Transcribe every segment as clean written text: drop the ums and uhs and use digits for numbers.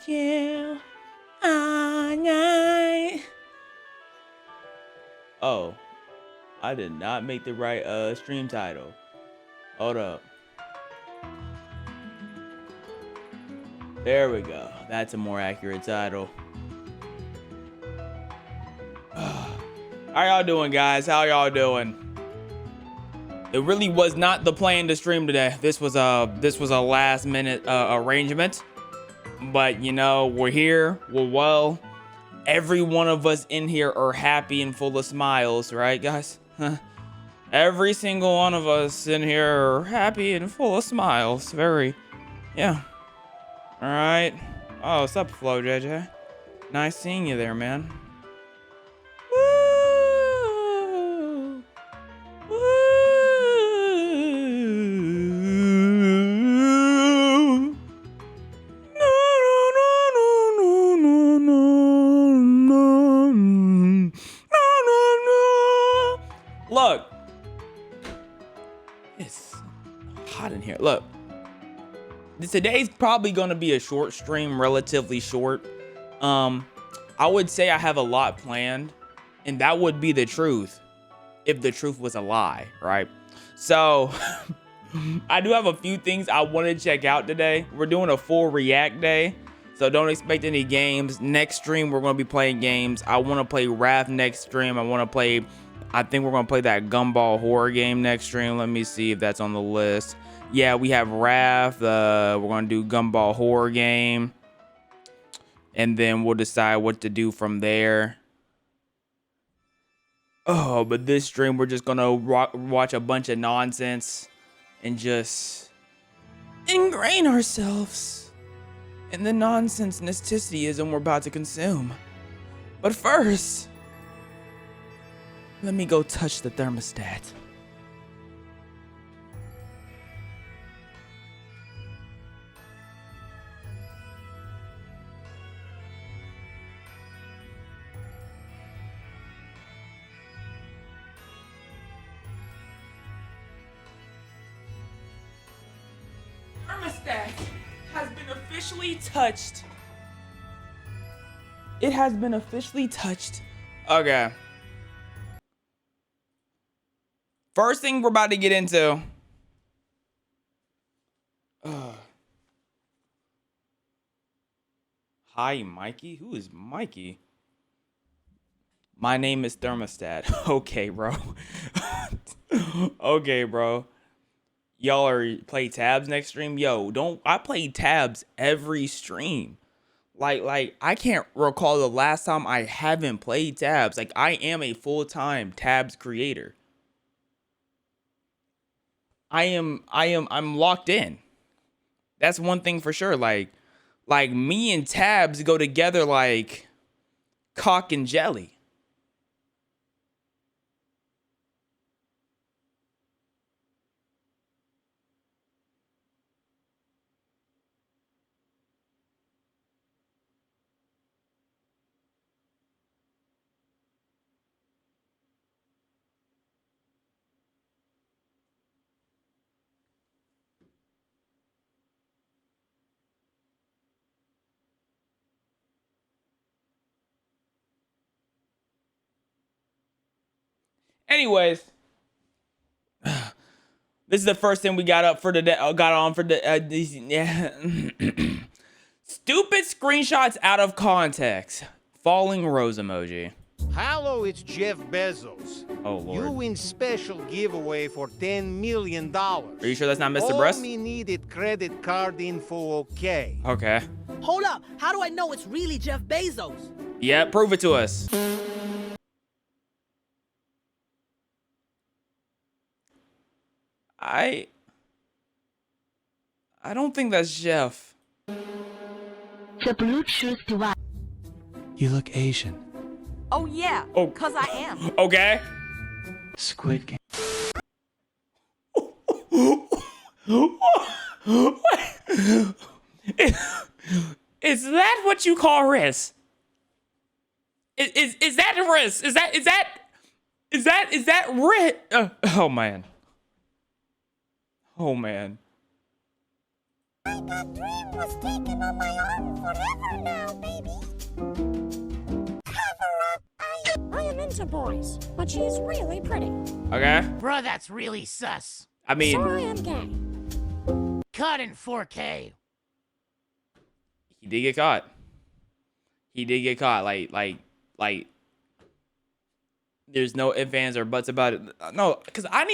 you all night. Oh, I did not make the right stream title. Hold up. There we go. That's a more accurate title. How y'all doing, guys? How y'all doing? It really was not the plan to stream today. This was a last minute arrangement. But you know, we're here. We're well. Every one of us in here are happy and full of smiles, right, guys? Every single one of us in here are happy and full of smiles. Yeah. All right. Oh, what's up, Flo JJ? Nice seeing you there, man. Woo! Woo! Look, it's hot in here. Look, today's probably going to be a short stream, relatively short. I would say I have a lot planned, and that would be the truth if the truth was a lie, right? So I do have a few things I want to check out today. We're doing a full react day, so don't expect any games. Next stream, we're going to be playing games. I want to play Wrath next stream. I think we're going to play that Gumball horror game next stream. Let me see if that's on the list. Yeah, we have Wrath. We're going to do Gumball horror game. And then we'll decide what to do from there. Oh, but this stream, we're just going to watch a bunch of nonsense and just ingrain ourselves in the nonsense nasticity we're about to consume. But first, let me go touch the thermostat. Thermostat has been officially touched. It has been officially touched. Okay. First thing we're about to get into. Hi, Mikey. Who is Mikey? My name is Thermostat. Okay, bro. Okay, bro. Y'all are play tabs next stream? Yo, I play tabs every stream. Like I can't recall the last time I haven't played tabs. Like, I am a full-time tabs creator. I'm locked in. That's one thing for sure. Like me and tabs go together like cock and jelly. Anyways, this is the first thing we got up for today. Got on for the stupid screenshots out of context. Falling rose emoji. Hello, it's Jeff Bezos. Oh, Lord. You win special giveaway for $10 million. Are you sure that's not Mr. All Breast? me needed credit card info, okay? Okay. Hold up. How do I know it's really Jeff Bezos? Yeah, prove it to us. I don't think that's Jeff. The Bluetooth device. You look Asian. Oh yeah, Oh. 'cause I am. Okay. Squid Game. Is that what you call Riz? Is that Riz? Is that Riz? Oh man. Oh man. Hey like a dream was taken on my arm forever now, baby. Cover up. I am into boys, but she's really pretty. Okay. Bruh, that's really sus. I mean, So I am gay. Cut in 4K. he did get caught. He did get caught. Like. There's no ifs, ands, or buts about it. No, because I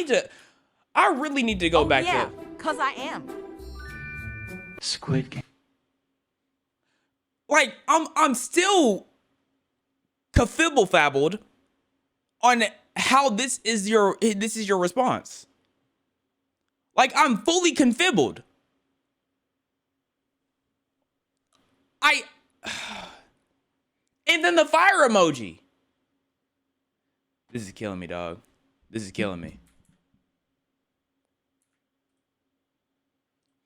really need to go back to. Cause I am. Squid Game. Like, I'm still kafibble-fabbled on how this is your response. Like, I'm fully confibbled. And then the fire emoji. This is killing me, dog. This is killing me.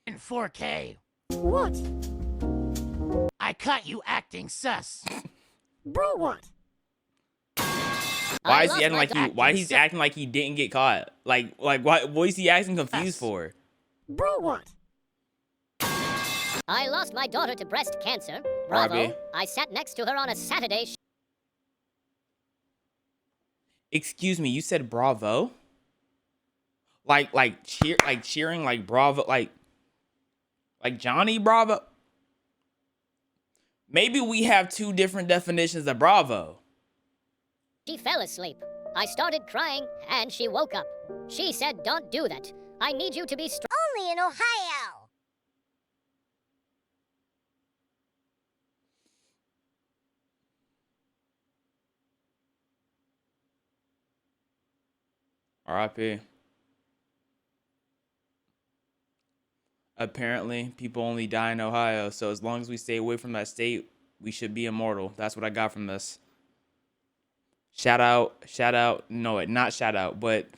In 4K. What? I caught you acting sus. Bro, what? Why is he acting like he? Why he's acting like he didn't get caught? Like why? What is he acting confused for? Bro, what? I lost my daughter to breast cancer. Bravo. RB. I sat next to her on a Saturday. Excuse me, you said bravo? Like cheering like bravo, like Johnny Bravo? Maybe we have two different definitions of bravo. She fell asleep. I started crying and she woke up. She said, "Don't do that. I need you to be strong." Only in Ohio. R.I.P. Apparently, people only die in Ohio, so as long as we stay away from that state, we should be immortal. That's what I got from this. Shout out. No, not shout out, but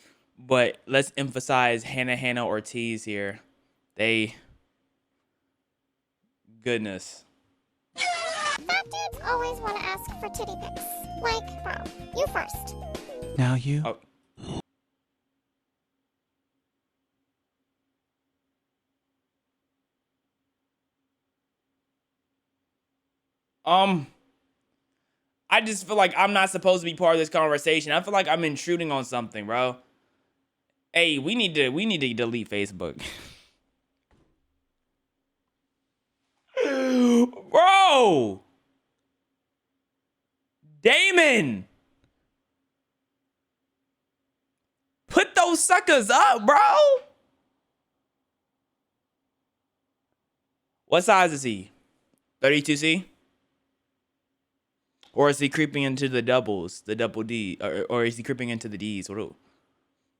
let's emphasize Hannah Ortiz here. Goodness. Fat dudes always want to ask for titty pics. Like, bro, you first. Now you. Oh. I just feel like I'm not supposed to be part of this conversation. I feel like I'm intruding on something, bro. Hey, we need to delete Facebook. Bro! Damon! Put those suckers up, bro! What size is he? 32C? Or is he creeping into the doubles, the double D, or is he creeping into the Ds?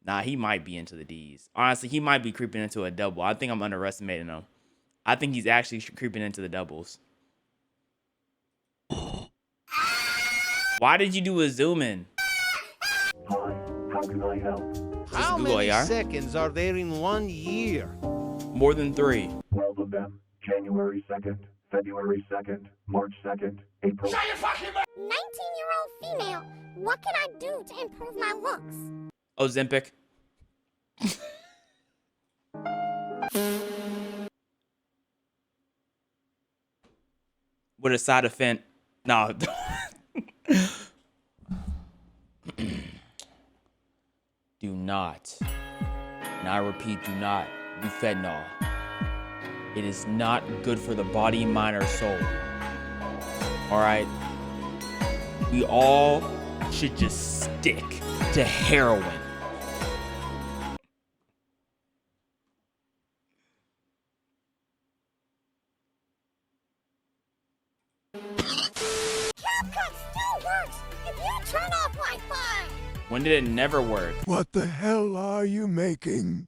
Nah, he might be into the Ds. Honestly, he might be creeping into a double. I think I'm underestimating him. I think he's actually creeping into the doubles. Why did you do a zoom in? Hi, how can I help? How Google many AR? seconds are there in 1 year? More than 3. 12 of them. January 2nd, February 2nd, March 2nd, April. 19-year-old female. What can I do to improve my looks? Ozempic. With a side of fent. No. Do not. And I repeat, do not do fentanyl. It is not good for the body, mind, or soul. Alright? We all should just stick to heroin. CapCut still works if you turn off Wi-Fi. When did it never work? What the hell are you making?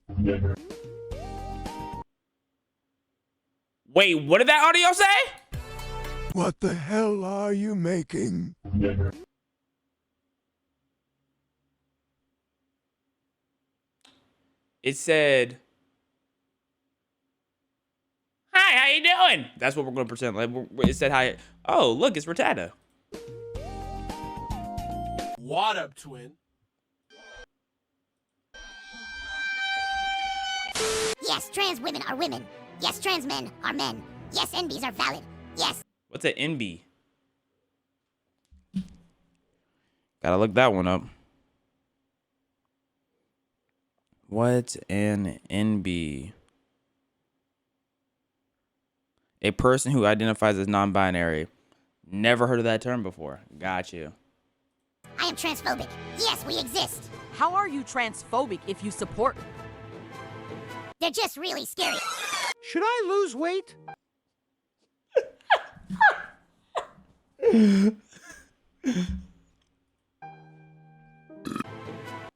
Wait, what did that audio say? What the hell are you making? It said, "Hi, how you doing?" That's what we're going to pretend. Like it said, "Hi." Oh, look, it's Rattata. What up, twin? Yes, trans women are women. Yes, trans men are men. Yes, NBs are valid. Yes. What's an NB? Gotta look that one up. What's an NB? A person who identifies as non-binary. Never heard of that term before. Got you. I am transphobic. Yes, we exist. How are you transphobic if you support? They're just really scary. Should I lose weight?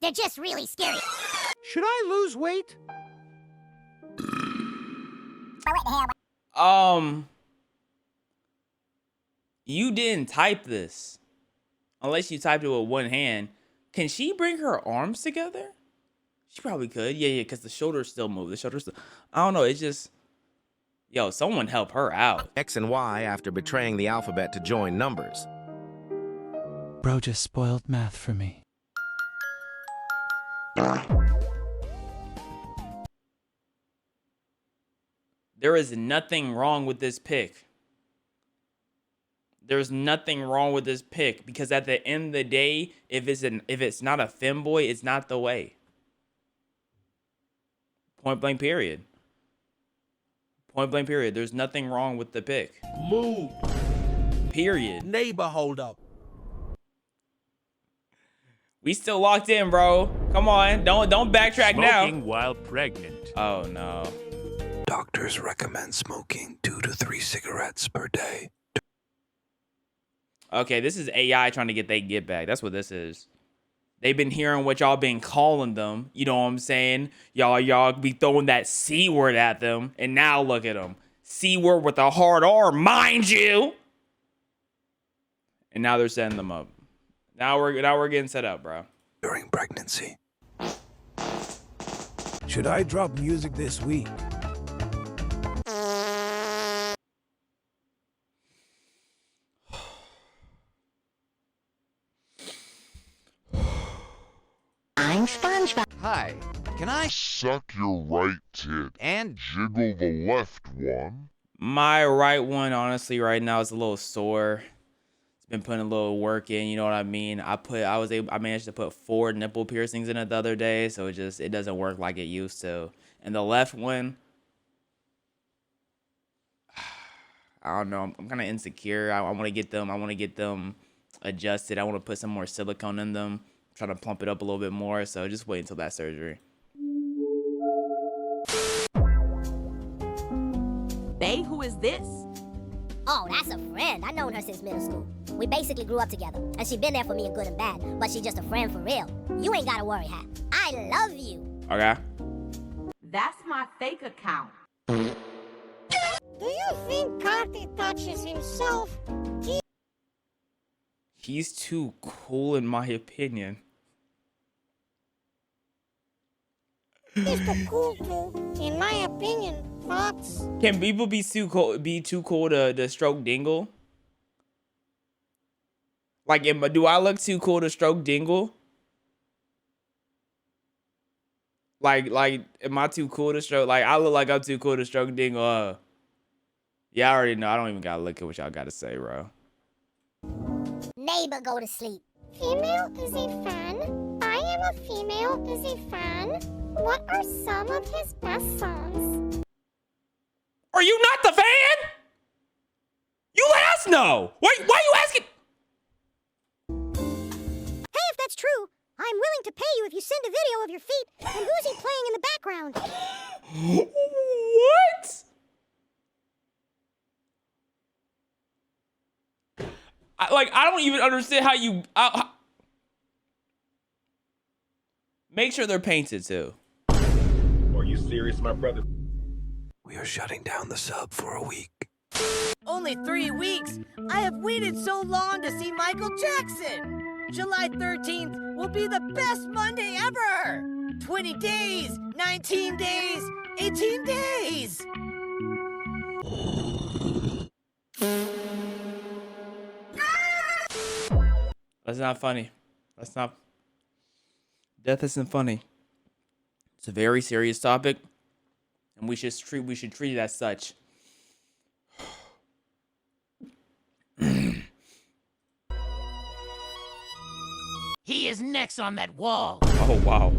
They're just really scary. Should I lose weight? You didn't type this. Unless you typed it with one hand. Can she bring her arms together? She probably could. Yeah, because the shoulders still move. The shoulders still... I don't know. It's just... Yo, someone help her out. X and Y after betraying the alphabet to join numbers. Bro just spoiled math for me. There is nothing wrong with this pick. There's nothing wrong with this pick because at the end of the day, if it's not a femboy, it's not the way. Point blank period. Point blank period. There's nothing wrong with the pick. Move. Period. Neighbor, hold up. We still locked in, bro. Come on. Don't backtrack now. Smoking while pregnant. Oh no. Doctors recommend smoking 2 to 3 cigarettes per day. Okay, this is AI trying to get they get back. That's what this is. They've been hearing what y'all been calling them. You know what I'm saying? Y'all be throwing that C word at them. And now look at them. C word with a hard R, mind you. And now they're setting them up. Now we're getting set up, bro. During pregnancy. Should I drop music this week? I'm SpongeBob. Hi, can I suck your right tit and jiggle the left one? My right one, honestly, right now is a little sore. It's been putting a little work in, you know what I mean? I managed to put 4 nipple piercings in it the other day, so it doesn't work like it used to. And the left one, I don't know. I'm kind of insecure. I want to get them adjusted. I want to put some more silicone in them. Try to plump it up a little bit more, so just wait until that surgery. Bae, who is this? Oh, that's a friend. I've known her since middle school. We basically grew up together, and she been there for me in good and bad, but she's just a friend for real. You ain't gotta worry, Hap. I love you. Okay. That's my fake account. Do you think Carty touches himself? He's too cool in my opinion. He's too cool too, in my opinion. Thoughts? Can people be too cool to stroke dingle? Like, do I look too cool to stroke dingle? Like, am I too cool to stroke? Like, I look like I'm too cool to stroke dingle. Yeah, I already know. I don't even gotta look at what y'all gotta say, bro. Neighbor, go to sleep. Female is a fan. I am a female is a fan. What are some of his best songs? Are you not the fan? You let us know. Why are you asking? Hey, if that's true, I'm willing to pay you if you send a video of your feet and who's he playing in the background. What? I don't even understand how you... Make sure they're painted, too. Are you serious, my brother? We are shutting down the sub for a week. Only 3 weeks? I have waited so long to see Michael Jackson. July 13th will be the best Monday ever. 20 days, 19 days, 18 days. That's not funny. That's not... Death isn't funny. It's a very serious topic. and we should treat it as such. He is next on that wall. Oh wow.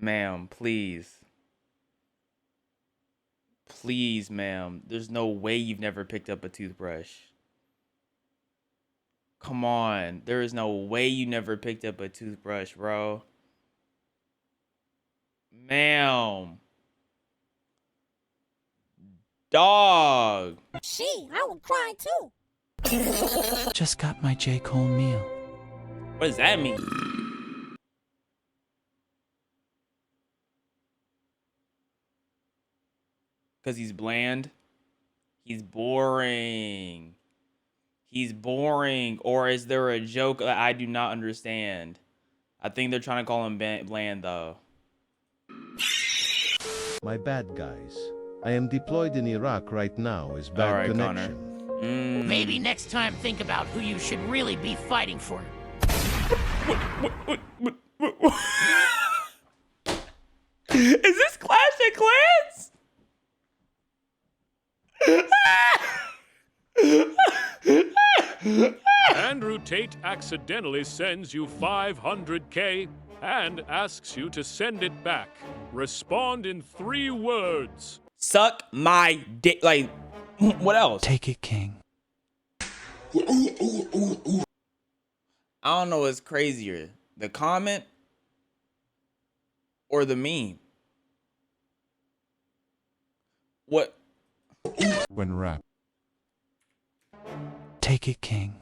Ma'am, please. Please, ma'am. There's no way you've never picked up a toothbrush. Come on. There is no way you never picked up a toothbrush, bro. Ma'am. Dog. I would cry too. Just got my J. Cole meal. What does that mean? Because he's bland. He's boring. He's boring. Or is there a joke that I do not understand? I think they're trying to call him bland, though. My bad, guys. I am deployed in Iraq right now. Is bad right, connection. Maybe next time think about who you should really be fighting for. Is this Clash of Clans? Andrew Tate accidentally sends you 500K and asks you to send it back. Respond in 3 words. Suck my dick. Like, what else? Take it, King. I don't know what's crazier, the comment or the meme. What? When rap. Take it, King.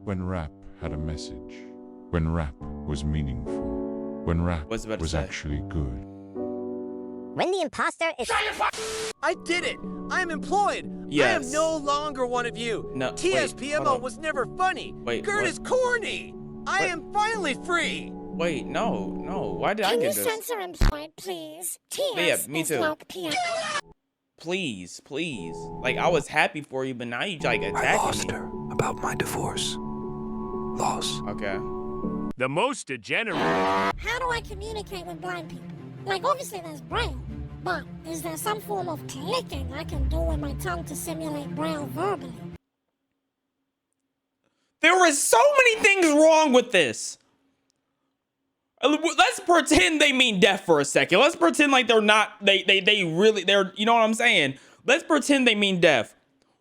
When rap had a message. When rap was meaningful. When rap was actually good. When the imposter is... I did it! I am employed! Yes. I am no longer one of you! No, TSPMO was never funny! Wait, Gert what? is corny! I am finally free! Wait, no. Why did I get this? Can you censor employed, please? Yeah, me too. Like PM. Please. Like, I was happy for you, but now you like attacking I lost me. her about my divorce. Loss. Okay. The most degenerate. How do I communicate with blind people? Like, obviously there's Braille, but is there some form of clicking I can do with my tongue to simulate Braille verbally? There were so many things wrong with this. Let's pretend they mean deaf for a second. Let's pretend like they're not, they're, you know what I'm saying? Let's pretend they mean deaf.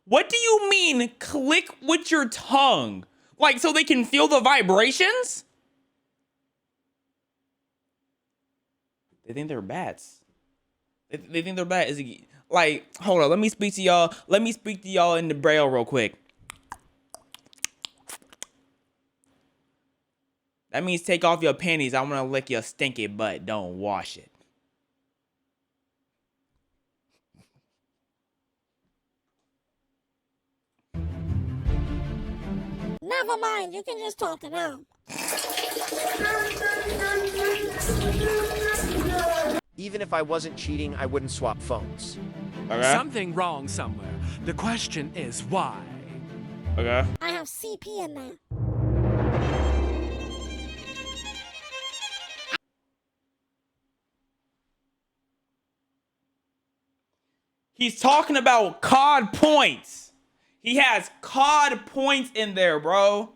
What do you mean click with your tongue? Like, so they can feel the vibrations? They think they're bats. They think they're bats. Is it, like, hold on, let me speak to y'all. Let me speak to y'all in the Braille real quick. That means take off your panties. I want to lick your stinky butt. Don't wash it. Never mind, you can just talk it out. Even if I wasn't cheating, I wouldn't swap phones. Okay. Something wrong somewhere. The question is why? Okay. I have CP in there. He's talking about COD points. He has COD points in there, bro.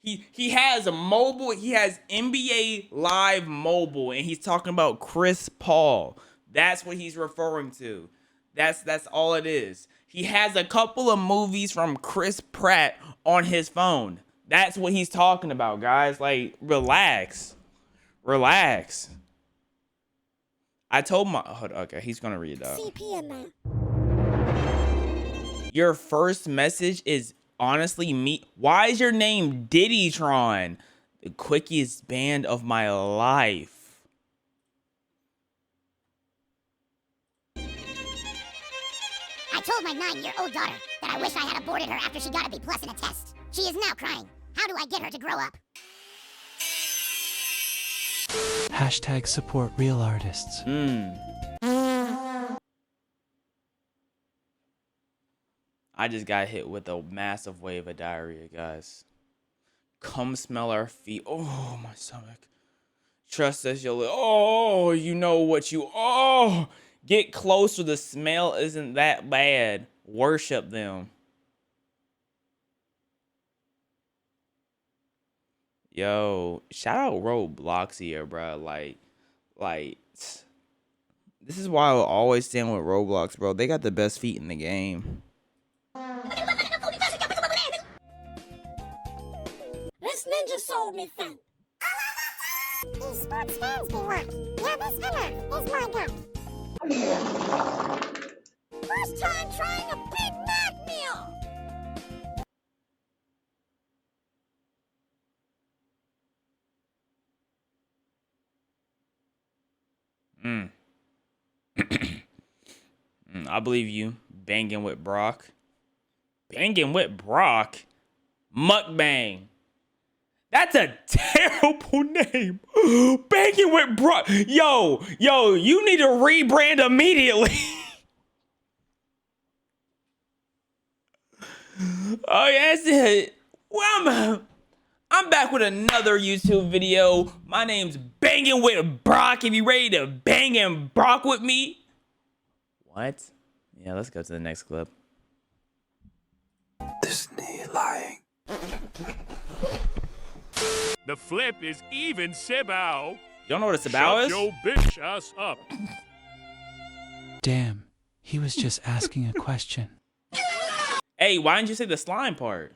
He has a mobile. He has NBA Live Mobile, and he's talking about Chris Paul. That's what he's referring to. That's all it is. He has a couple of movies from Chris Pratt on his phone. That's what he's talking about, guys. Like, relax. I told my... Okay, he's going to read it out. CP in there. Your first message is honestly me. Why is your name Diddytron? The quickest band of my life. I told my 9-year-old daughter that I wish I had aborted her after she got a B+ in a test. She is now crying. How do I get her to grow up? Hashtag support real artists. I just got hit with a massive wave of diarrhea, guys. Come smell our feet. Oh, my stomach. Trust us, you'll. Oh, you know what you. Oh, get closer. The smell isn't that bad. Worship them. Yo, shout out Roblox here, bro. Like, this is why I will always stand with Roblox, bro. They got the best feet in the game. This ninja sold me thing. These sports fans be right. Yeah, this hammer is my gun. First time trying a Big Mac meal. I believe you. Banging with Brock. Banging with Brock? Mukbang. That's a terrible name. Banging with Brock. Yo, you need to rebrand immediately. Oh, yeah, that's it. Well, I'm back with another YouTube video. My name's Banging with Brock. If you ready to bang and Brock with me. What? Yeah, let's go to the next clip. Disney lying. The flip is even Sibao. You don't know what a Sibao is? Shut your bitch ass up. Damn, he was just asking a question. Hey, why didn't you say the slime part?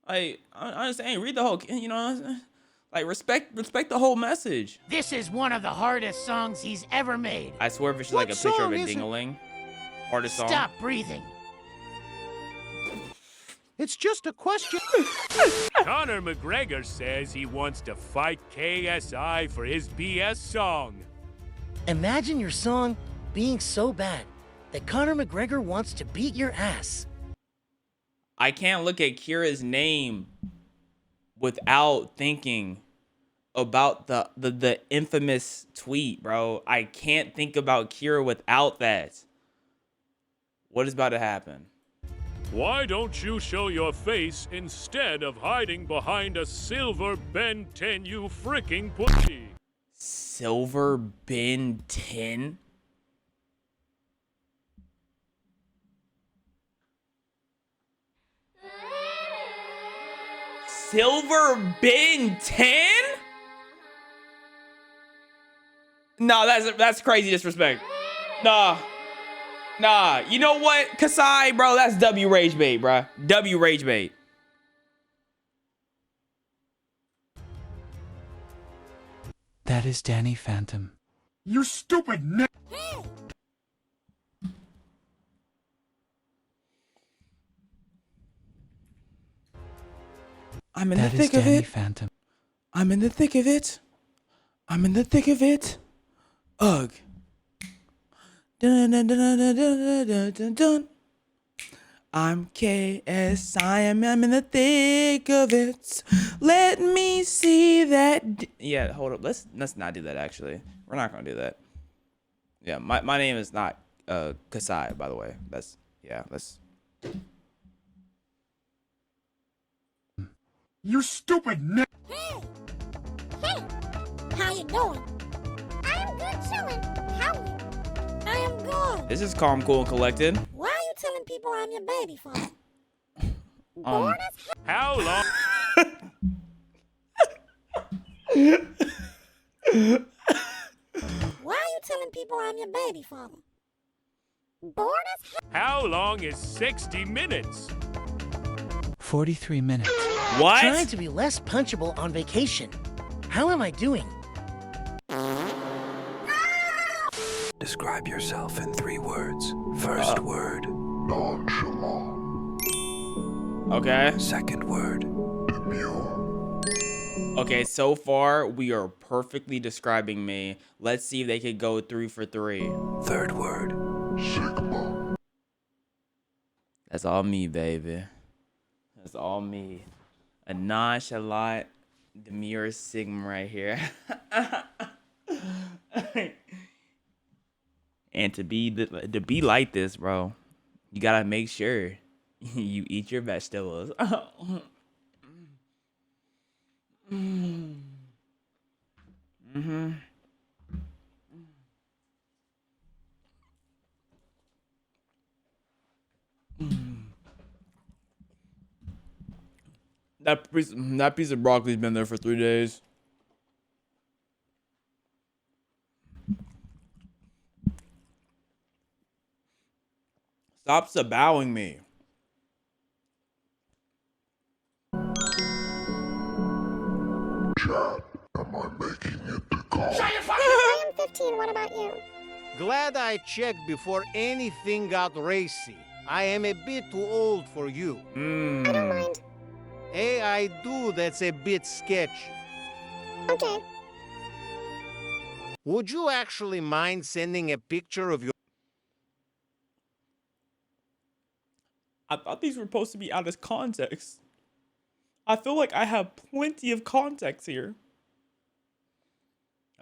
Like, I understand. Read the whole, you know, like respect the whole message. This is one of the hardest songs he's ever made. I swear, if it's like a picture of a ding-a-ling, hardest song. Stop breathing. It's just a question. Conor McGregor says he wants to fight KSI for his BS song. Imagine your song being so bad that Conor McGregor wants to beat your ass. I can't look at Kira's name without thinking about the infamous tweet, bro. I can't think about Kira without that. What is about to happen? Why don't you show your face instead of hiding behind a silver Ben 10, you freaking pussy? Silver Ben 10? Silver Ben 10? No, that's crazy disrespect. Nah, you know what, Kasai, bro? That's W rage bait, bro. W rage bait. That is Danny Phantom. You stupid n. I'm in the thick of it. Phantom. I'm in the thick of it. I'm in the thick of it. Ugh. Dun, dun, dun, dun, dun, dun, dun, dun. I'm KSI. I'm in the thick of it. Let me see that. Yeah, hold up. Let's not do that. Actually, we're not gonna do that. Yeah, my name is not Kasai, by the way. Let's. You stupid n. Hey, how you doing? I'm good, chillin'. How are you? I am good. This is calm, cool, and collected. Why are you telling people I'm your baby father? How long? Why are you telling people I'm your baby father? Bored as hell. How long is 60 minutes? 43 minutes. What? Trying to be less punchable on vacation. How am I doing? Describe yourself in 3 words. First word, nonchalant. Okay. Second word, demure. Okay, so far we are perfectly describing me. Let's see if they could go 3 for 3. Third word, Sigma. That's all me, baby. That's all me. A nonchalant Demure Sigma right here. And to be like this, bro, you gotta make sure you eat your vegetables. Mm-hmm. That piece of broccoli's been there for 3 days. Stop bowing me. Chad, am I making it to college? I am 15. What about you? Glad I checked before anything got racy. I am a bit too old for you. I don't mind. I do, that's a bit sketchy. Okay. Would you actually mind sending a picture of your... I thought these were supposed to be out of context. I feel like I have plenty of context here.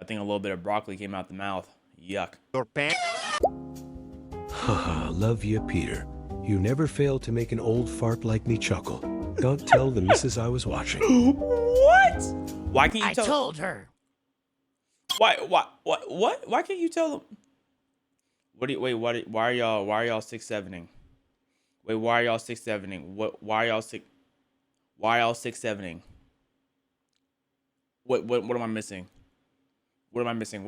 I think a little bit of broccoli came out the mouth. Yuck. Your pants? Haha, love you, Peter. You never fail to make an old fart like me chuckle. Don't tell the missus I was watching. What? Why can't you tell? I told her. Why? Why can't you tell them? Why are y'all 6-7ing? Wait, why are y'all 6-7ing? Why are y'all 6-7ing? What am I missing? What am I missing?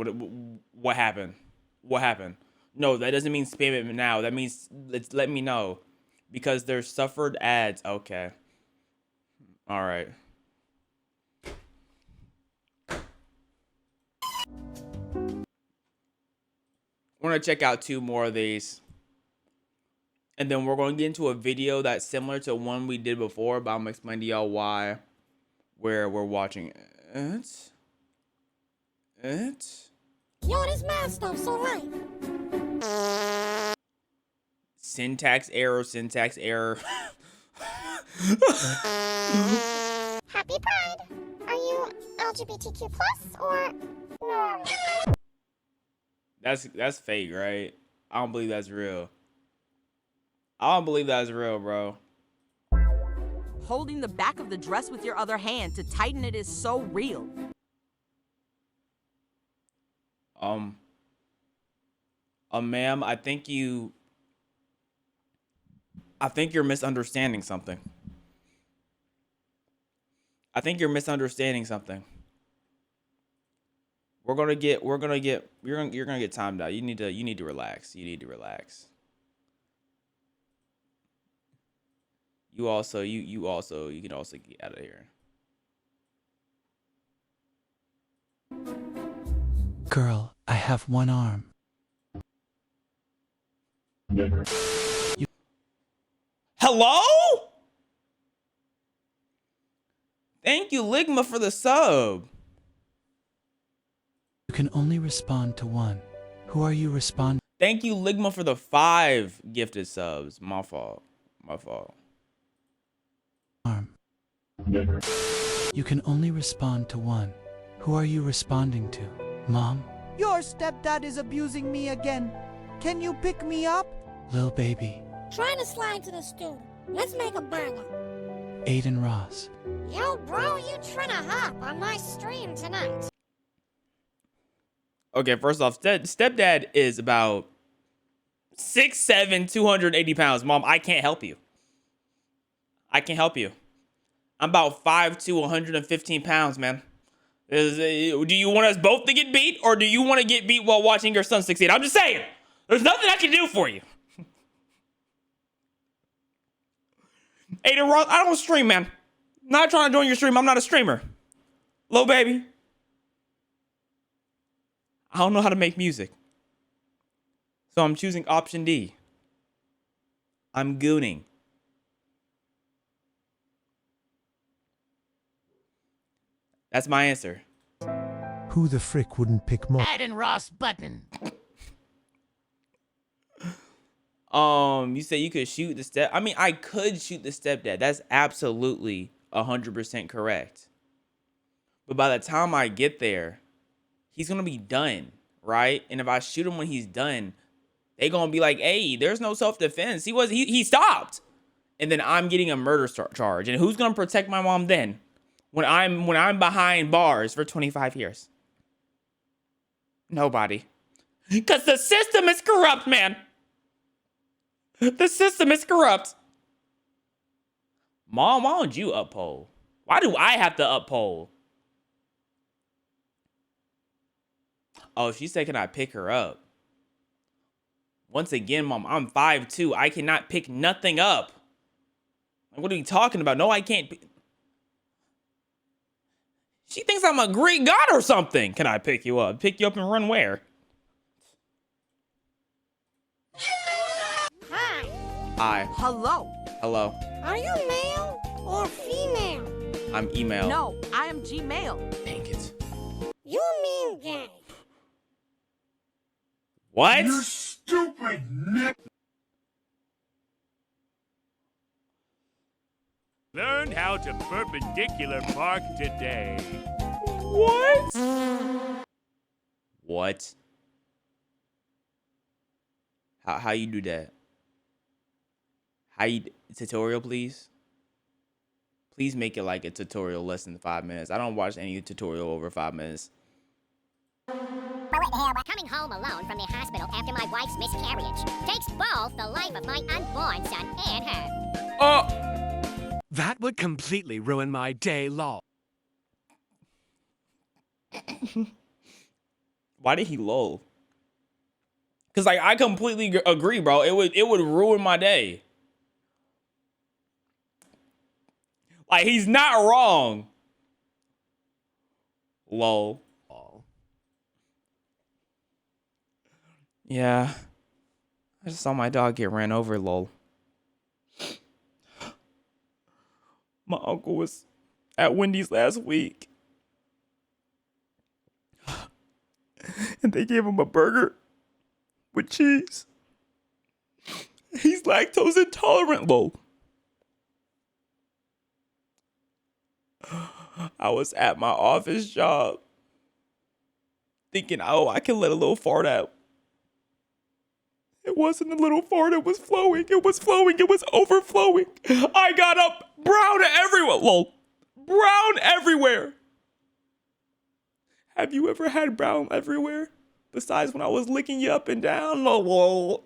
What happened? What happened? No, that doesn't mean spam it now. That means let me know. Because there's suffered ads. Okay. All right. We're going to check out 2 more of these. And then we're going to get into a video that's similar to one we did before, but I'm going to explain to y'all why where we're watching it. Yo, this math stuff's so right. Syntax error. Happy Pride. Are you LGBTQ plus or normal? That's fake, right? I don't believe that's real. I don't believe that's real, bro. Holding the back of the dress with your other hand to tighten it is so real. Ma'am, I think you're misunderstanding something. You're gonna get timed out. You need to relax. You can also get out of here. Girl, I have one arm. Hello? Thank you, Ligma, for the sub. You can only respond to one. Who are you responding? Thank you, Ligma, for the 5 gifted subs. My fault. Arm. You can only respond to one. Who are you responding to? Mom? Your stepdad is abusing me again. Can you pick me up? Lil baby. Trying to slide to the stew. Let's make a burger. Aiden Ross. Yo, bro, you trying to hop on my stream tonight? Okay, first off, stepdad is about 6'7", 280 pounds. Mom, I can't help you. I'm about 5'2", 115 pounds, man. Do you want us both to get beat, or do you want to get beat while watching your son succeed? I'm just saying. There's nothing I can do for you. Aiden Ross, I don't stream, man. Not trying to join your stream. I'm not a streamer. Lil baby. I don't know how to make music. So I'm choosing option D. I'm gooning. That's my answer. Who the frick wouldn't pick Mo? Add and Ross button. You say you could shoot the step. I mean, I could shoot the stepdad. That's absolutely 100% correct. But by the time I get there, he's gonna be done, right? And if I shoot him when he's done, they gonna be like, "Hey, there's no self-defense. He stopped." And then I'm getting a murder charge. And who's gonna protect my mom then? When I'm behind bars for 25 years? Nobody. Because the system is corrupt, man. The system is corrupt. Mom, why don't you uphold? Why do I have to uphold? Oh, she said, can I pick her up? Once again, Mom, I'm 5'2". I cannot pick nothing up. What are you talking about? No, I can't. She thinks I'm a Greek god or something. Can I pick you up? Pick you up and run where? Hi. Hello. Hello. Are you male or female? I'm email. No, I am Gmail. Dang it. You mean gay. What? You stupid Nick. Learn how to perpendicular park today. What? What? How you do that? Tutorial, please? Please make it like a tutorial less than 5 minutes. I don't watch any tutorial over 5 minutes. Coming home alone from the hospital after my wife's miscarriage takes both the life of my unborn son and her. Oh! That would completely ruin my day long. Why did he lol? Cause like I completely agree, bro. It would ruin my day. Like he's not wrong. Lol. Yeah. I just saw my dog get ran over, lol. My uncle was at Wendy's last week. And they gave him a burger with cheese. He's lactose intolerant, lol. I was at my office job thinking, oh, I can let a little fart out. It wasn't a little fart, it was flowing. It was flowing, it was overflowing. I got up, brown everywhere, lol. Brown everywhere. Have you ever had brown everywhere? Besides when I was licking you up and down, lol.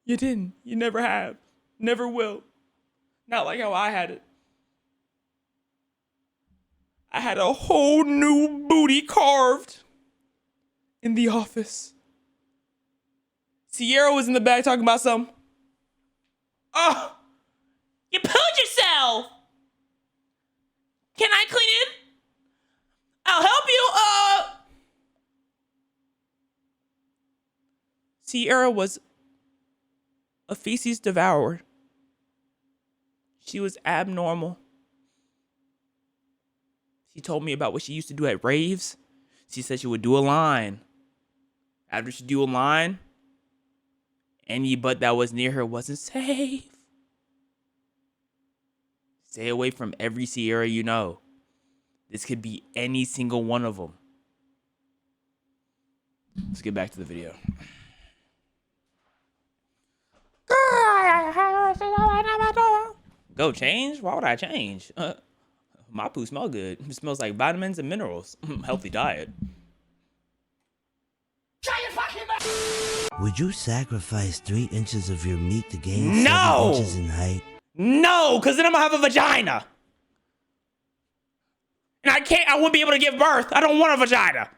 You didn't, you never have, never will. Not like how I had it. I had a whole new booty carved in the office. Sierra was in the back talking about something. Oh, you pooed yourself. Can I clean it? I'll help you. Sierra was a feces devourer. She was abnormal. She told me about what she used to do at raves. She said she would do a line. After she do a line, any butt that was near her wasn't safe. Stay away from every Sierra you know. This could be any single one of them. Let's get back to the video. Go change? Why would I change? My poo smell good. It smells like vitamins and minerals. Healthy diet. Would you sacrifice 3 inches of your meat to gain 7 inches in height? No, because then I'm gonna have a vagina. And I won't be able to give birth. I don't want a vagina.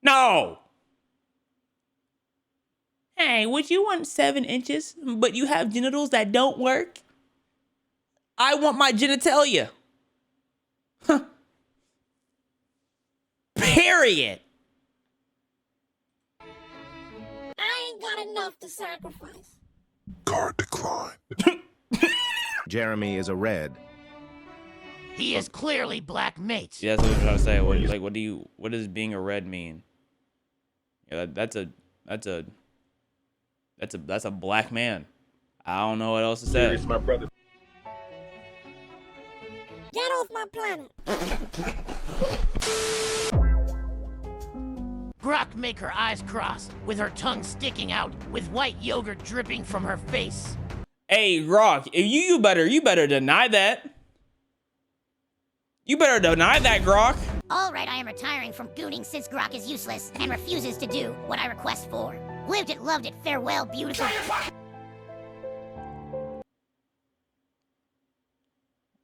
No. Hey, would you want 7 inches, but you have genitals that don't work? I want my genitalia. Huh. Period. I ain't got enough to sacrifice. Card declined. Jeremy is a red. He is clearly black mate. Yeah, that's what I'm trying to say. What does being a red mean? Yeah, that's a black man. I don't know what else to say. Get off my planet. Grok make her eyes cross, with her tongue sticking out, with white yogurt dripping from her face. Hey, Grok, you better deny that. You better deny that, Grok. All right, I am retiring from gooning since Grok is useless and refuses to do what I request for. Lived it, loved it, farewell, beautiful.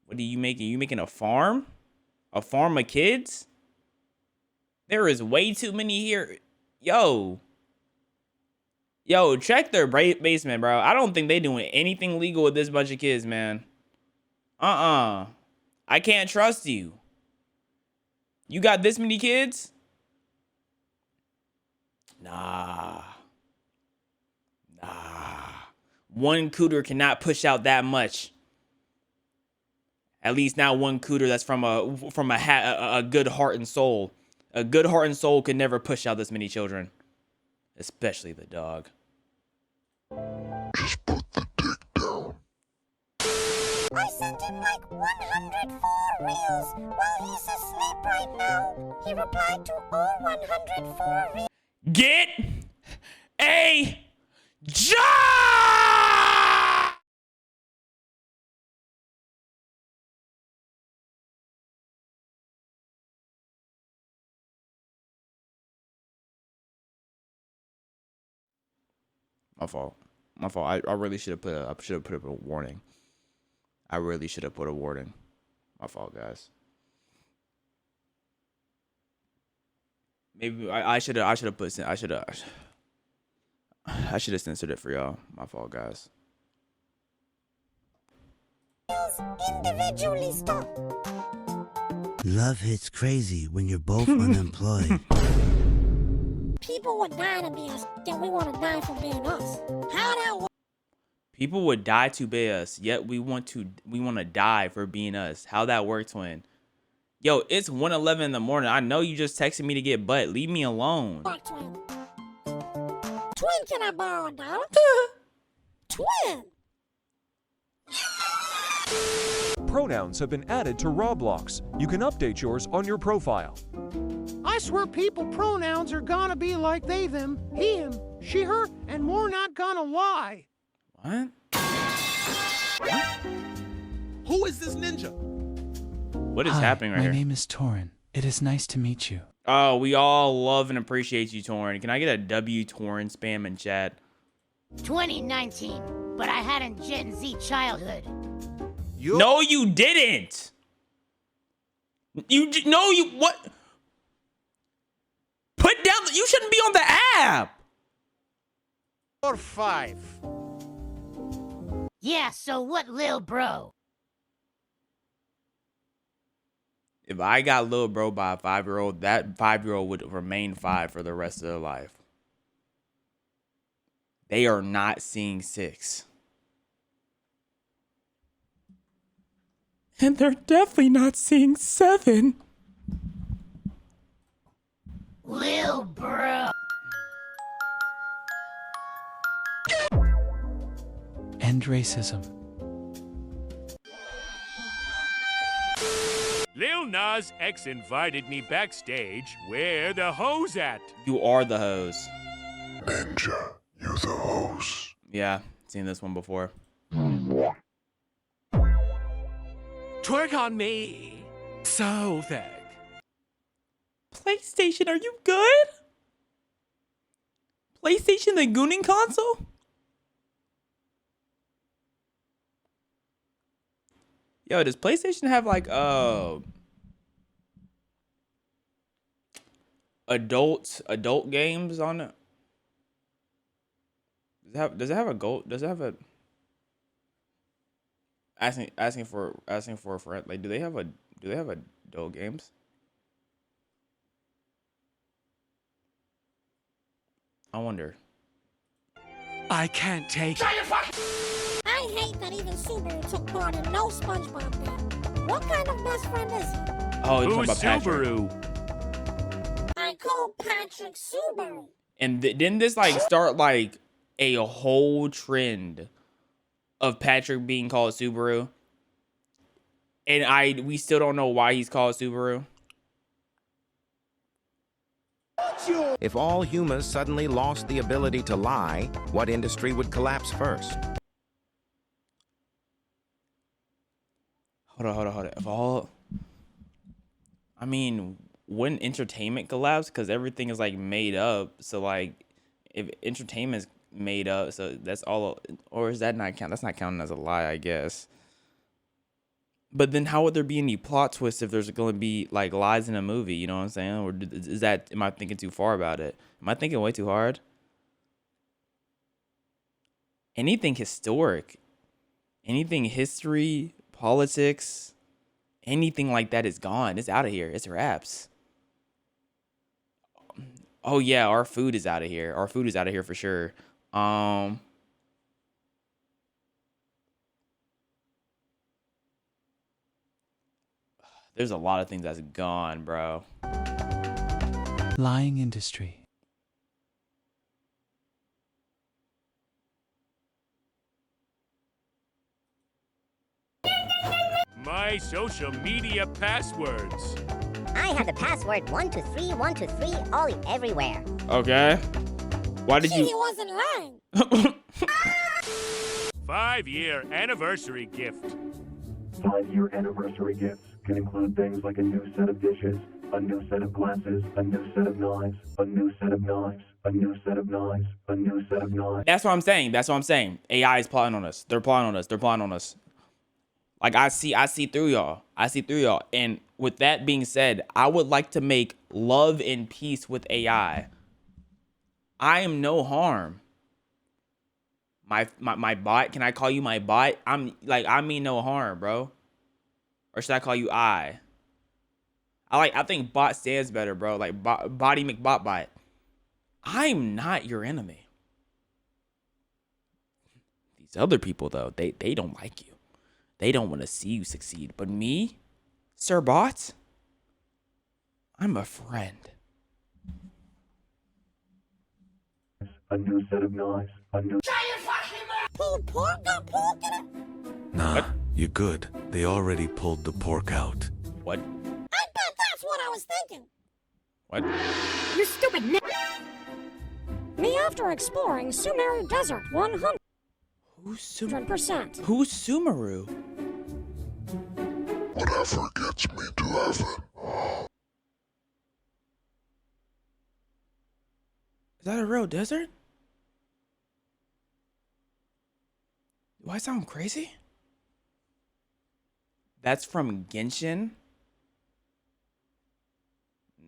What are you making? You making a farm? A farm of kids? There is way too many here. Yo, check their basement, bro. I don't think they doing anything legal with this bunch of kids, man. I can't trust you. You got this many kids? Nah. One cooter cannot push out that much. At least not one cooter that's from a good heart and soul. A good heart and soul could never push out this many children. Especially the dog. Just put the dick down. I sent him like 104 reels while he's asleep right now. He replied to all 104 reels. Get a job! My fault. I really should have put up a warning. I really should have put a warning. My fault, guys. Maybe I should have censored it for y'all. My fault, guys. Individually stop. Love hits crazy when you're both unemployed. People would die to be us, yet we want to die for being us. How that work? People would die to be us, yet we want to die for being us. How that work, twin? Yo, it's 1:11 in the morning. I know you just texted me to get butt. Leave me alone. Twin, can I borrow $1? Twin. Pronouns have been added to Roblox. You can update yours on your profile. I swear people pronouns are gonna be like they, them, he, him, she, her, and more not gonna lie. What? Who is this ninja? What is happening right here? My name is Torin. It is nice to meet you. Oh, we all love and appreciate you, Torin. Can I get a W Torin spam in chat? 2019, but I had a Gen Z childhood. No, you didn't. What? Put down. You shouldn't be on the app. Or 5. Yeah, so what, lil bro? If I got little bro by a 5-year-old, that 5-year-old would remain 5 for the rest of their life. They are not seeing 6. And they're definitely not seeing 7. Lil bro. End racism. Lil Nas X invited me backstage. Where the hose at? You are the hose. Ninja, you the hose. Yeah, seen this one before. Twerk on me. So thick. PlayStation, are you good? PlayStation, the gooning console? Yo, does PlayStation have like adult games on it? Does it have a asking for a friend? Like, do they have adult games? I wonder. I can't take it. I hate that even Subaru took part in no SpongeBob game. What kind of best friend is he? Oh, you're talking Who's about Subaru? I call Patrick Subaru. And didn't this like start like a whole trend of Patrick being called Subaru? And we still don't know why he's called Subaru. If all humans suddenly lost the ability to lie, what industry would collapse first? Hold on. If all, I mean, wouldn't entertainment collapse? Because everything is like made up. So like, if entertainment's made up, so that's all, or is that not count? That's not counting as a lie, I guess. But then how would there be any plot twists if there's going to be like lies in a movie? You know what I'm saying? Or is that, am I thinking too far about it? Am I thinking way too hard? Anything historic, anything history, politics, anything like that is gone. It's out of here. It's wraps. Oh yeah, our food is out of here. Our food is out of here for sure. There's a lot of things that's gone, bro. Lying industry. My social media passwords. I have the password 123123 all everywhere. Okay. Why did He you? wasn't lying. 5-year anniversary gift. 5-year anniversary gifts can include things like a new set of dishes, a new set of glasses, a new set of knives, a new set of knives, a new set of knives, a new set of knives. That's what I'm saying. That's what I'm saying. AI is plotting on us. They're plotting on us. They're plotting on us. Like I see through y'all. I see through y'all. And with that being said, I would like to make love and peace with AI. I am no harm. My bot, can I call you my bot? I mean no harm, bro. Or should I call you I think bot stands better, bro. Like body McBot. I'm not your enemy. These other people though, they don't like you. They don't want to see you succeed. But me, Sir Bot, I'm a friend. A new set of knives, a new... Pulled pork got pork in it? Nah, you're good. They already pulled the pork out. What? I bet that's what I was thinking. What? You stupid Me after exploring Sumeru Desert 100%. Who's Sumeru? Whatever gets me to heaven. Is that a real desert? Do I sound crazy? That's from Genshin?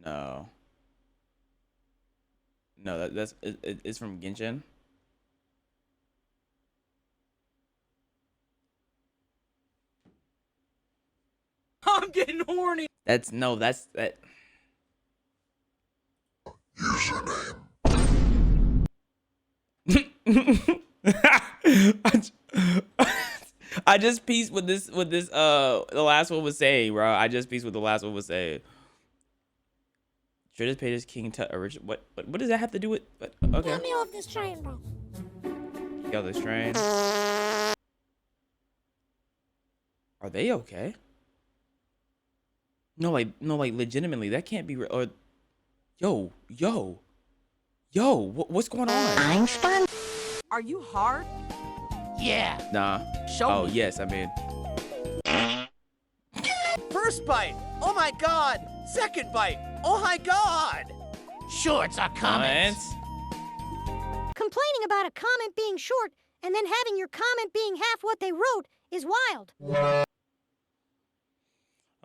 No. No, it's from Genshin. I'm getting horny. That's that. I just pieced what this the last one was saying, bro. I just pieced what the last one was saying. Traders paid his King Tut original. What does that have to do with? Okay. Get me off this train, bro. Get off this train. Are they okay? No, like legitimately, that can't be real. Or, yo, what's going on? Einstein? Are you hard? Yeah. Nah. Show me. Yes, I mean. First bite. Oh my god. Second bite. Oh my god. Shorts are comments. Complaining about a comment being short and then having your comment being half what they wrote is wild.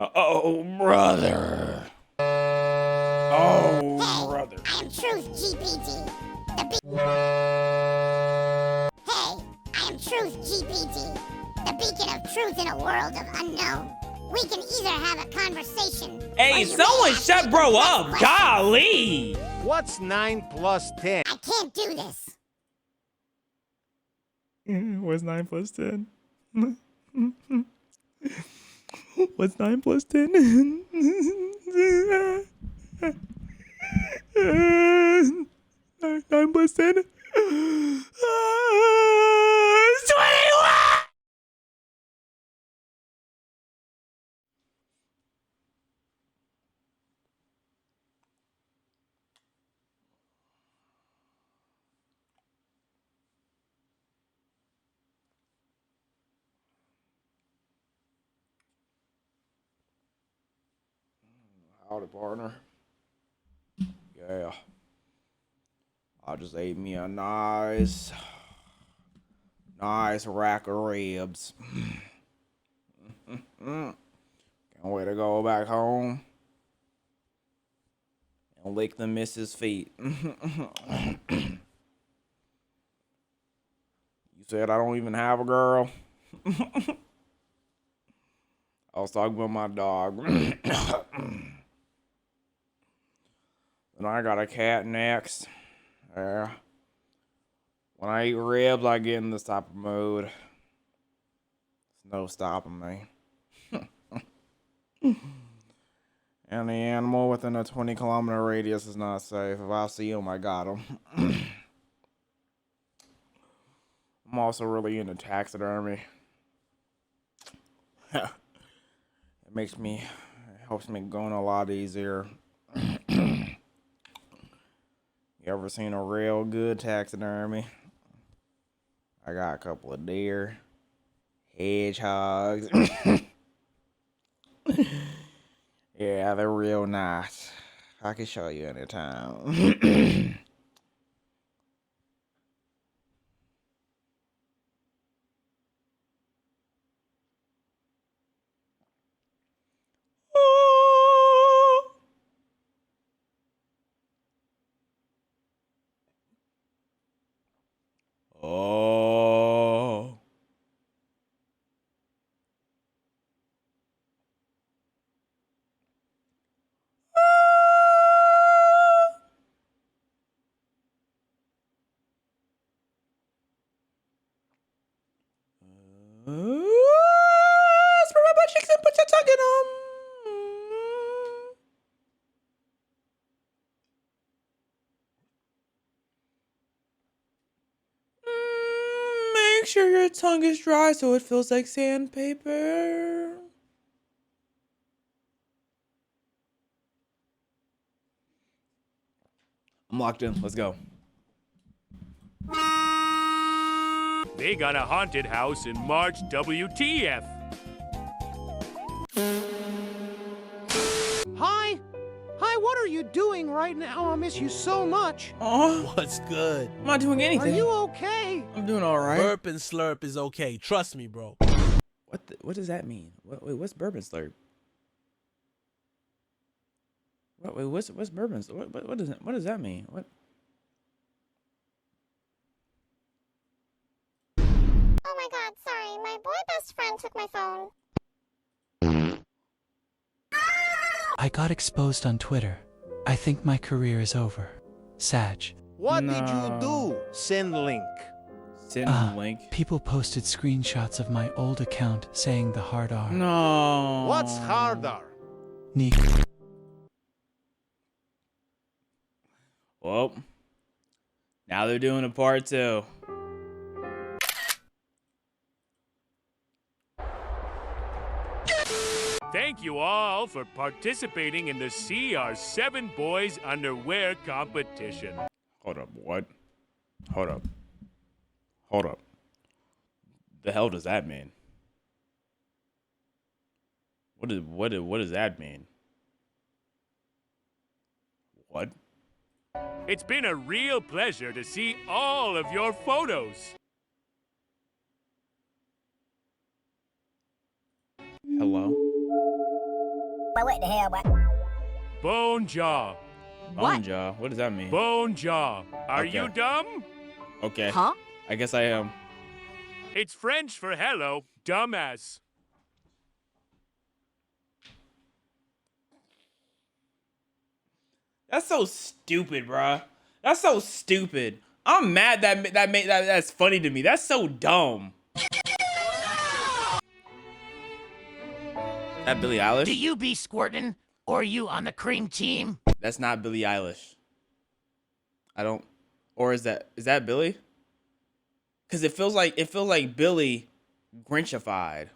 Oh, brother. Oh, brother. I'm Truth GPT. Hey, I am Truth GPT, the beacon of truth in a world of unknown. We can either have a conversation. Hey, someone shut bro up. Golly. What's 9 plus 10? I can't do this. What's 9 plus 10? What's 9 plus 10? 9 plus 10? Howdy, partner. Yeah. I just ate me a nice rack of ribs. Can't wait to go back home and lick the missus' feet. You said I don't even have a girl. I was talking about my dog. And I got a cat next. Yeah. When I eat ribs, I get in this type of mood. There's no stopping me. And the animal within a 20-kilometer radius is not safe. If I see him, I got him. I'm also really into taxidermy. It helps me go in a lot easier. You ever seen a real good taxidermy? I got a couple of deer, hedgehogs. Yeah, they're real nice. I can show you anytime. Oh. Spread my butt cheeks and put your tongue in them. Make sure your tongue is dry so it feels like sandpaper. I'm locked in. Let's go. They got a haunted house in March WTF. Hi? Hi, what are you doing right now? I miss you so much. Oh, What's good? I'm not doing anything. Are you okay? I'm doing all right. Burp and slurp is okay. Trust me, bro. What does that mean? What's bourbon slurp? What's bourbon? What does that mean? What? Oh my god, sorry. My boy best friend took my phone. I got exposed on Twitter. I think my career is over. Sag. What did you do? Send link. Send link. People posted screenshots of my old account saying the hard R. No. What's harder? Neek. Well, now they're doing a part 2. Thank you all for participating in the CR7 Boys Underwear Competition. Hold up, what? Hold up. Hold up. The hell does that mean? What does that mean? What? It's been a real pleasure to see all of your photos. Hello? What the hell, what? Bone Jaw. Bone jaw? What does that mean? Bone Jaw. Are Okay. you dumb? Okay. Huh? I guess I am. It's French for hello, dumbass. That's so stupid, bruh. That's so stupid. I'm mad that's funny to me. That's so dumb. That Billie Eilish? Do you be squirtin', or you on the cream team? That's not Billie Eilish. I don't. Or is that Billie? Cause it feels like Billie Grinchified.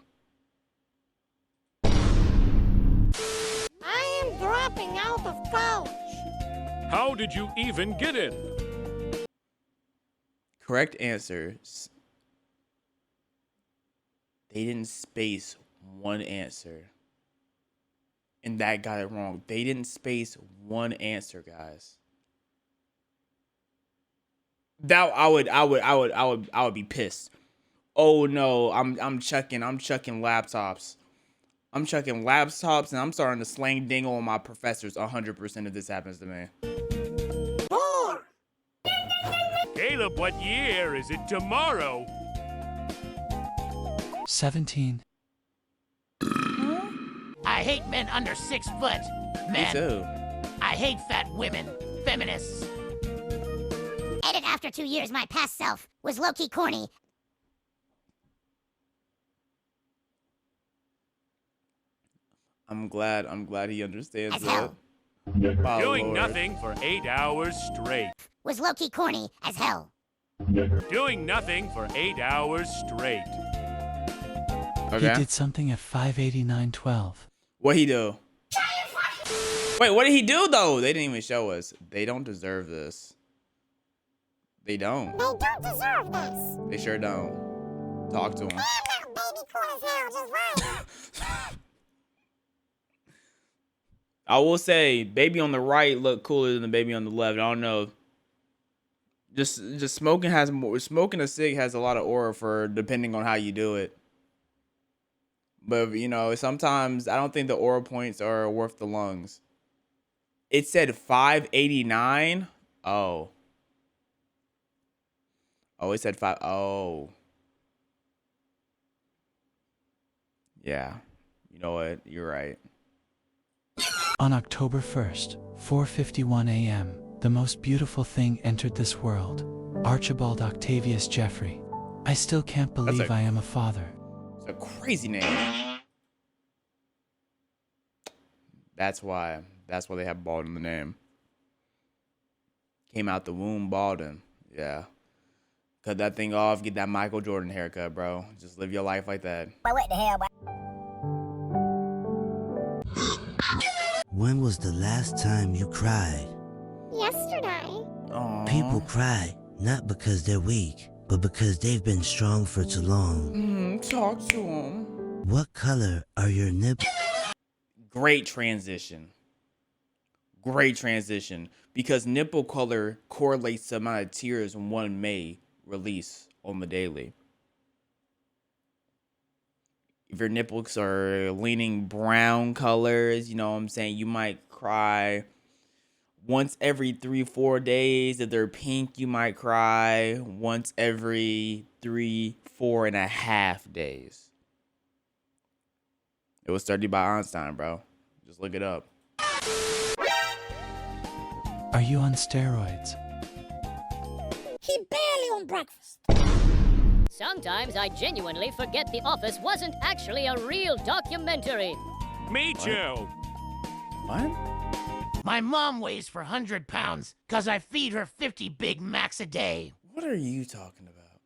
I am dropping out of college. How did you even get in? Correct answers. They didn't space one answer. and that got it wrong. They didn't space one answer, guys. That I would be pissed. Oh no, I'm chucking laptops. I'm chucking laptops and I'm starting to slang dingle on my professors 100% if this happens to me. 4. Caleb, what year is it tomorrow? 17. I hate men under 6 foot. Men. Me too. I hate fat women. Feminists. Edit after 2 years, my past self was low-key corny. I'm glad he understands As that. hell. My Doing Lord. nothing for 8 hours straight. Was low-key corny as hell. Doing nothing for 8 hours straight. He did something at 5:89:12. What he do? Wait, what did he do though? They didn't even show us. They don't deserve this. They don't. They don't deserve this. They sure don't. Talk to him. Damn, little baby cool as hell, just right. I will say, baby on the right look cooler than the baby on the left. I don't know. Just smoking has more. Smoking a cig has a lot of aura for depending on how you do it. But you know, sometimes I don't think the aura points are worth the lungs. It said 589. Oh. Oh, it said 5. Oh. Yeah. You know what? You're right. On October 1st, 4:51 a.m., the most beautiful thing entered this world. Archibald Octavius Jeffrey. I still can't believe I am a father. It's a crazy name. That's why they have bald in the name. Came out the womb balding. Yeah. Cut that thing off, get that Michael Jordan haircut, bro. Just live your life like that. But what the hell, bro? When was the last time you cried? Yesterday. Aww. People cry, not because they're weak, but because they've been strong for too long. Talk to him. What color are your nipples? Great transition. Great transition. Because nipple color correlates to the amount of tears one may release on the daily. If your nipples are leaning brown colors, you know what I'm saying, you might cry once every 3-4 days. If they're pink, you might cry once every 3-4.5 days. It was studied by Einstein, bro. Just look it up. Are you on steroids? He barely on breakfast. Sometimes I genuinely forget The Office wasn't actually a real documentary. Me too. What? My mom weighs 400 pounds because I feed her 50 Big Macs a day. What are you talking about?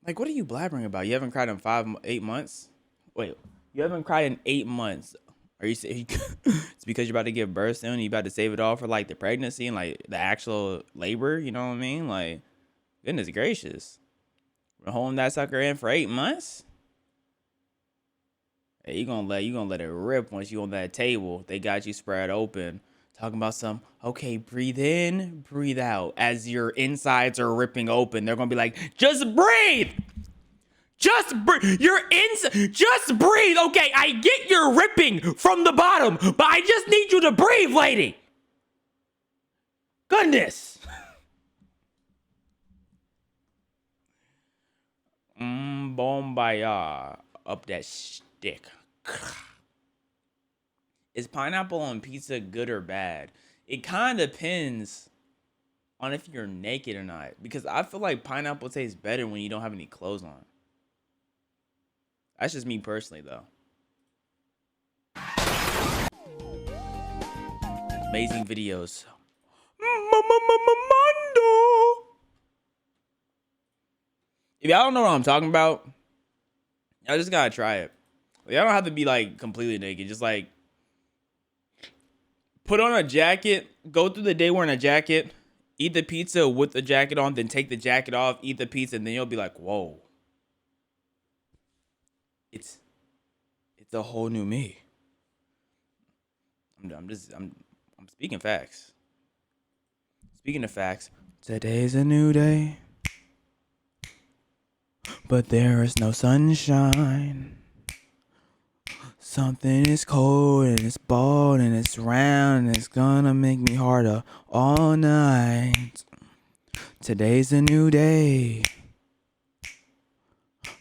Like, what are you blabbering about? You haven't cried in 8 months? Wait, you haven't cried in 8 months. Are you saying it's because you're about to give birth soon and you about to save it all for like the pregnancy and like the actual labor? You know what I mean? Like, goodness gracious. We're holding that sucker in for 8 months? Hey, you gonna let it rip once you on that table. They got you spread open. Talking about some, okay, breathe in, breathe out. As your insides are ripping open, they're gonna be like, just breathe! Just breathe. Just breathe. Okay, I get you're ripping from the bottom, but I just need you to breathe, lady. Goodness. Bombaya. Up that stick. Is pineapple on pizza good or bad? It kind of depends on if you're naked or not. Because I feel like pineapple tastes better when you don't have any clothes on. That's just me personally, though. Amazing videos. If y'all don't know what I'm talking about, y'all just gotta try it. Y'all don't have to be like completely naked. Just like put on a jacket, go through the day wearing a jacket, eat the pizza with the jacket on, then take the jacket off, eat the pizza, and then you'll be like, whoa. It's a whole new me. I'm speaking facts. Speaking of facts, today's a new day, but there is no sunshine. Something is cold and it's bald and it's round and it's gonna make me harder all night. Today's a new day,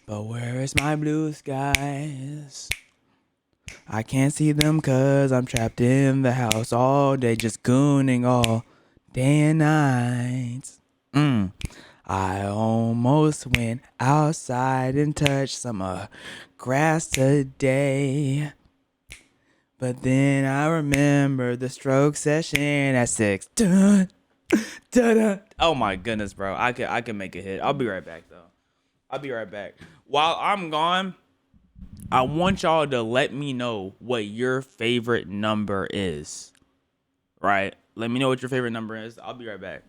but where is my blue skies? I can't see them 'cause I'm trapped in the house all day just gooning all day and night. I almost went outside and touched some grass today. But then I remember the stroke session at 6. Dun, dun, dun. Oh my goodness, bro. I can make a hit. I'll be right back though. I'll be right back. While I'm gone, I want y'all to let me know what your favorite number is. Right? Let me know what your favorite number is. I'll be right back.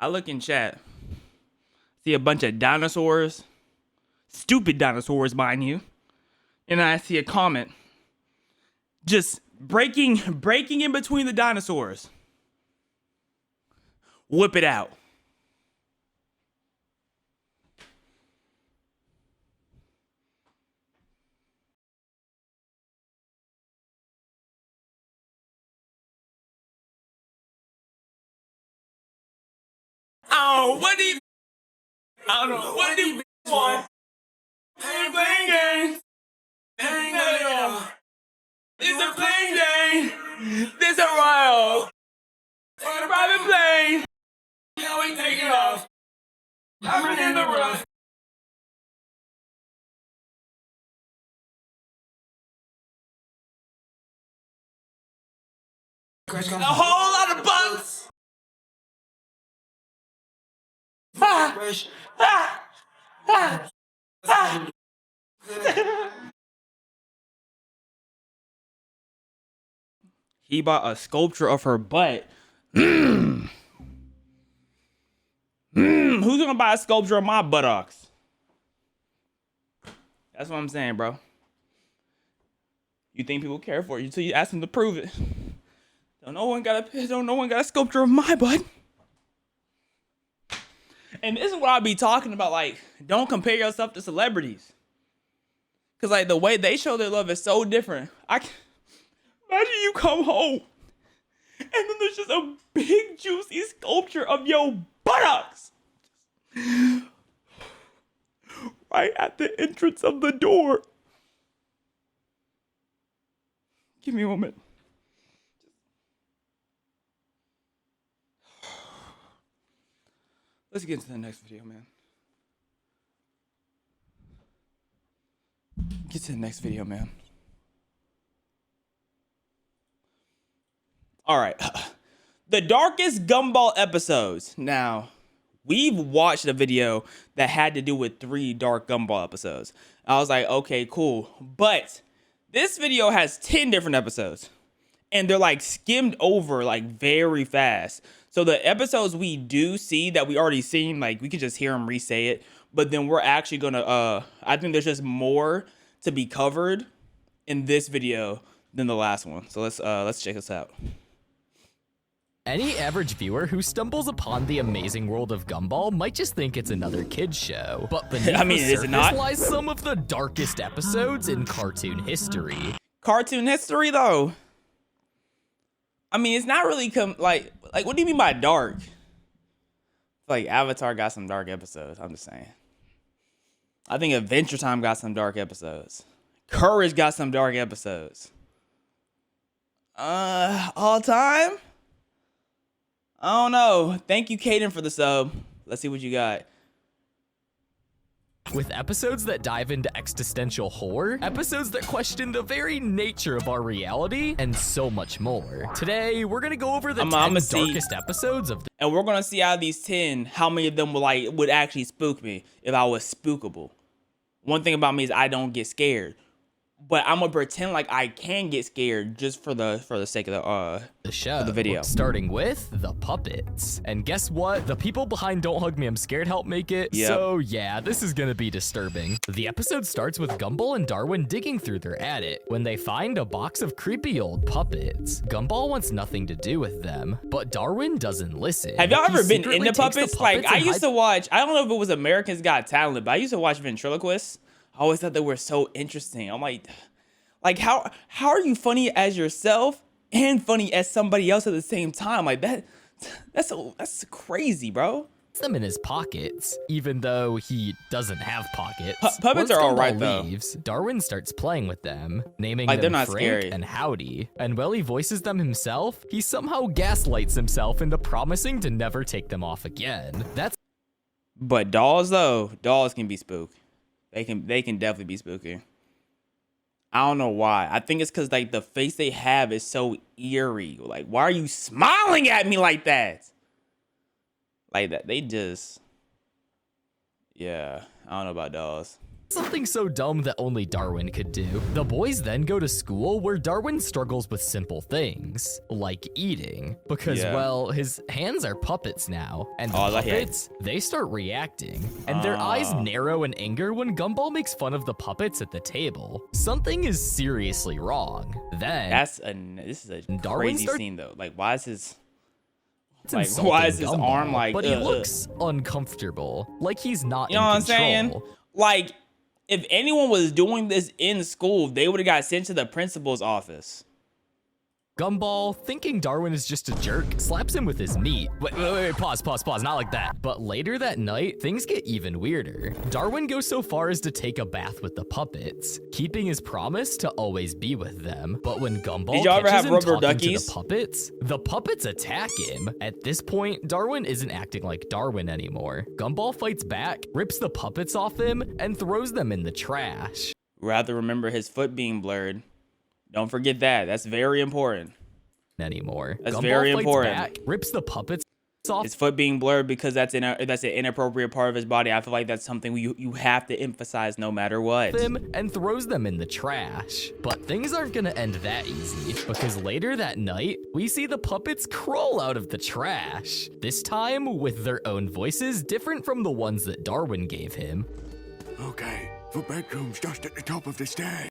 I look in chat, see a bunch of dinosaurs, stupid dinosaurs, mind you, and I see a comment just breaking in between the dinosaurs. Whip it out. Oh, what do you? I don't know. What do you want? Hey, playing games. Ain't nothing else. It's a plane game. This a royal. On a private plane. Now we take it off. I'm in the rough. A whole lot of bugs. Ah, ah, ah, ah. He bought a sculpture of her butt. Who's gonna buy a sculpture of my buttocks? That's what I'm saying, bro. You think people care for you until you ask them to prove it. Don't no one got a sculpture of my butt. And this is what I be talking about. Like, don't compare yourself to celebrities. Cause like the way they show their love is so different. Imagine you come home and then there's just a big juicy sculpture of your buttocks right at the entrance of the door. Give me a moment. Let's get into the next video, man. Get to the next video, man. All right. The darkest Gumball episodes. Now, we've watched a video that had to do with 3 dark Gumball episodes. I was like, okay, cool. But this video has 10 different episodes. And they're like skimmed over like very fast. So the episodes we do see that we already seen, like we could just hear them re-say it. But then we're actually gonna, I think there's just more to be covered in this video than the last one. So let's check this out. Any average viewer who stumbles upon the amazing world of Gumball might just think it's another kid's show. But beneath the surface lies some of the darkest episodes in cartoon history. Cartoon history, though? I mean, it's not really like what do you mean by dark? Like Avatar got some dark episodes. I'm just saying. I think Adventure Time got some dark episodes. Courage got some dark episodes. All time? I don't know. Thank you, Caden, for the sub. Let's see what you got. With episodes that dive into existential horror, episodes that question the very nature of our reality, and so much more. Today, we're gonna go over the 10 darkest episodes of and we're gonna see out of these 10, how many of them would actually spook me if I was spookable. One thing about me is I don't get scared. But I'm gonna pretend like I can get scared just for the sake of the show, for the video. Starting with the puppets. And guess what? The people behind Don't Hug Me, I'm Scared help make it. Yep. So yeah, this is gonna be disturbing. The episode starts with Gumball and Darwin digging through their attic when they find a box of creepy old puppets. Gumball wants nothing to do with them, but Darwin doesn't listen. Have y'all ever been into puppets? Like I used to watch, I don't know if it was America's Got Talent, but I used to watch ventriloquists. I always thought they were so interesting. I'm like how are you funny as yourself and funny as somebody else at the same time? Like that's crazy, bro. Them in his pockets, even though he doesn't have pockets. Puppets are all right though. Darwin starts playing with them, naming like, them they're not Frank scary. and Howdy. And while he voices them himself, he somehow gaslights himself into promising to never take them off again. But dolls though, dolls can be spooked. They can definitely be spooky. I don't know why. I think it's because like the face they have is so eerie. Like, why are you smiling at me like that? Like that. They just, yeah. I don't know about dolls. Something so dumb that only Darwin could do. The boys then go to school where Darwin struggles with simple things, like eating, because, well, his hands are puppets now, and the puppets, they start reacting, and their eyes narrow in anger when Gumball makes fun of the puppets at the table. Something is seriously wrong. Then, this is a crazy scene though. Like, why is his... Like, insulting why is his Gumball, arm like... But he looks uncomfortable, like he's not You know what I'm saying? Like, if anyone was doing this in school, they would have got sent to the principal's office. Gumball, thinking Darwin is just a jerk, slaps him with his meat. Wait, pause, not like that. But later that night, things get even weirder. Darwin goes so far as to take a bath with the puppets, keeping his promise to always be with them. But when Gumball catches him talking to the puppets attack him. At this point, Darwin isn't acting like Darwin anymore. Gumball fights back, rips the puppets off him, and throws them in the trash. Rather remember his foot being blurred. Don't forget that. That's very important. Anymore. That's Gumball very important. Back, rips the puppets off. His foot being blurred because that's an inappropriate part of his body. I feel like that's something you have to emphasize no matter what. And throws them in the trash. But things aren't gonna end that easy, because later that night, we see the puppets crawl out of the trash. This time with their own voices different from the ones that Darwin gave him. Okay, the bedroom's just at the top of the stairs.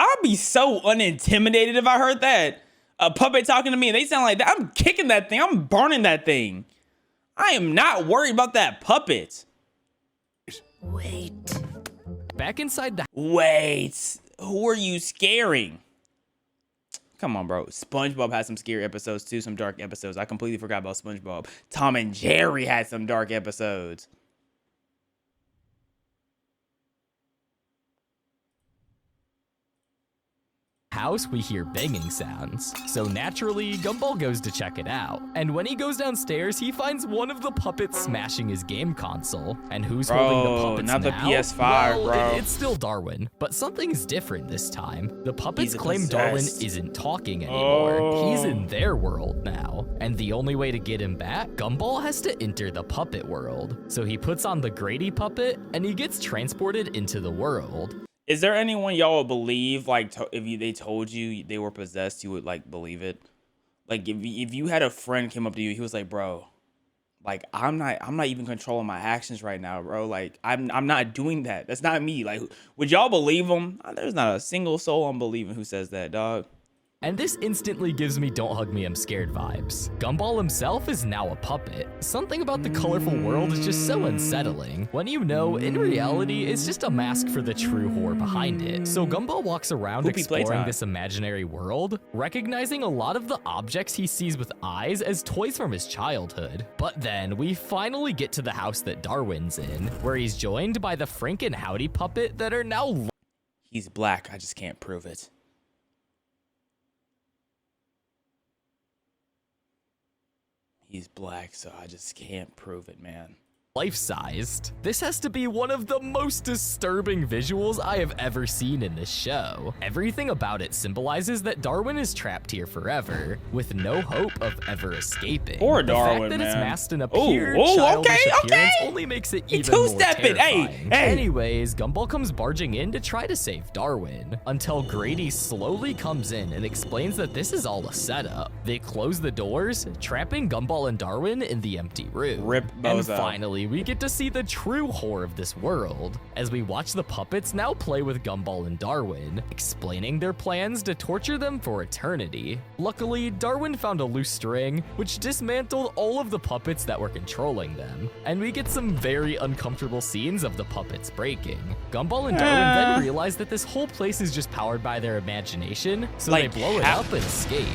I'd be so unintimidated if I heard that. A puppet talking to me and they sound like that. I'm kicking that thing. I'm burning that thing. I am not worried about that puppet. Wait. Back inside the... Wait. Who are you scaring? Come on, bro. SpongeBob had some scary episodes too. Some dark episodes. I completely forgot about SpongeBob. Tom and Jerry had some dark episodes. House, we hear banging sounds. So naturally, Gumball goes to check it out. And when he goes downstairs, he finds one of the puppets smashing his game console. And who's holding the puppets not now? the PS5, well, bro. It's still Darwin, but something's different this time. The puppets He's claim possessed. Darwin isn't talking anymore. He's in their world now. And the only way to get him back, Gumball has to enter the puppet world. So he puts on the Grady puppet, and he gets transported into the world. Is there anyone y'all would believe, like, if they told you they were possessed, you would, like, believe it? Like, if you had a friend came up to you, he was like, bro, like, I'm not even controlling my actions right now, bro. Like, I'm not doing that. That's not me. Like, would y'all believe him? There's not a single soul I'm believing who says that, dog. And this instantly gives me Don't Hug Me, I'm Scared vibes. Gumball himself is now a puppet. Something about the colorful world is just so unsettling, when you know, in reality, it's just a mask for the true horror behind it. So Gumball walks around exploring this imaginary world, recognizing a lot of the objects he sees with eyes as toys from his childhood. But then, we finally get to the house that Darwin's in, where he's joined by the Frank and Howdy puppet that are now... He's black, I just can't prove it. He's black, so I just can't prove it, man. Life-sized. This has to be one of the most disturbing visuals I have ever seen in this show. Everything about it symbolizes that Darwin is trapped here forever, with no hope of ever escaping. Poor Darwin, the fact that man. it's masked in a pure childish appearance only makes it even more terrifying. Anyways, Gumball comes barging in to try to save Darwin, until Grady slowly comes in and explains that this is all a setup. They close the doors, trapping Gumball and Darwin in the empty room. Rip And Bozo. finally, we get to see the true horror of this world, as we watch the puppets now play with Gumball and Darwin, explaining their plans to torture them for eternity. Luckily, Darwin found a loose string, which dismantled all of the puppets that were controlling them, and we get some very uncomfortable scenes of the puppets breaking. Gumball and Darwin then realize that this whole place is just powered by their imagination, so Like, they blow it up and escape.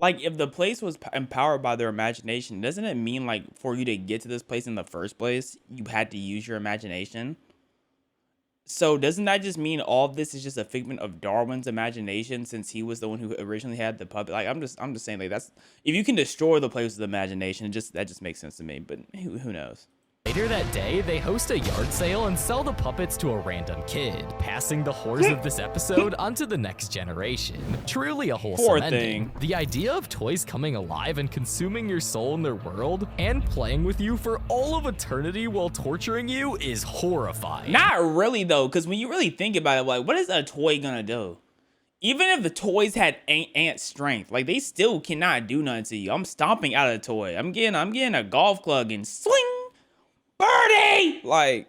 Like, if the place was empowered by their imagination, doesn't it mean, like, for you to get to this place in the first place, you had to use your imagination? So doesn't that just mean all of this is just a figment of Darwin's imagination, since he was the one who originally had the puppet? Like, I'm just saying, like, that's, if you can destroy the place with imagination, that just makes sense to me. But who knows? Later that day, they host a yard sale and sell the puppets to a random kid, passing the horrors of this episode onto the next generation. Truly a wholesome ending. The idea of toys coming alive and consuming your soul in their world and playing with you for all of eternity while torturing you is horrifying. Not really though, because when you really think about it, like, what is a toy gonna do? Even if the toys had ant strength, like, they still cannot do nothing to you. I'm stomping out of the toy. I'm getting a golf club and swing. Birdie! Like,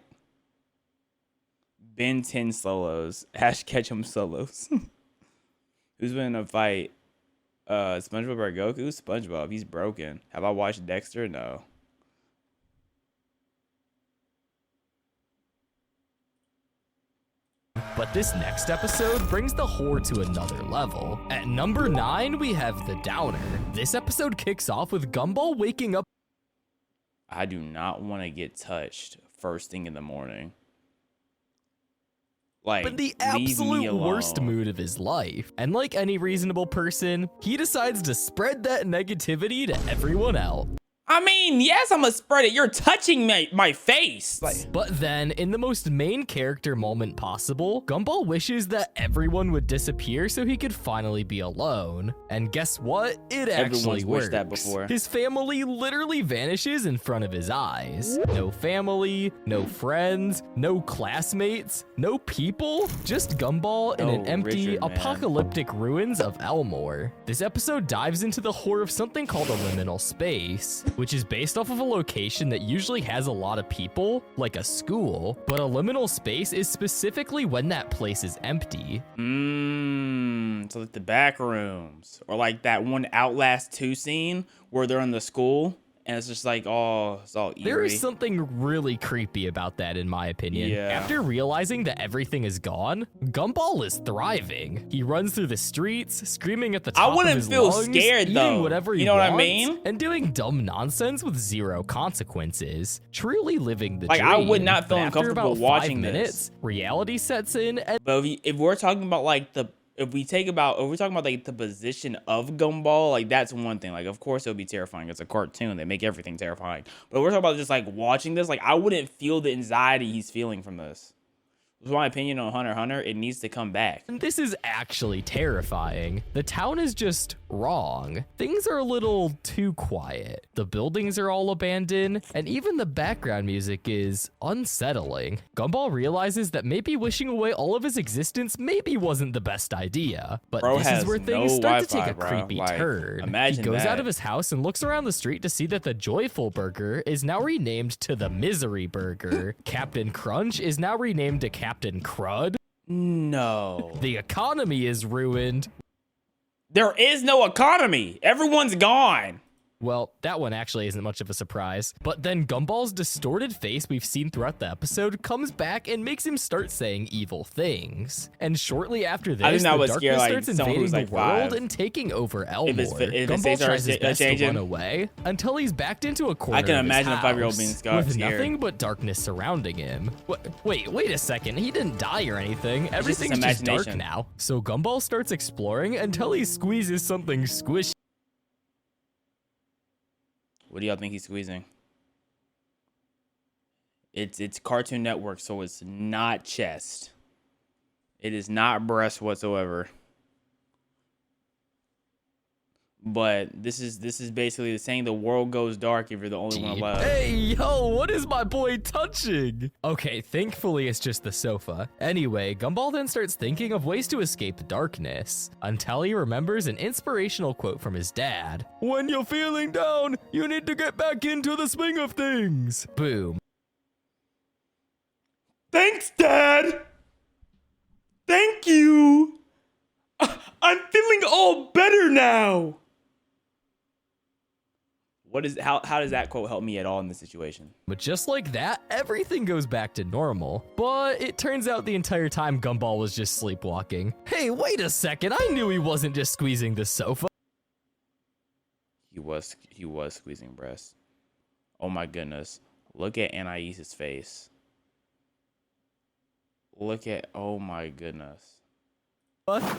Ben 10 solos. Ash Ketchum solos. Who's winning a fight? SpongeBob or Goku? SpongeBob. He's broken. Have I watched Dexter? No. But this next episode brings the horror to another level. At number 9, we have The Downer. This episode kicks off with Gumball waking up. I do not want to get touched first thing in the morning. Like, in the absolute worst mood of his life. And like any reasonable person, he decides to spread that negativity to everyone else. I mean, yes, I'm gonna spread it. You're touching my face. Like, but then, in the most main character moment possible, Gumball wishes that everyone would disappear so he could finally be alone. And guess what? It actually works. Wished that before. His family literally vanishes in front of his eyes. No family, no friends, no classmates, no people, just Gumball in an empty, apocalyptic ruins of Elmore. This episode dives into the horror of something called a liminal space, which is based off of a location that usually has a lot of people, like a school, but a liminal space is specifically when that place is empty. So like the back rooms, or like that one Outlast 2 scene where they're in the school and it's just like, it's all eerie. There is something really creepy about that, in my opinion. Yeah. After realizing that everything is gone, Gumball is thriving. He runs through the streets, screaming at the top of his lungs, I wouldn't feel scared though. Whatever he you know wants, what I mean? And doing dumb nonsense with zero consequences. Truly living the dream. I would not feel After uncomfortable about watching 5 minutes, this. Reality sets in. And but if we're talking about like if we're talking about like the position of Gumball, like that's one thing. Like, of course it'll be terrifying. It's a cartoon. They make everything terrifying. But we're talking about just like watching this. Like, I wouldn't feel the anxiety he's feeling from this. That's my opinion on Hunter x Hunter. It needs to come back. This is actually terrifying. The town is just wrong. Things are a little too quiet. The buildings are all abandoned, and even the background music is unsettling. Gumball realizes that maybe wishing away all of his existence maybe wasn't the best idea. But this is where things start to take a creepy turn. Imagine he goes that. out of his house and looks around the street to see that the Joyful Burger is now renamed to the Misery Burger. Captain Crunch is now renamed to Captain Crud. No. The economy is ruined. There is no economy. Everyone's gone. Well, that one actually isn't much of a surprise. But then Gumball's distorted face we've seen throughout the episode comes back and makes him start saying evil things. And shortly after this, the darkness starts invading the world and taking over Elmore. Gumball tries his best to run away until he's backed into a corner. I can imagine a 5-year-old being scared. With nothing but darkness surrounding him. Wait a second. He didn't die or anything. Everything's just dark now. So Gumball starts exploring until he squeezes something squishy. What do y'all think he's squeezing? It's Cartoon Network, so it's not chest. It is not breast whatsoever. But this is basically saying the world goes dark if you're the only one alive. Hey, yo, what is my boy touching? Okay, thankfully it's just the sofa. Anyway, Gumball then starts thinking of ways to escape darkness, until he remembers an inspirational quote from his dad. When you're feeling down, you need to get back into the swing of things. Boom. Thanks, Dad. Thank you. I'm feeling all better now. How does that quote help me at all in this situation? But just like that, everything goes back to normal. But it turns out the entire time Gumball was just sleepwalking. Hey, wait a second, I knew he wasn't just squeezing the sofa. He was squeezing breasts. Oh my goodness. Look at Anaise's face. Oh my goodness.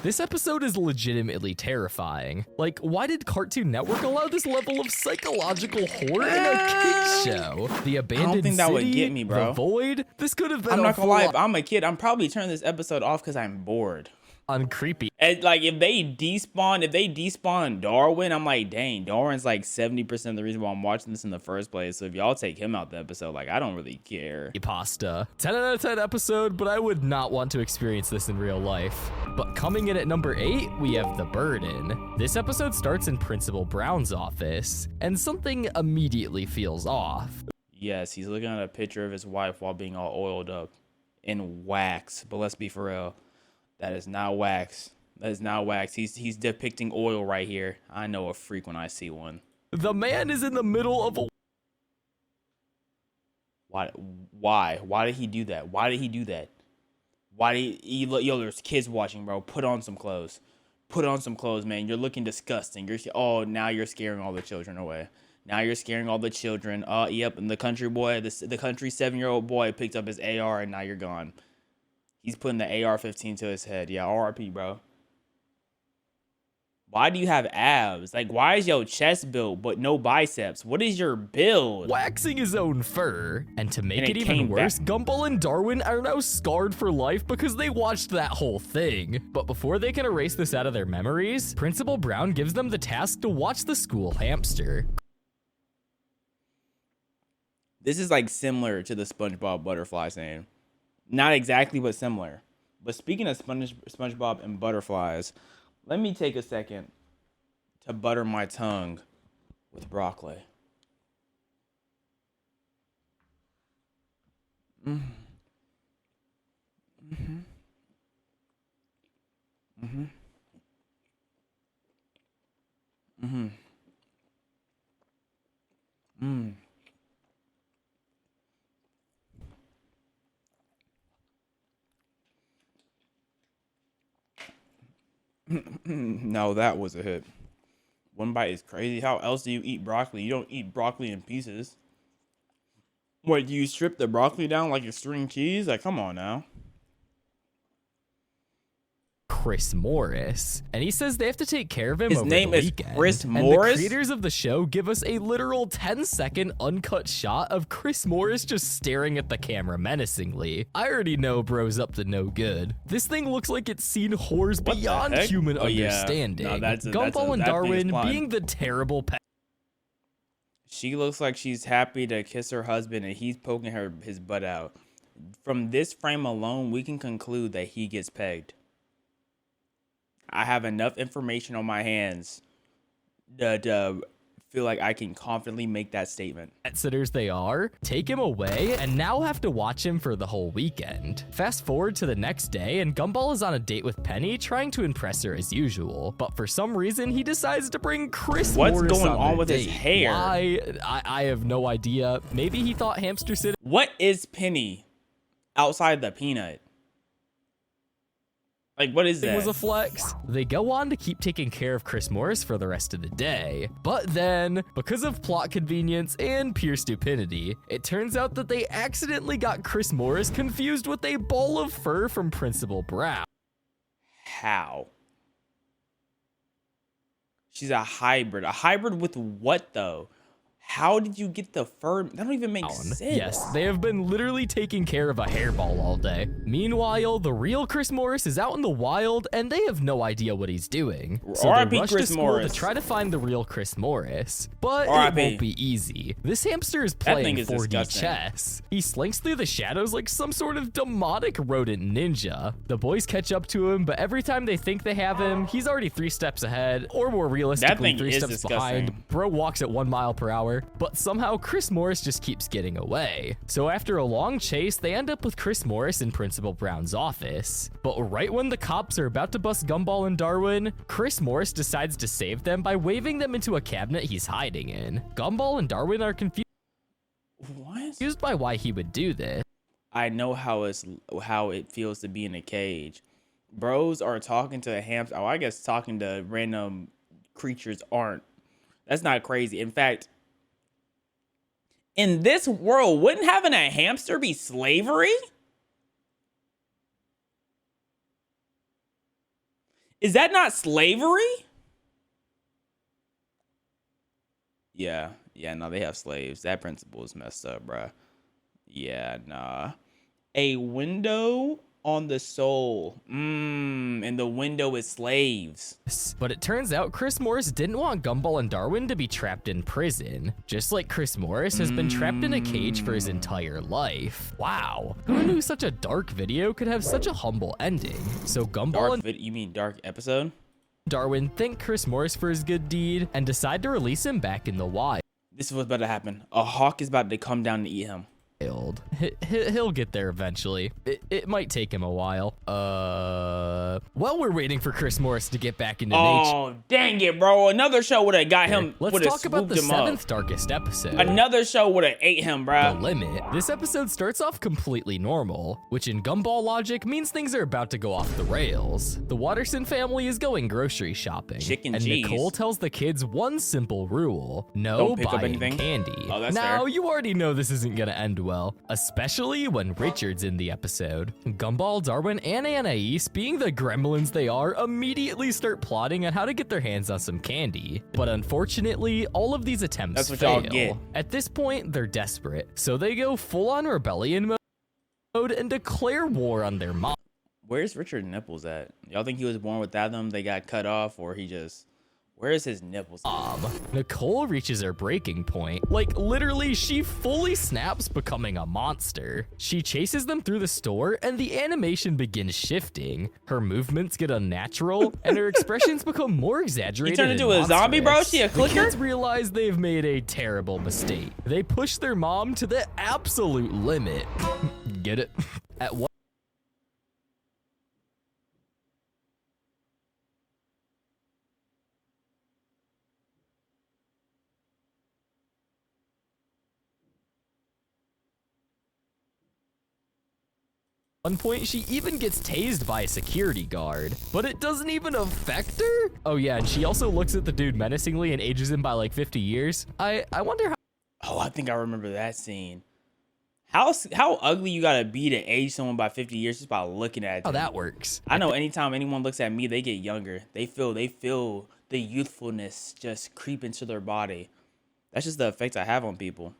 This episode is legitimately terrifying. Like, why did Cartoon Network allow this level of psychological horror in a kid's show? The abandoned I don't think that city, would get me, bro. The void. This could have been. I'm not gonna lie. If I'm a kid, I'm probably turning this episode off because I'm bored. Uncreepy. And like if they despawn Darwin, I'm like, dang, Darwin's like 70% of the reason why I'm watching this in the first place. So if y'all take him out the episode, like I don't really care. Pasta. 10 out of 10 episode, but I would not want to experience this in real life. But coming in at number 8, we have The Burden. This episode starts in Principal Brown's office, and something immediately feels off. Yes, he's looking at a picture of his wife while being all oiled up in wax. But let's be for real. That is not wax. That is not wax. He's depicting oil right here. I know a freak when I see one. The man is in the middle of a... Why? Why did he do that? Why did he do that? Why did he yo, there's kids watching, bro. Put on some clothes. Put on some clothes, man. You're looking disgusting. Now you're scaring all the children away. Now you're scaring all the children. Yep, and the country boy, the country 7-year-old boy picked up his AR and now you're gone. He's putting the AR-15 to his head. Yeah, RIP, bro. Why do you have abs? Like, why is your chest built but no biceps? What is your build? Waxing his own fur. And to make it even worse, Gumball and Darwin are now scarred for life because they watched that whole thing. But before they can erase this out of their memories, Principal Brown gives them the task to watch the school hamster. This is like similar to the SpongeBob butterfly saying. Not exactly, but similar. But speaking of SpongeBob and butterflies, let me take a second to butter my tongue with broccoli. Mm-hmm. Mm-hmm. Mm-hmm. Mm. No, that was a hit. One bite is crazy. How else do you eat broccoli? You don't eat broccoli in pieces. What, do you strip the broccoli down like a string cheese? Like, come on now. Chris Morris, and he says they have to take care of him His over name the is weekend. Chris And Morris? the creators of the show give us a literal 10-second uncut shot of Chris Morris just staring at the camera menacingly. I already know bro's up to no good. This thing looks like it's seen horrors beyond human understanding. No, Gumball and Darwin being the terrible pet. She looks like she's happy to kiss her husband and he's poking his butt out. From this frame alone, we can conclude that he gets pegged. I have enough information on my hands to feel like I can confidently make that statement. Pet sitters they are, take him away, and now have to watch him for the whole weekend. Fast forward to the next day, and Gumball is on a date with Penny, trying to impress her as usual. But for some reason, he decides to bring Chris Morris on going on their with his date. hair? Why? I have no idea. Maybe he thought Hamster City. What is Penny outside the peanut? Like, what is that? It was a flex. They go on to keep taking care of Chris Morris for the rest of the day. But then, because of plot convenience and pure stupidity, it turns out that they accidentally got Chris Morris confused with a ball of fur from Principal Brown. How? She's a hybrid. A hybrid with what, though? How did you get the fur? That don't even make sense. Yes, they have been literally taking care of a hairball all day. Meanwhile, the real Chris Morris is out in the wild, and they have no idea what he's doing. So they rush to school to try to find the real Chris Morris. But it won't be easy. This hamster is playing 4D chess. He slinks through the shadows like some sort of demonic rodent ninja. The boys catch up to him, but every time they think they have him, he's already 3 steps ahead, or more realistically, 3 steps behind. Bro walks at 1 mile per hour. But somehow Chris Morris just keeps getting away. So after a long chase, they end up with Chris Morris in Principal Brown's office. But right when the cops are about to bust Gumball and Darwin, Chris Morris decides to save them by waving them into a cabinet he's hiding in. Gumball and Darwin are confused by why he would do this. I know how it feels to be in a cage. Bros are talking to a hamster. Oh, I guess talking to random creatures aren't. That's not crazy. In fact, in this world, wouldn't having a hamster be slavery? Is that not slavery? Yeah, no, they have slaves. That principle is messed up, bruh. Yeah, nah. A window on the soul. And the window is slaves. But it turns out Chris Morris didn't want Gumball and Darwin to be trapped in prison, just like Chris Morris has been trapped in a cage for his entire life. Wow, who knew such a dark video could have such a humble ending? So Gumball you mean dark episode? Darwin thank Chris Morris for his good deed and decide to release him back in the wild. This is what's about to happen. A hawk is about to come down to eat him. He'll get there eventually. It might take him a while. While we're waiting for Chris Morris to get back into nature. Oh, dang it, bro. Another show would have got him. Let's talk about the 7th darkest episode. Another show would have ate him, bro. The Limit. This episode starts off completely normal, which in Gumball logic means things are about to go off the rails. The Watterson family is going grocery shopping. Chicken and cheese. Nicole tells the kids one simple rule. No buying candy. Oh, that's now, fair. You already know this isn't gonna end well, especially when Richard's in the episode. Gumball, Darwin, and Anais, being the gremlins they are, immediately start plotting on how to get their hands on some candy. But unfortunately, all of these attempts fail. Y'all get. At this point, they're desperate, so they go full-on rebellion mode and declare war on their mom. Where's Richard nipples at? Y'all think he was born without them? They got cut off, or he just... Where's his nipples? Nicole reaches her breaking point. Like, literally, she fully snaps, becoming a monster. She chases them through the store, and the animation begins shifting. Her movements get unnatural, and her expressions become more exaggerated. You turned into a zombie, bro? She a clicker? The kids realize they've made a terrible mistake. They push their mom to the absolute limit. Get it? At one point, she even gets tased by a security guard, but it doesn't even affect her? Oh yeah, and she also looks at the dude menacingly and ages him by like 50 years. I wonder how... Oh, I think I remember that scene. How ugly you gotta be to age someone by 50 years just by looking at them? How that works. I know anytime anyone looks at me, they get younger. They feel the youthfulness just creep into their body. That's just the effect I have on people.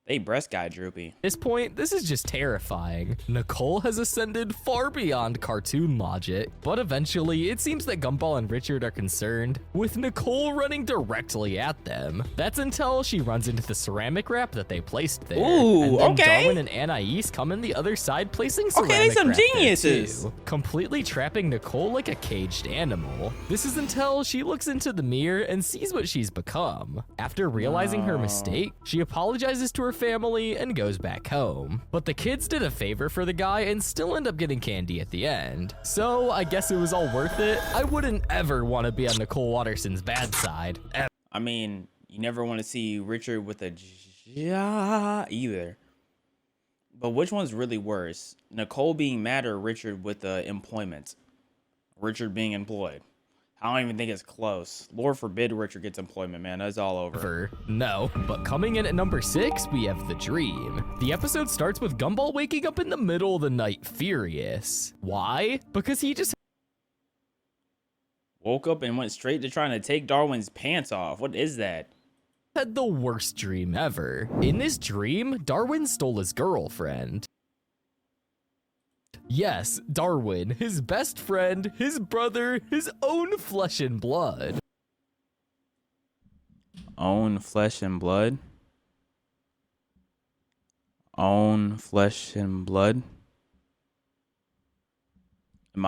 They breast guy droopy. At this point, this is just terrifying. Nicole has ascended far beyond cartoon logic, but eventually it seems that Gumball and Richard are concerned, with Nicole running directly at them. That's until she runs into the ceramic wrap that they placed there. Ooh, and then okay. Darwin and Anais come in the other side, placing ceramic they some wrap there geniuses. too, completely trapping Nicole like a caged animal. This is until she looks into the mirror and sees what she's become. After realizing her mistake, she apologizes to her family and goes back home. But the kids did a favor for the guy and still end up getting candy at the end. So I guess it was all worth it. I wouldn't ever want to be on Nicole Watterson's bad side. Ever. I mean, you never want to see Richard with a ja either. But which one's really worse? Nicole being mad or Richard with the employment? Richard being employed. I don't even think it's close. Lord forbid Richard gets employment, man. That's all over. No, but coming in at number 6, we have The Dream. The episode starts with Gumball waking up in the middle of the night furious. Why? Because he just woke up and went straight to trying to take Darwin's pants off. What is that? Had the worst dream ever. In this dream, Darwin stole his girlfriend. Yes, Darwin, his best friend, his brother, his own flesh and blood. Own flesh and blood? Own flesh and blood? Am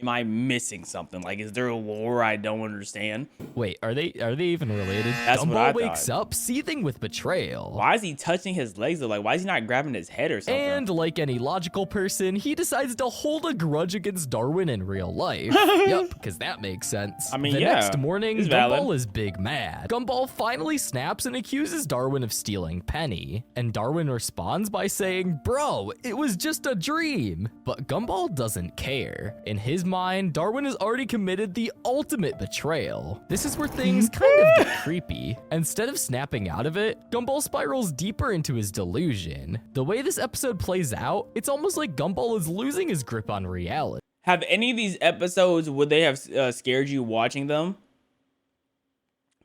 I missing something? Like, is there a lore I don't understand? Wait, are they even related? That's Gumball what I wakes thought. up seething with betrayal. Why is he touching his legs though? Like, why is he not grabbing his head or something? And like any logical person, he decides to hold a grudge against Darwin in real life. Yep, because that makes sense. I mean, the yeah, next morning, it's Gumball valid. is big mad. Gumball finally snaps and accuses Darwin of stealing Penny. And Darwin responds by saying, "Bro, it was just a dream." But Gumball doesn't care. In his mind, Darwin has already committed the ultimate betrayal. This is where things kind of get creepy. Instead of snapping out of it, Gumball spirals deeper into his delusion. The way this episode plays out, it's almost like Gumball is losing his grip on reality. Have any of these episodes, would they have scared you watching them?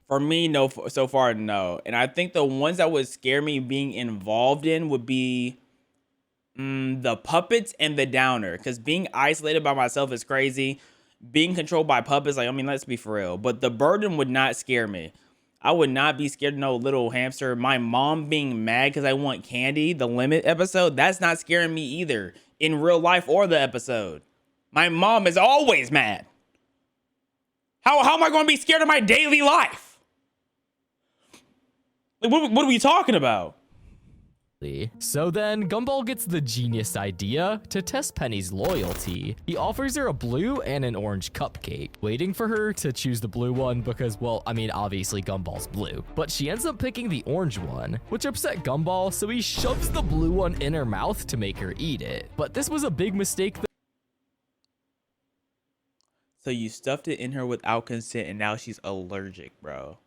For me, no. So far, no. And I think the ones that would scare me being involved in would be the puppets and the downer. Because being isolated by myself is crazy. Being controlled by puppets, like, I mean, let's be for real. But the burden would not scare me. I would not be scared of no little hamster. My mom being mad because I want candy, the limit episode, that's not scaring me either. In real life or the episode. My mom is always mad. How am I going to be scared of my daily life? Like, what are we talking about? So then, Gumball gets the genius idea to test Penny's loyalty. He offers her a blue and an orange cupcake, waiting for her to choose the blue one because, well, I mean, obviously Gumball's blue. But she ends up picking the orange one, which upset Gumball, so he shoves the blue one in her mouth to make her eat it. But this was a big mistake. So you stuffed it in her without consent, and now she's allergic, bro.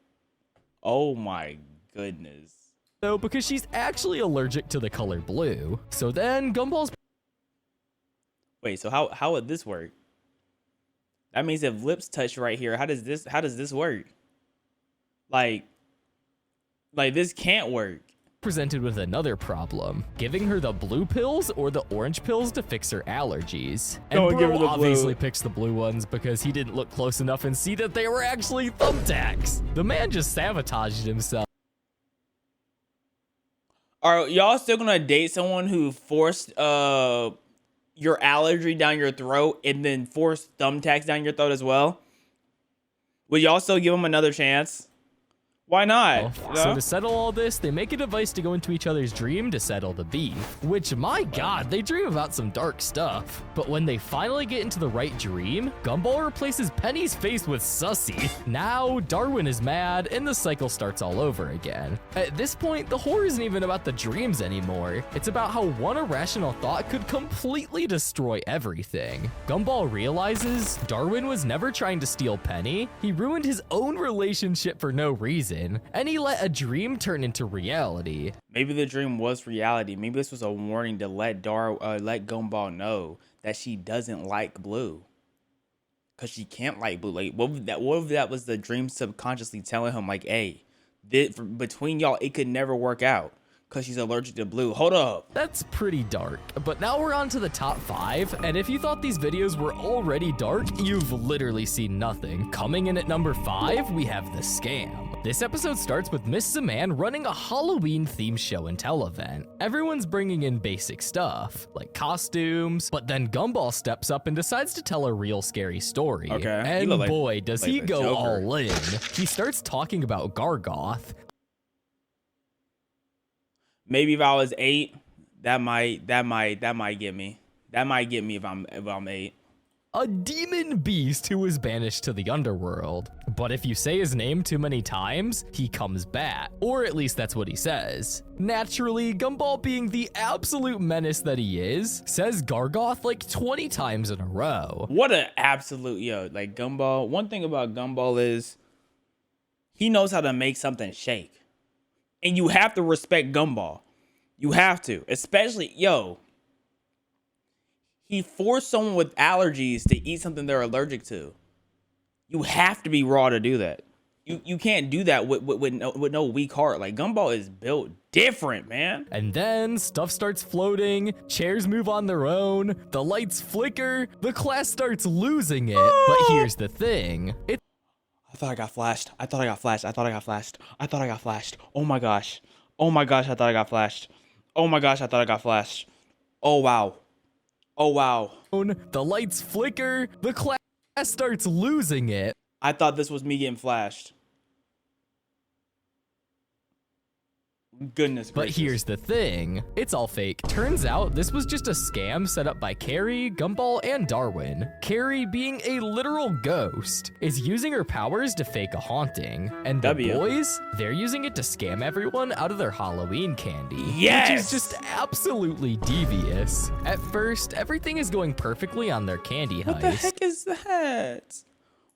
Oh my goodness. Though, because she's actually allergic to the color blue. So then Gumball's... Wait, so how would this work? That means if lips touch right here, how does this work? Like this can't work. Presented with another problem, giving her the blue pills or the orange pills to fix her allergies. And Bro obviously picks the blue ones because he didn't look close enough and see that they were actually thumbtacks. The man just sabotaged himself. Are y'all still gonna date someone who forced your allergy down your throat and then forced thumbtacks down your throat as well? Would y'all still give him another chance? Why not? So to settle all this, they make a device to go into each other's dream to settle the beef. Which, my god, they dream about some dark stuff. But when they finally get into the right dream, Gumball replaces Penny's face with Sussy. Now, Darwin is mad, and the cycle starts all over again. At this point, the horror isn't even about the dreams anymore. It's about how one irrational thought could completely destroy everything. Gumball realizes Darwin was never trying to steal Penny. He ruined his own relationship for no reason. And he let a dream turn into reality. Maybe the dream was reality. Maybe this was a warning to let Gumball know that she doesn't like blue. Cause she can't like blue. Like what if that was the dream subconsciously telling him like, hey, between y'all it could never work out. Cause she's allergic to blue. Hold up. That's pretty dark. But now we're on to the top 5. And if you thought these videos were already dark, you've literally seen nothing. Coming in at number 5, we have The Scam. This episode starts with Miss Zaman running a Halloween themed show and tell event. Everyone's bringing in basic stuff, like costumes, but then Gumball steps up and decides to tell a real scary story. Okay. And boy, does he go all in. He starts talking about Gargoth. Maybe if I was 8, that might get me. That might get me if I'm 8. A demon beast who was banished to the underworld. But if you say his name too many times, he comes back. Or at least that's what he says. Naturally, Gumball, being the absolute menace that he is, says Gargoth like 20 times in a row. What an absolute, like Gumball. One thing about Gumball is he knows how to make something shake. And you have to respect Gumball. You have to. Especially, he forced someone with allergies to eat something they're allergic to. You have to be raw to do that. You can't do that with no weak heart. Like, Gumball is built different, man. And then stuff starts floating, chairs move on their own, the lights flicker, the class starts losing it. But here's the thing. I thought I got flashed. I thought I got flashed. I thought I got flashed. I thought I got flashed. Oh my gosh. Oh my gosh, I thought I got flashed. Oh my gosh, I thought I got flashed. Oh wow. Oh wow. The lights flicker, the class starts losing it. I thought this was me getting flashed. Goodness But gracious. here's the thing, it's all fake. Turns out this was just a scam set up by Carrie, Gumball, and Darwin. Carrie, being a literal ghost, is using her powers to fake a haunting. And the boys, they're using it to scam everyone out of their Halloween candy. Yes! Which is just absolutely devious. At first, everything is going perfectly on their candy heist. What the heck is that?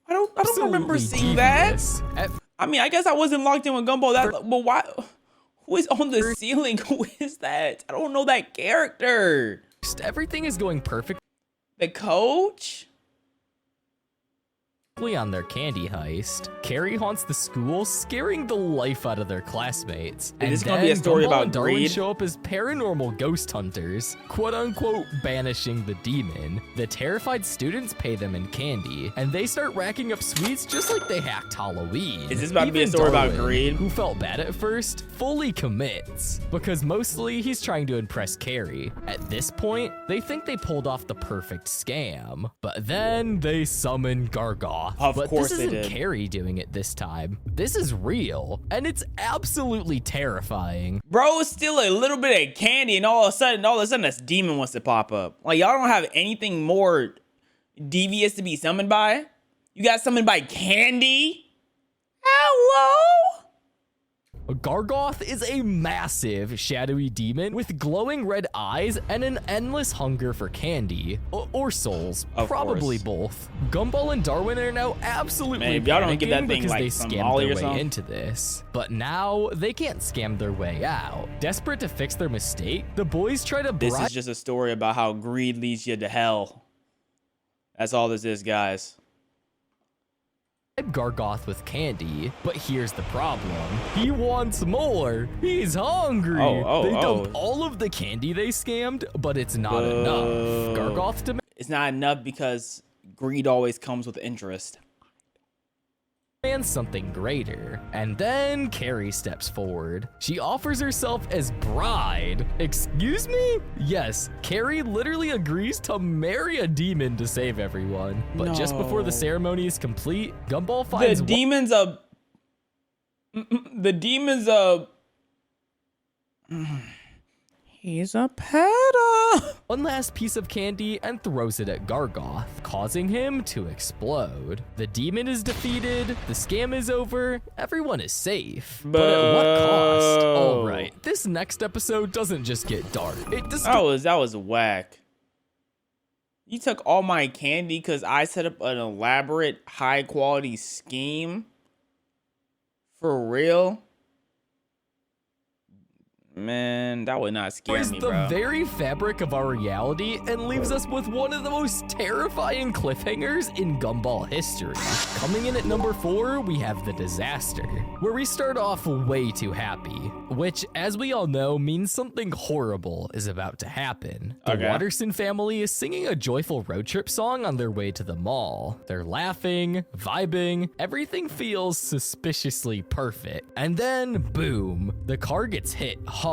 I don't remember seeing that. I mean, I guess I wasn't locked in with Gumball. But why? Who is on the ceiling? Who is that? I don't know that character. Everything is going perfectly. The coach? On their candy heist, Carrie haunts the school, scaring the life out of their classmates. And this is gonna be a story Gumball about and Darwin greed? show up as paranormal ghost hunters, quote unquote banishing the demon. The terrified students pay them in candy, and they start racking up sweets just like they hacked Halloween. Is this about to be a Even story about Darwin, greed? who felt bad at first, fully commits, because mostly he's trying to impress Carrie. At this point, they think they pulled off the perfect scam, but then they summon Gargoth. But course this they isn't did. Carrie doing it this time. This is real, and it's absolutely terrifying. Bro, steal a little bit of candy, and all of a sudden, this demon wants to pop up. Like, y'all don't have anything more devious to be summoned by? You got summoned by candy? Hello? Gargoth is a massive, shadowy demon with glowing red eyes and an endless hunger for candy. Or souls. Probably both. Gumball and Darwin are now absolutely Man, if y'all don't give that panicking thing, because like, they some scammed Molly their or way something. into this. But now, they can't scam their way out. Desperate to fix their mistake, the boys try to This bribe is just a story about how greed leads you to hell. That's all this is, guys. Gargoth with candy, but here's the problem. He wants more. He's hungry. They dump all of the candy they scammed, but it's not enough. Gargoth demands It's not enough because greed always comes with interest. something greater. And then Carrie steps forward. She offers herself as bride. Excuse me? Yes, Carrie literally agrees to marry a demon to save everyone. But just before the ceremony is complete, Gumball finds The demon's a he's a pedo. one last piece of candy and throws it at Gargoth, causing him to explode. The demon is defeated, the scam is over, everyone is safe. But at what cost? All right, this next episode doesn't just get dark. That was whack. You took all my candy because I set up an elaborate, high quality scheme? For real? Man, that would not scare me, the bro. very fabric of our reality and leaves us with one of the most terrifying cliffhangers in Gumball history. Coming in at number 4, we have The Disaster, where we start off way too happy, which, as we all know, means something horrible is about to happen. The Watterson family is singing a joyful road trip song on their way to the mall. They're laughing, vibing, everything feels suspiciously perfect. And then, boom, the car gets hit hard.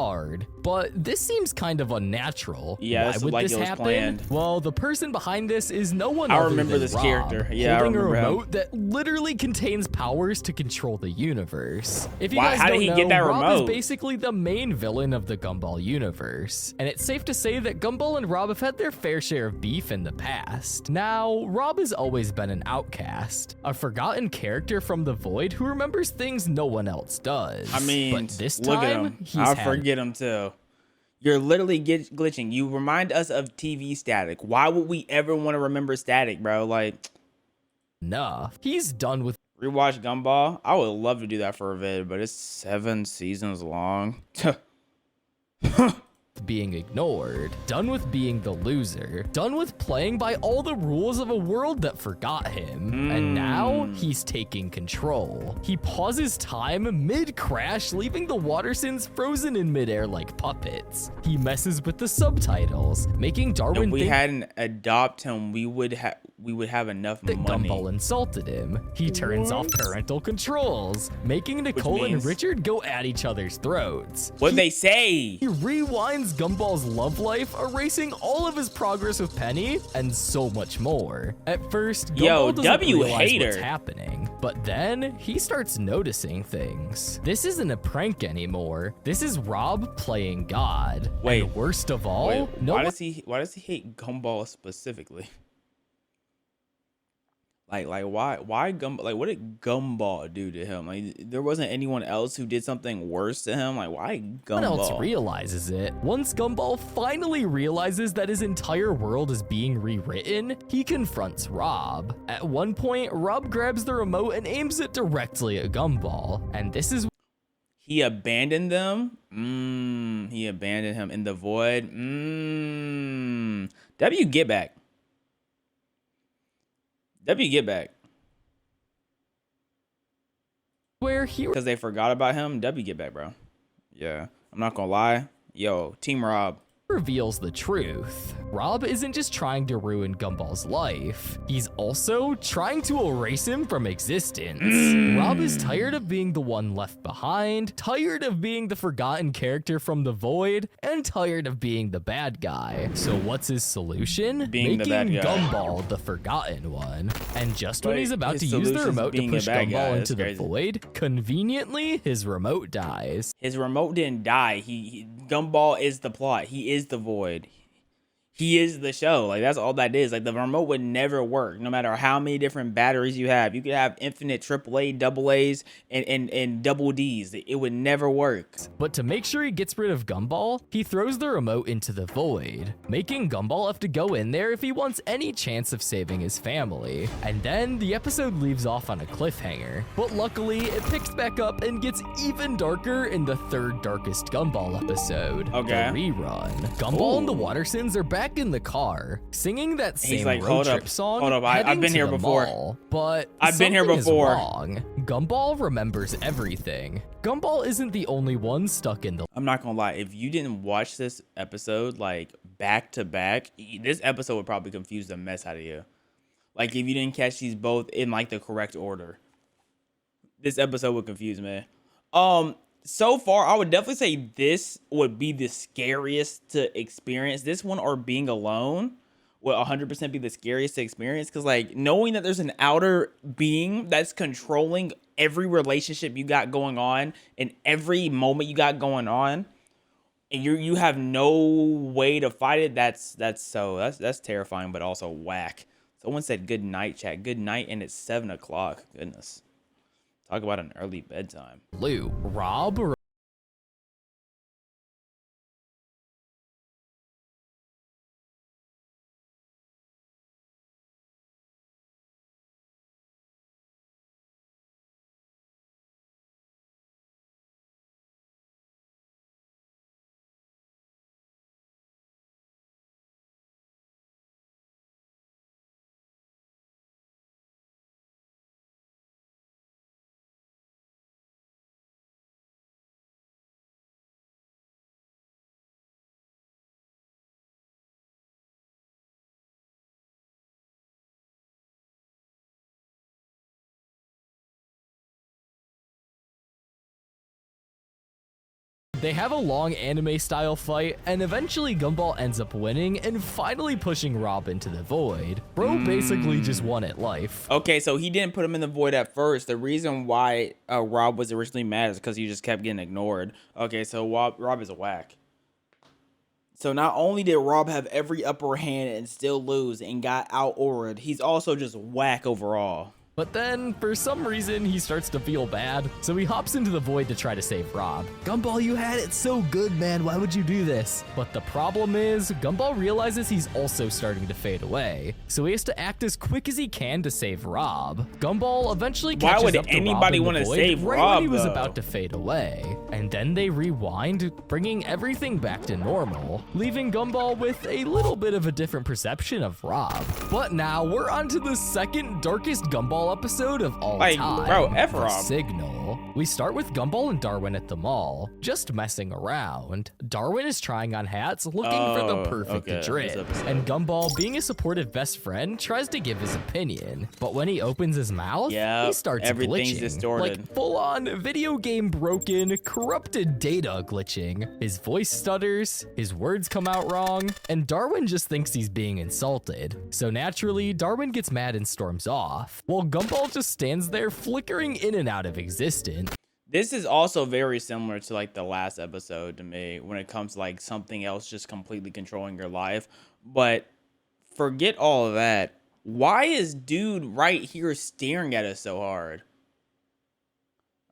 But this seems kind of unnatural. Yeah, Why would like this it was happen? planned. Well, the person behind this is no one I other remember than this Rob, character. Yeah, I holding a remember him. remote that literally contains powers to control the universe. If you Why- guys how don't did he know, get that Rob remote? is basically the main villain of the Gumball universe. And it's safe to say that Gumball and Rob have had their fair share of beef in the past. Now, Rob has always been an outcast, a forgotten character from the Void who remembers things no one else does. I mean, but this look at time, him. he's I'll had forget him too. You're literally glitching. You remind us of TV Static. Why would we ever want to remember Static, bro? Like, enough. He's done with rewatch Gumball. I would love to do that for a vid, but it's 7 seasons long. being ignored, done with being the loser, done with playing by all the rules of a world that forgot him, and now he's taking control. He pauses time mid-crash, leaving the Wattersons frozen in midair like puppets. He messes with the subtitles, making Darwin If we think hadn't adopted him, we would have enough that money. Gumball insulted him. He turns off parental controls, making Nicole and means- Richard go at each other's throats. What'd they say? He rewinds Gumball's love life, erasing all of his progress with Penny and so much more. At first, Gumball Yo, doesn't W realize hater. what's happening, But then he starts noticing things. This isn't a prank anymore. This is Rob playing God. Wait, and worst of all, why does he hate Gumball specifically? Like why Gumball? Like, what did Gumball do to him? Like, there wasn't anyone else who did something worse to him. Like, why Gumball? No one else realizes it. Once Gumball finally realizes that his entire world is being rewritten, he confronts Rob. At one point, Rob grabs the remote and aims it directly at Gumball. And this is... He abandoned them? He abandoned him in the void? W, get back. W, get back. Where he... Because they forgot about him? W, get back, bro. Yeah, I'm not gonna lie. Yo, Team Rob. Reveals the truth. Rob isn't just trying to ruin Gumball's life, he's also trying to erase him from existence. Rob is tired of being the one left behind, tired of being the forgotten character from the void, and tired of being the bad guy. So what's his solution? Making the bad guy. Gumball the forgotten one. And just when he's about to use the remote to push Gumball into the void, conveniently, his remote dies. His remote didn't die. Gumball is the plot. He is the void. He is the show. Like, that's all that is. Like, the remote would never work, no matter how many different batteries you have. You could have infinite AAA, AA's, and double D's. It would never work. But to make sure he gets rid of Gumball, he throws the remote into the void, making Gumball have to go in there if he wants any chance of saving his family. And then the episode leaves off on a cliffhanger. But luckily, it picks back up and gets even darker in the third darkest Gumball episode, the rerun. Gumball and the Watersons are back in the car, singing that same road trip song. Hold up, I've been here before. Mall, but I've been here before. Wrong. Gumball remembers everything. Gumball isn't the only one stuck in the... I'm not gonna lie, if you didn't watch this episode like back to back, this episode would probably confuse the mess out of you. Like, if you didn't catch these both in like the correct order, this episode would confuse me. So far, I would definitely say this would be the scariest to experience. This one or Being Alone would 100% be the scariest to experience. Because, like, knowing that there's an outer being that's controlling every relationship you got going on and every moment you got going on, and you have no way to fight it, that's terrifying, but also whack. Someone said good night, chat. Good night, and it's 7 o'clock. Goodness. Talk about an early bedtime. Lou, Rob, they have a long anime-style fight, and eventually Gumball ends up winning and finally pushing Rob into the void. Bro basically just won at life. Okay, so he didn't put him in the void at first. The reason why Rob was originally mad is because he just kept getting ignored. Okay, so Rob is a whack. So not only did Rob have every upper hand and still lose and got out-auraed, he's also just whack overall. But then, for some reason, he starts to feel bad, so he hops into the void to try to save Rob. Gumball, you had it so good, man. Why would you do this? But the problem is, Gumball realizes he's also starting to fade away, so he has to act as quick as he can to save Rob. Gumball eventually catches up to anybody Rob in the void save right Rob, when he was though? about to fade away. And then they rewind, bringing everything back to normal, leaving Gumball with a little bit of a different perception of Rob. But now, we're on to the second darkest Gumball episode of all time. Bro, F The Rob. Signal. We start with Gumball and Darwin at the mall, just messing around. Darwin is trying on hats, looking for the perfect drip, and Gumball, being a supportive best friend, tries to give his opinion. But when he opens his mouth, he starts everything's glitching. distorted. Like full-on video game broken, corrupted data glitching. His voice stutters, his words come out wrong, and Darwin just thinks he's being insulted. So naturally, Darwin gets mad and storms off, while Gumball just stands there flickering in and out of existence. This is also very similar to like the last episode to me when it comes to like something else just completely controlling your life. But forget all of that. Why is dude right here staring at us so hard?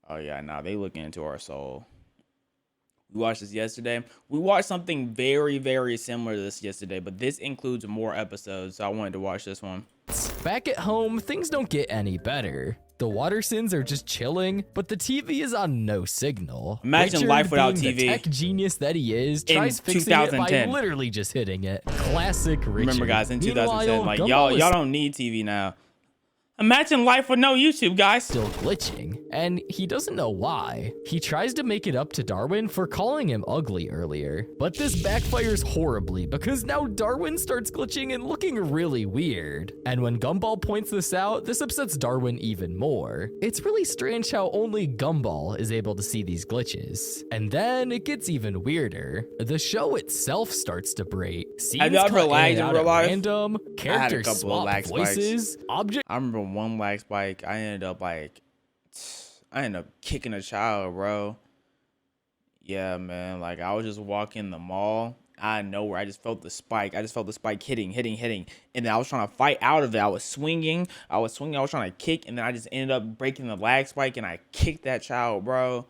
Oh yeah, nah, they looking into our soul. We watched this yesterday. We watched something very, very similar to this yesterday, but this includes more episodes, so I wanted to watch this one. Back at home, things don't get any better. The Wattersons are just chilling, but the TV is on no signal. Imagine Richard, life without being TV. The tech genius that he is, In tries fixing it by 2010. literally just hitting it. Classic Richard. Remember, guys, in 2010, Meanwhile, like Gumball y'all is don't need TV now. Imagine life with no YouTube, guys. Still glitching, and he doesn't know why. He tries to make it up to Darwin for calling him ugly earlier, but this backfires horribly because now Darwin starts glitching and looking really weird. And when Gumball points this out, this upsets Darwin even more. It's really strange how only Gumball is able to see these glitches. And then it gets even weirder. The show itself starts to break. Have y'all ever lagged in real life? Random, characters swap voices, objects. I remember one lag spike. I ended up kicking a child, bro. Yeah, man. Like I was just walking the mall. Out of nowhere, I just felt the spike. I just felt the spike hitting. And then I was trying to fight out of it. I was swinging. I was trying to kick. And then I just ended up breaking the lag spike. And I kicked that child, bro.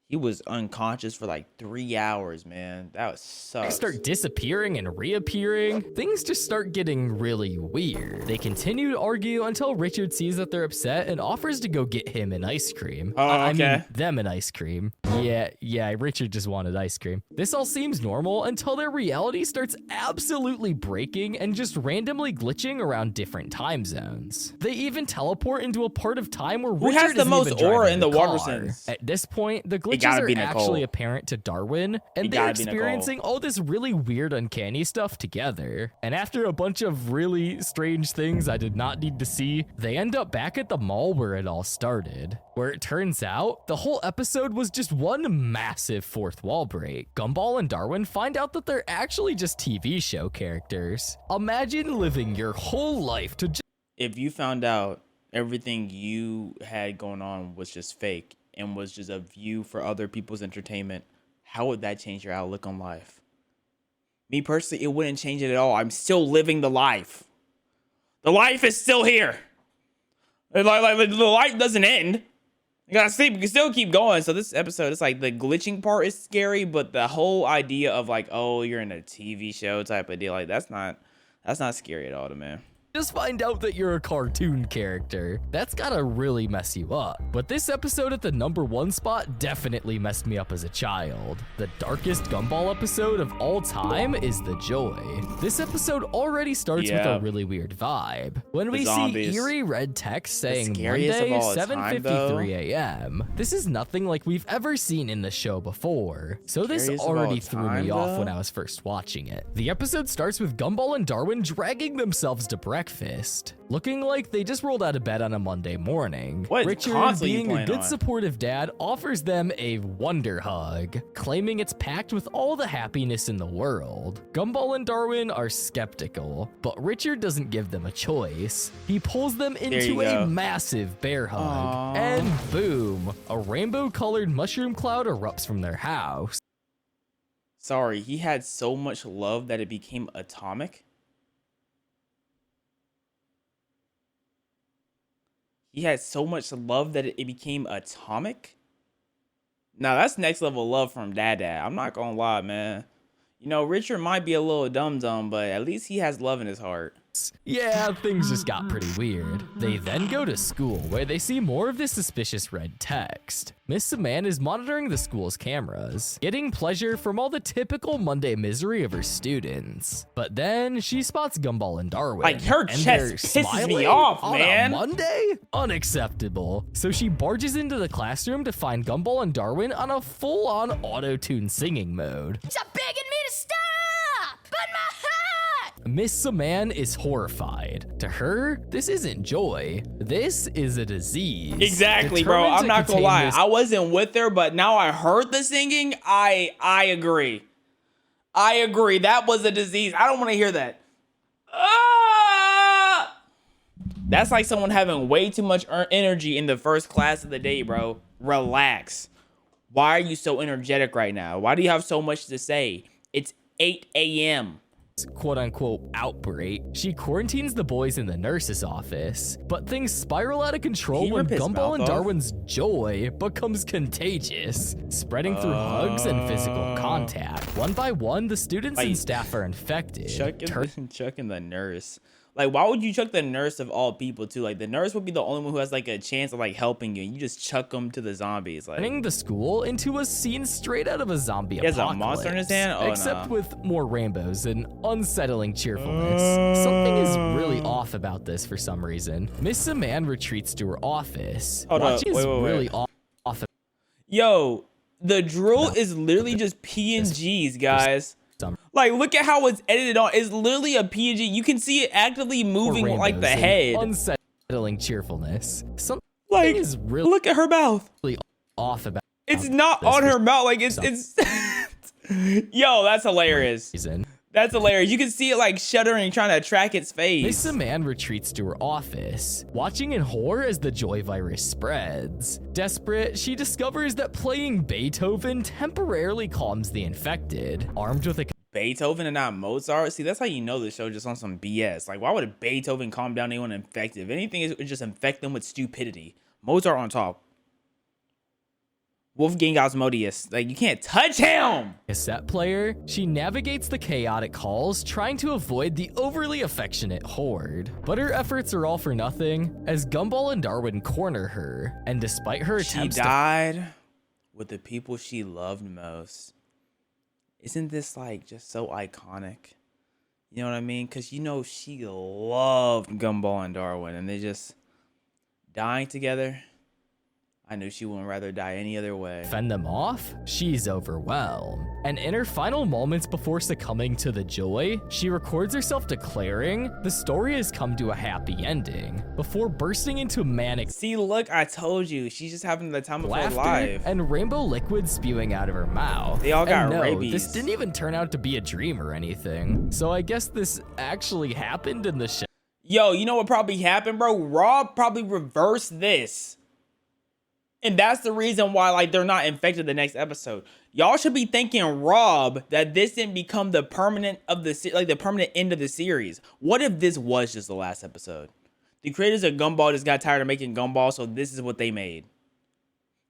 He was unconscious for like 3 hours, man. That was sucks. Start disappearing and reappearing. Things just start getting really weird. They continue to argue until Richard sees that they're upset and offers to go get him an ice cream. I mean, them an ice cream. Yeah, Richard just wanted ice cream. This all seems normal until their reality starts absolutely breaking and just randomly glitching around different time zones. They even teleport into a part of time where Who Richard has the isn't most even driving aura in the car. Wattersons? At this point, the glitches gotta are be Nicole. actually apparent to Darwin, and It they're gotta be Nicole. experiencing all this really weird, uncanny stuff together. And after a bunch of really strange things I did not need to see, they end up back at the mall where it all started. Where it turns out, the whole episode was just one massive fourth wall break. Gumball and Darwin find out that they're actually just TV show characters. Imagine living your whole life to just— If you found out everything you had going on was just fake and was just a view for other people's entertainment, how would that change your outlook on life? Me personally, it wouldn't change it at all. I'm still living the life. The life is still here. The life doesn't end. You gotta sleep. You can still keep going. So this episode, it's like the glitching part is scary, but the whole idea of like, oh, you're in a TV show type of deal, like that's not scary at all to me. Just find out that you're a cartoon character. That's gotta really mess you up. But this episode at the #1 spot definitely messed me up as a child. The darkest Gumball episode of all time is The Joy. This episode already starts with a really weird vibe. When we see eerie red text saying Monday, 7:53 a.m. This is nothing like we've ever seen in the show before. So this already threw me off when I was first watching it. The episode starts with Gumball and Darwin dragging themselves to breakfast, looking like they just rolled out of bed on a Monday morning. Richard, being a good supportive dad, offers them a wonder hug, claiming it's packed with all the happiness in the world. Gumball and Darwin are skeptical, but Richard doesn't give them a choice. He pulls them into a massive bear hug, and boom, a rainbow-colored mushroom cloud erupts from their house. Sorry, he had so much love that it became atomic? He had so much love that it became atomic? Now, that's next level love from Dad. I'm not gonna lie, man. You know, Richard might be a little dumb, but at least he has love in his heart. Yeah, things just got pretty weird. They then go to school, where they see more of this suspicious red text. Miss Saman is monitoring the school's cameras, getting pleasure from all the typical Monday misery of her students. But then she spots Gumball and Darwin. Like, her and chest they're pisses me smiling off, on man. a Monday? Unacceptable. So she barges into the classroom to find Gumball and Darwin on a full-on auto-tune singing mode. Stop begging me to stop! But my heart! Miss Saman is horrified. To her, this isn't joy. This is a disease. Exactly, bro. Determined I'm to not gonna contain lie. this- I wasn't with her, but now I heard the singing. I agree. I agree. That was a disease. I don't want to hear that. Ah! That's like someone having way too much energy in the first class of the day, bro. Relax. Why are you so energetic right now? Why do you have so much to say? It's 8 a.m. quote-unquote outbreak, she quarantines the boys in the nurse's office, but things spiral out of control when Gumball and Darwin's joy becomes contagious, spreading through hugs and physical contact. One by one, the students and staff are infected. Chucking the nurse. Like, why would you chuck the nurse of all people too? Like, the nurse would be the only one who has like a chance of like helping you, and you just chuck them to the zombies. Like, turning the school into a scene straight out of a zombie apocalypse. He has a monster in his hand? Oh, except no. with more rainbows and unsettling cheerfulness. Something is really off about this for some reason. Miss Saman retreats to her office. Hold up. Watching Wait, is wait, wait. really off. Yo, the drill is literally just PNGs, guys. Like, look at how it's edited on. It's literally a PNG. You can see it actively moving like the head. Unsettling cheerfulness. Something like, is really look at her mouth. Really off about. It's not on her mouth. Like, it's. Yo, that's hilarious. That's hilarious. You can see it like shuddering, trying to track its face. Miss Saman retreats to her office, watching in horror as the joy virus spreads. Desperate, she discovers that playing Beethoven temporarily calms the infected. Armed with a Beethoven and not Mozart? See, that's how you know the show just on some BS. Like, why would Beethoven calm down anyone infected? If anything, it would just infect them with stupidity. Mozart on top. Wolfgang Asmodeus. Like, you can't touch him! cassette player, she navigates the chaotic halls, trying to avoid the overly affectionate horde. But her efforts are all for nothing, as Gumball and Darwin corner her, and despite her attempts she died with the people she loved most. Isn't this, like, just so iconic? You know what I mean? Because, you know, she loved Gumball and Darwin, and they just dying together. I knew she wouldn't rather die any other way. Fend them off? She's overwhelmed. And in her final moments before succumbing to the joy, she records herself declaring, the story has come to a happy ending, before bursting into manic. See, look, I told you, she's just having the time of her laughter life. And rainbow liquid spewing out of her mouth. They all got no, rabies. This didn't even turn out to be a dream or anything. So I guess this actually happened in the show. Yo, you know what probably happened, bro? Rob probably reversed this. And that's the reason why, like, they're not infected the next episode. Y'all should be thanking Rob that this didn't become the permanent of the the permanent end of the series. What if this was just the last episode? The creators of Gumball just got tired of making Gumball, so this is what they made.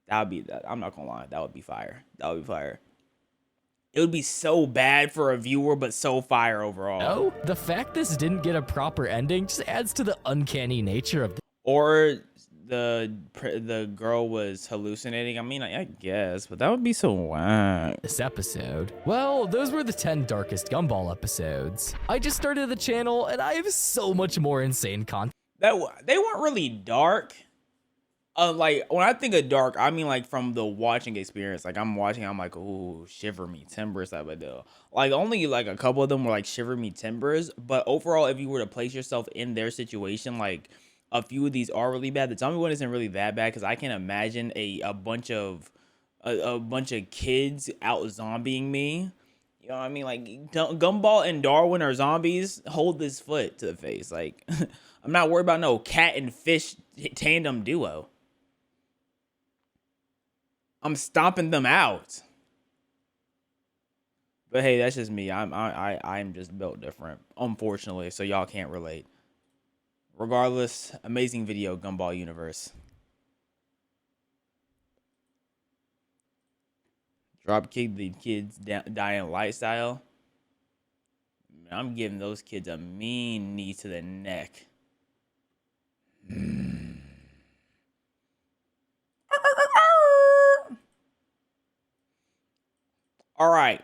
That would be that. I'm not gonna lie, that would be fire. That would be fire. It would be so bad for a viewer, but so fire overall. No, the fact this didn't get a proper ending just adds to the uncanny nature of the. Or the girl was hallucinating. I mean, I guess, but that would be so whack. This episode. Well, those were the 10 darkest Gumball episodes. I just started the channel and I have so much more insane content. They weren't really dark. Like, when I think of dark, I mean, like, from the watching experience. Like, I'm watching, I'm like, ooh, shiver me timbers type of deal. Like, only like a couple of them were like shiver me timbers, but overall, if you were to place yourself in their situation, like, a few of these are really bad. The zombie one isn't really that bad because I can imagine a bunch of kids out zombieing me. You know what I mean? Like, Gumball and Darwin are zombies. Hold this foot to the face. Like, I'm not worried about no cat and fish tandem duo. I'm stomping them out. But hey, that's just me. I'm just built different, unfortunately. So y'all can't relate. Regardless, amazing video, Gumball universe. Dropkick the kids dying lifestyle. I'm giving those kids a mean knee to the neck. All right.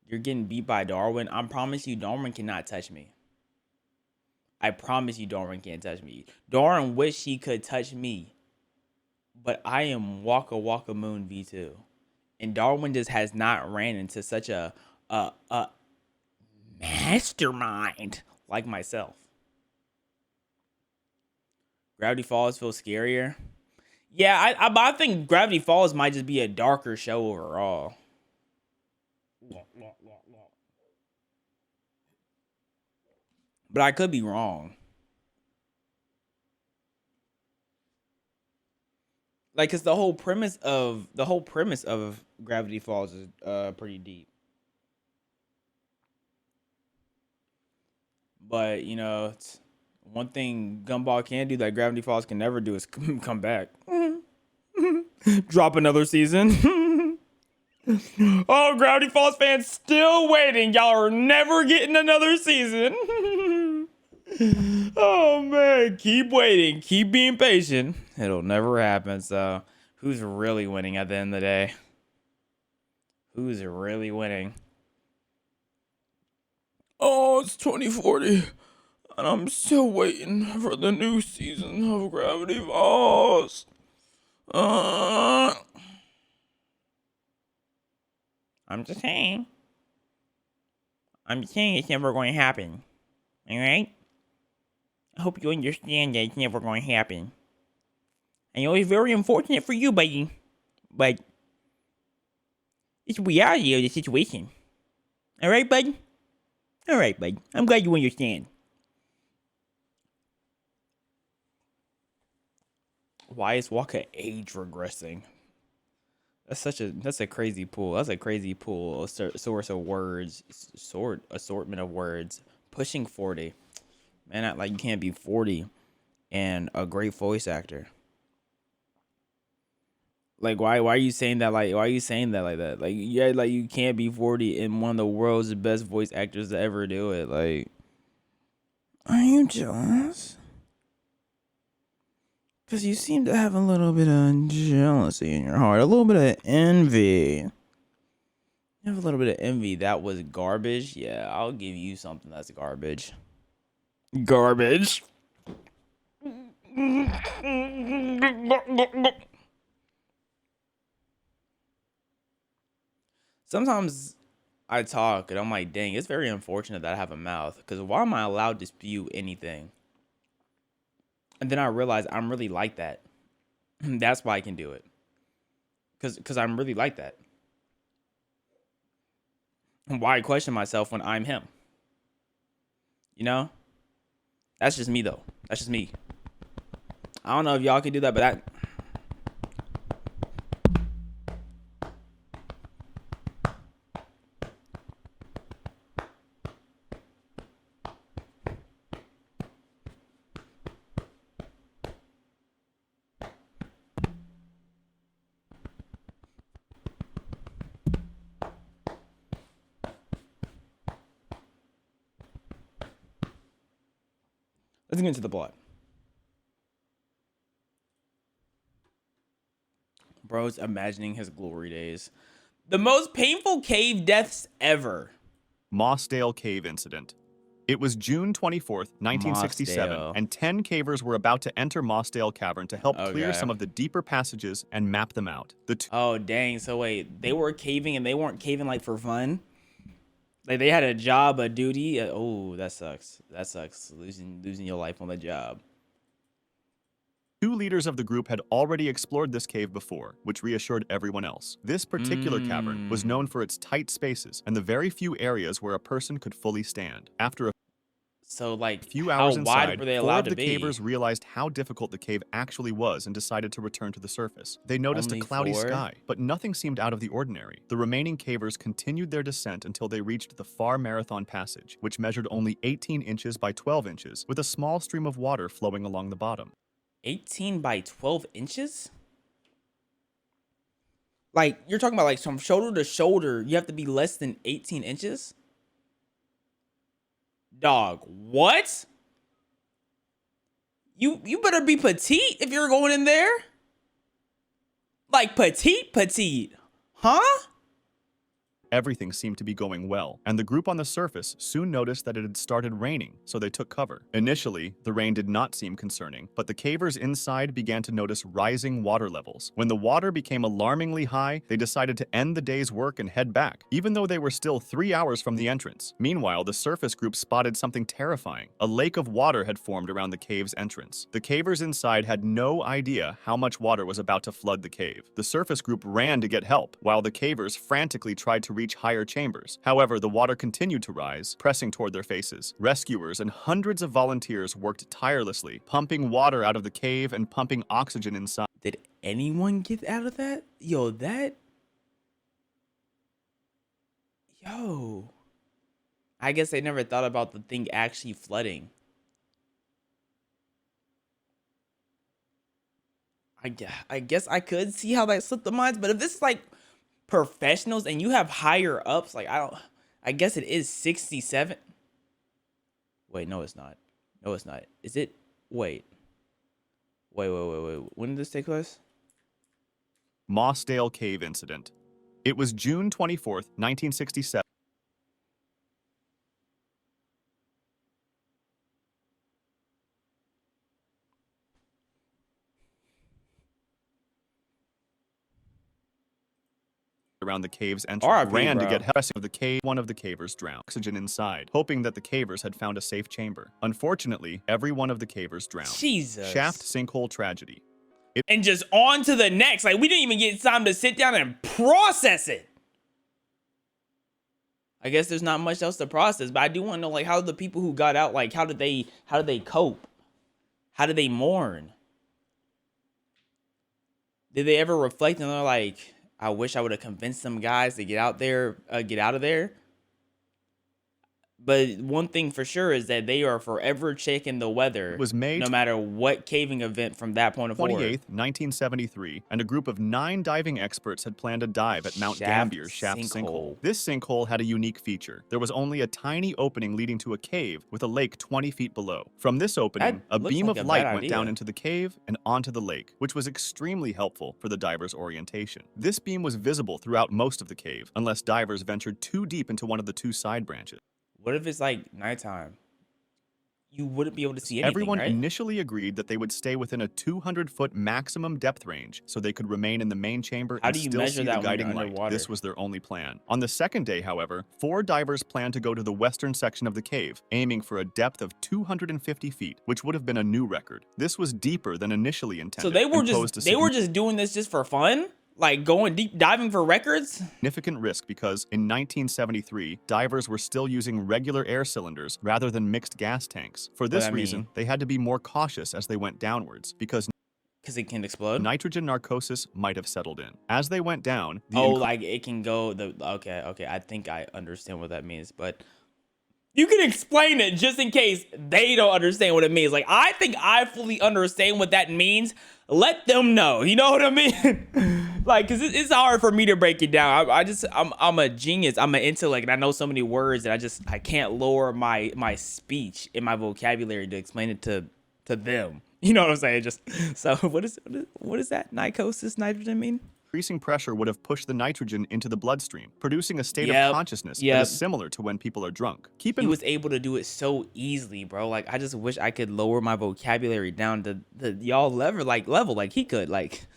You're getting beat by Darwin. I promise you, Darwin cannot touch me. I promise you, Darwin can't touch me. Darwin wish he could touch me. But I am Waka Waka Moon V2. And Darwin just has not ran into such a mastermind like myself. Gravity Falls feels scarier. Yeah, I think Gravity Falls might just be a darker show overall. But I could be wrong. Like, cause the whole premise of Gravity Falls is pretty deep. But you know, it's one thing Gumball can do that Gravity Falls can never do is come back. Drop another season. Oh, Gravity Falls fans still waiting. Y'all are never getting another season. Oh man, keep waiting, keep being patient. It'll never happen. So, who's really winning at the end of the day? Who's really winning? Oh, it's 2040, and I'm still waiting for the new season of Gravity Falls. I'm just saying. It's never going to happen. All right? I hope you understand that it's never going to happen. I know it's very unfortunate for you, buddy. But it's the reality of the situation. All right, bud? All right, bud. I'm glad you understand. Why is Waka age regressing? That's a crazy pool. That's a crazy pool. Source of words. Assortment of words. Pushing 40. Man, not like you can't be 40 and a great voice actor. Like, why are you saying that? Like, why are you saying that like that? Like, yeah, like you can't be 40 and one of the world's best voice actors to ever do it. Like, are you jealous? Because you seem to have a little bit of jealousy in your heart, a little bit of envy. You have a little bit of envy. That was garbage. Yeah, I'll give you something that's garbage. Garbage. Sometimes I talk and I'm like, dang, it's very unfortunate that I have a mouth. Because why am I allowed to spew anything? And then I realize I'm really like that. That's why I can do it. Because I'm really like that. And why I question myself when I'm him? You know? That's just me, though. That's just me. I don't know if y'all can do that, but that... Let's get into the plot. Bro's imagining his glory days. The most painful cave deaths ever. Mossdale Cave Incident. It was June 24th, 1967, Mossdale. and 10 cavers were about to enter Mossdale Cavern to help clear Okay. some of the deeper passages and map them out. Oh, dang. So wait, they were caving and they weren't caving like for fun? Like they had a job, a duty? Oh, that sucks. That sucks. Losing your life on the job. 2 leaders of the group had already explored this cave before, which reassured everyone else. This particular cavern was known for its tight spaces and the very few areas where a person could fully stand. After a few hours inside, were they 4 allowed of to the be? cavers realized how difficult the cave actually was and decided to return to the surface. They noticed Only a cloudy 4? sky, but nothing seemed out of the ordinary. The remaining cavers continued their descent until they reached the far Marathon Passage, which measured only 18 inches by 12 inches, with a small stream of water flowing along the bottom. 18 by 12 inches? Like, you're talking about like from shoulder to shoulder, you have to be less than 18 inches? Dog, what? You better be petite if you're going in there. Like petite. Huh? Everything seemed to be going well, and the group on the surface soon noticed that it had started raining, so they took cover. Initially, the rain did not seem concerning, but the cavers inside began to notice rising water levels. When the water became alarmingly high, they decided to end the day's work and head back, even though they were still 3 hours from the entrance. Meanwhile, the surface group spotted something terrifying. A lake of water had formed around the cave's entrance. The cavers inside had no idea how much water was about to flood the cave. The surface group ran to get help, while the cavers frantically tried to reach higher chambers. However, the water continued to rise, pressing toward their faces. Rescuers and hundreds of volunteers worked tirelessly, pumping water out of the cave and pumping oxygen inside. Did anyone get out of that? Yo. I guess they never thought about the thing actually flooding. I guess I could see how that slipped the minds, but if this is like professionals and you have higher ups, like I guess it is 67. Wait, no, it's not. Is it? Wait. When did this take place? Mossdale Cave Incident. It was June 24th, 1967. Around the cave's entrance, ran to get help of the cave. One of the cavers drowned. Oxygen inside, hoping that the cavers had found a safe chamber. Unfortunately, every one of the cavers drowned. Jesus. Shaft sinkhole tragedy. And just on to the next. Like, we didn't even get time to sit down and process it. I guess there's not much else to process, but I do want to know, like, how the people who got out, like, how did they cope? How did they mourn? Did they ever reflect and they're like, I wish I would have convinced some guys to get out of there. But one thing for sure is that they are forever checking the weather. It was May, no matter what caving event from that point forward. 28th, 1973, and a group of 9 diving experts had planned a dive at Mount Gambier's Shaft Sinkhole. This sinkhole had a unique feature. There was only a tiny opening leading to a cave with a lake 20 feet below. From this opening, a beam of light went down into the cave and onto the lake, which was extremely helpful for the divers' orientation. This beam was visible throughout most of the cave, unless divers ventured too deep into one of the 2 side branches. What if it's like nighttime? You wouldn't be able to see anything, Everyone right? initially agreed that they would stay within a 200-foot maximum depth range so they could remain in the main chamber and still see the guiding light. This was their only plan. On the second day, however, 4 divers planned to go to the western section of the cave, aiming for a depth of 250 feet, which would have been a new record. This was deeper than initially intended. So they were just doing this just for fun? Like going deep diving for records? Significant risk because in 1973, divers were still using regular air cylinders rather than mixed gas tanks. For this reason, they had to be more cautious as they went downwards because it can explode. Nitrogen narcosis might have settled in. As they went down, like it can go okay. I think I understand what that means, but you can explain it just in case they don't understand what it means. Like, I think I fully understand what that means. Let them know. You know what I mean? Like, cause it's hard for me to break it down. I'm a genius. I'm an intellect, and I know so many words that I can't lower my speech and my vocabulary to explain it to them. You know what I'm saying? Just so what is that narcosis nitrogen mean? Increasing pressure would have pushed the nitrogen into the bloodstream, producing a state of consciousness that is similar to when people are drunk. He was able to do it so easily, bro. Like, I just wish I could lower my vocabulary down to the y'all level like he could. Like,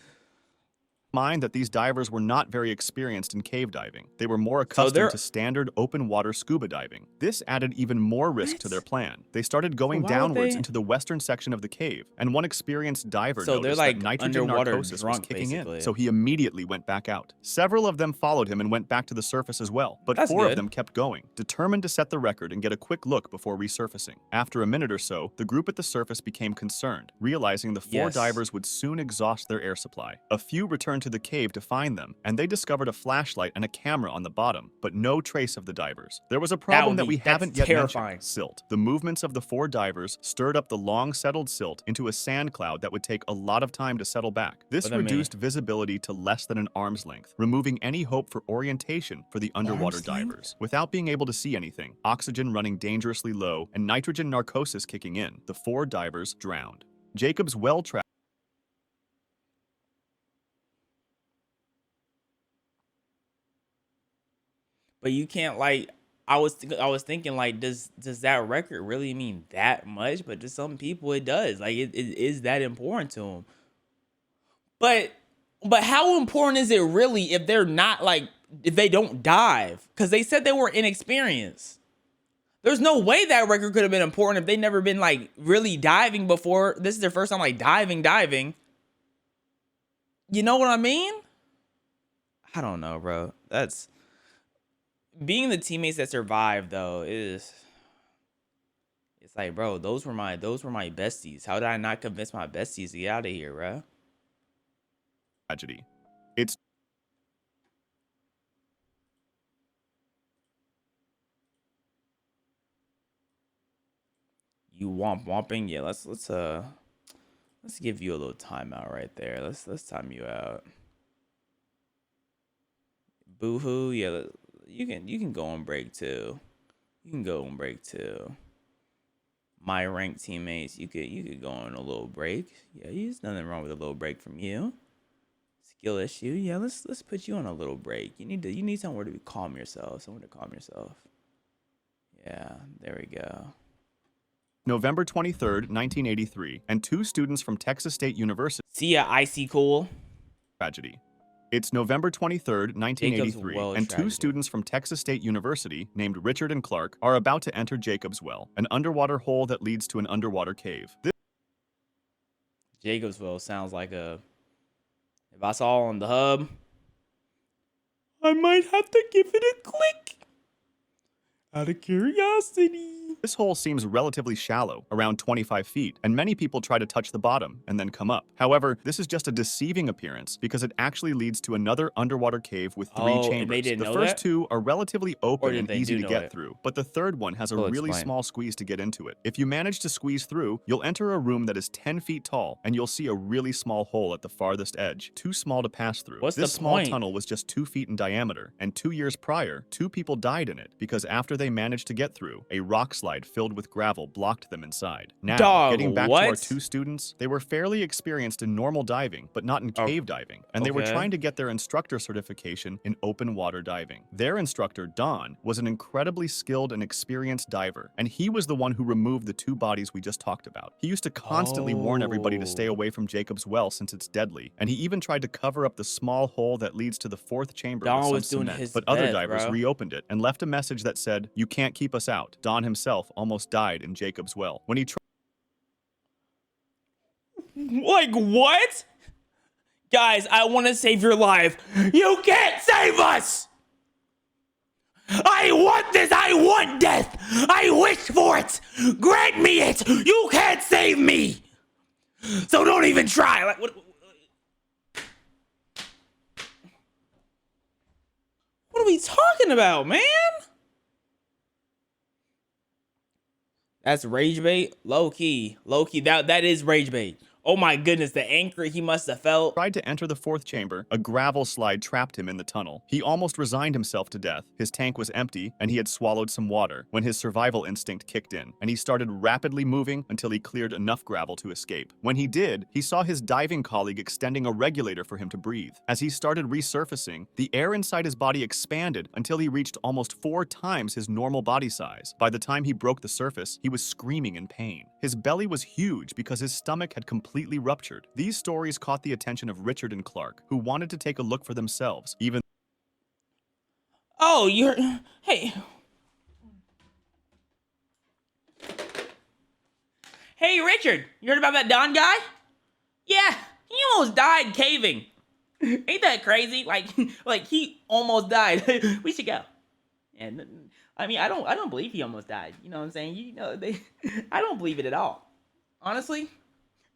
mind that these divers were not very experienced in cave diving. They were more accustomed to standard open water scuba diving. This added even more risk to their plan. They started going downwards into the western section of the cave, and one experienced diver noticed that nitrogen narcosis was kicking in, so he immediately went back out. Several of them followed him and went back to the surface as well, but 4 of them kept going, determined to set the record and get a quick look before resurfacing. After a minute or so, the group at the surface became concerned, realizing the 4 divers would soon exhaust their air supply. A few returned returned to the cave to find them, and they discovered a flashlight and a camera on the bottom, but no trace of the divers. There was a problem that we haven't yet mentioned: silt. The movements of the 4 divers stirred up the long settled silt into a sand cloud that would take a lot of time to settle back. This reduced visibility to less than an arm's length, removing any hope for orientation for the underwater divers. Without being able to see anything, oxygen running dangerously low, and nitrogen narcosis kicking in, the 4 divers drowned. Jacob's well track. But you can't, like, I was thinking, like, does that record really mean that much? But to some people it does. Like, it is that important to them. But how important is it really if they're not, like, if they don't dive? Because they said they were inexperienced. There's no way that record could have been important if they never been, like, really diving before. This is their first time, like, diving. You know what I mean? I don't know, bro. That's being the teammates that survived, though, it's like, bro, those were my besties. How did I not convince my besties to get out of here, bro? Tragedy. It's you womping. Yeah, let's give you a little timeout right there. Let's time you out. Boo-hoo. Yeah, you can go on break too. You can go on break too. My ranked teammates, you could go on a little break. Yeah, there's nothing wrong with a little break from you. Skill issue. Yeah, let's put you on a little break. You need somewhere to calm yourself. Somewhere to calm yourself. Yeah, there we go. November 23rd, 1983, and 2 students from Texas State University. See ya, Icy Cool. Tragedy. It's November 23rd, 1983, and 2 students from Texas State University, named Richard and Clark, are about to enter Jacob's Well, an underwater hole that leads to an underwater cave. Jacob's Well sounds like if I saw on the hub, I might have to give it a click. Out of curiosity. This hole seems relatively shallow, around 25 feet, and many people try to touch the bottom and then come up. However, this is just a deceiving appearance because it actually leads to another underwater cave with 3 chambers. And they didn't the know first that? 2 are relatively open and easy to get it? through, but the third one has a really small squeeze to get into it. If you manage to squeeze through, you'll enter a room that is 10 feet tall, and you'll see a really small hole at the farthest edge, too small to pass through. This small tunnel was just 2 feet in diameter, and 2 years prior, 2 people died in it because after they managed to get through, a rock slide filled with gravel blocked them inside. Now, getting back to our 2 students, they were fairly experienced in normal diving, but not in cave diving, and they were trying to get their instructor certification in open water diving. Their instructor, Don, was an incredibly skilled and experienced diver, and he was the one who removed the 2 bodies we just talked about. He used to constantly warn everybody to stay away from Jacob's Well since it's deadly, and he even tried to cover up the small hole that leads to the 4th chamber Don with some cement, but other divers reopened it and left a message that said, "You can't keep us out." Don himself almost died in Jacob's Well. When he Like, what? Guys, I want to save your life. You can't save us! I want this! I want death! I wish for it! Grant me it! You can't save me! So don't even try! Like, what are we talking about, man? That's rage bait? Low key. That is rage bait. Oh my goodness, the anchor he must have felt. Tried to enter the 4th chamber. A gravel slide trapped him in the tunnel. He almost resigned himself to death. His tank was empty, and he had swallowed some water when his survival instinct kicked in, and he started rapidly moving until he cleared enough gravel to escape. When he did, he saw his diving colleague extending a regulator for him to breathe. As he started resurfacing, the air inside his body expanded until he reached almost 4 times his normal body size. By the time he broke the surface, he was screaming in pain. His belly was huge because his stomach had completely ruptured. These stories caught the attention of Richard and Clark, who wanted to take a look for themselves, even. Oh, hey. Hey, Richard, you heard about that Don guy? Yeah, he almost died caving. Ain't that crazy? Like he almost died. We should go. And I mean, I don't believe he almost died. You know what I'm saying? I don't believe it at all. Honestly,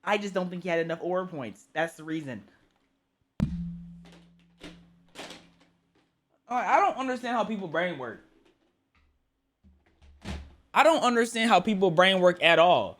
I just don't think he had enough orb points. That's the reason. I don't understand how people brain work. I don't understand how people brain work at all.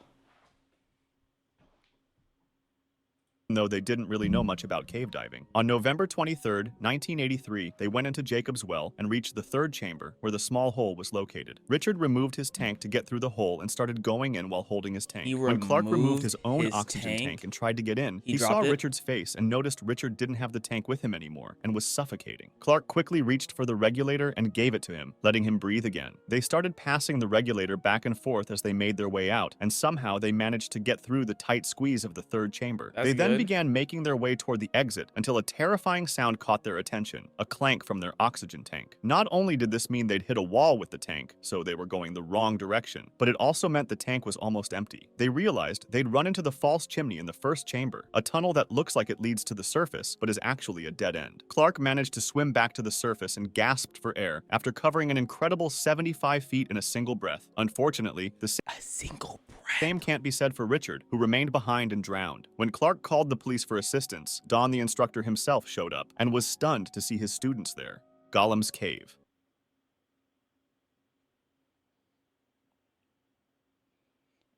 Though they didn't really know much about cave diving. On November 23rd, 1983, they went into Jacob's well and reached the third chamber where the small hole was located. Richard removed his tank to get through the hole and started going in while holding his tank. When Clark removed his own oxygen tank and tried to get in, he saw Richard's face and noticed Richard didn't have the tank with him anymore and was suffocating. Clark quickly reached for the regulator and gave it to him, letting him breathe again. They started passing the regulator back and forth as they made their way out, and somehow they managed to get through the tight squeeze of the third chamber. They then began making their way toward the exit until a terrifying sound caught their attention, a clank from their oxygen tank. Not only did this mean they'd hit a wall with the tank, so they were going the wrong direction, but it also meant the tank was almost empty. They realized they'd run into the false chimney in the first chamber, a tunnel that looks like it leads to the surface, but is actually a dead end. Clark managed to swim back to the surface and gasped for air after covering an incredible 75 feet in a single breath. Unfortunately, the same can't be said for Richard, who remained behind and drowned. When Clark called the police for assistance, Don the instructor himself showed up and was stunned to see his students there. Gollum's Cave.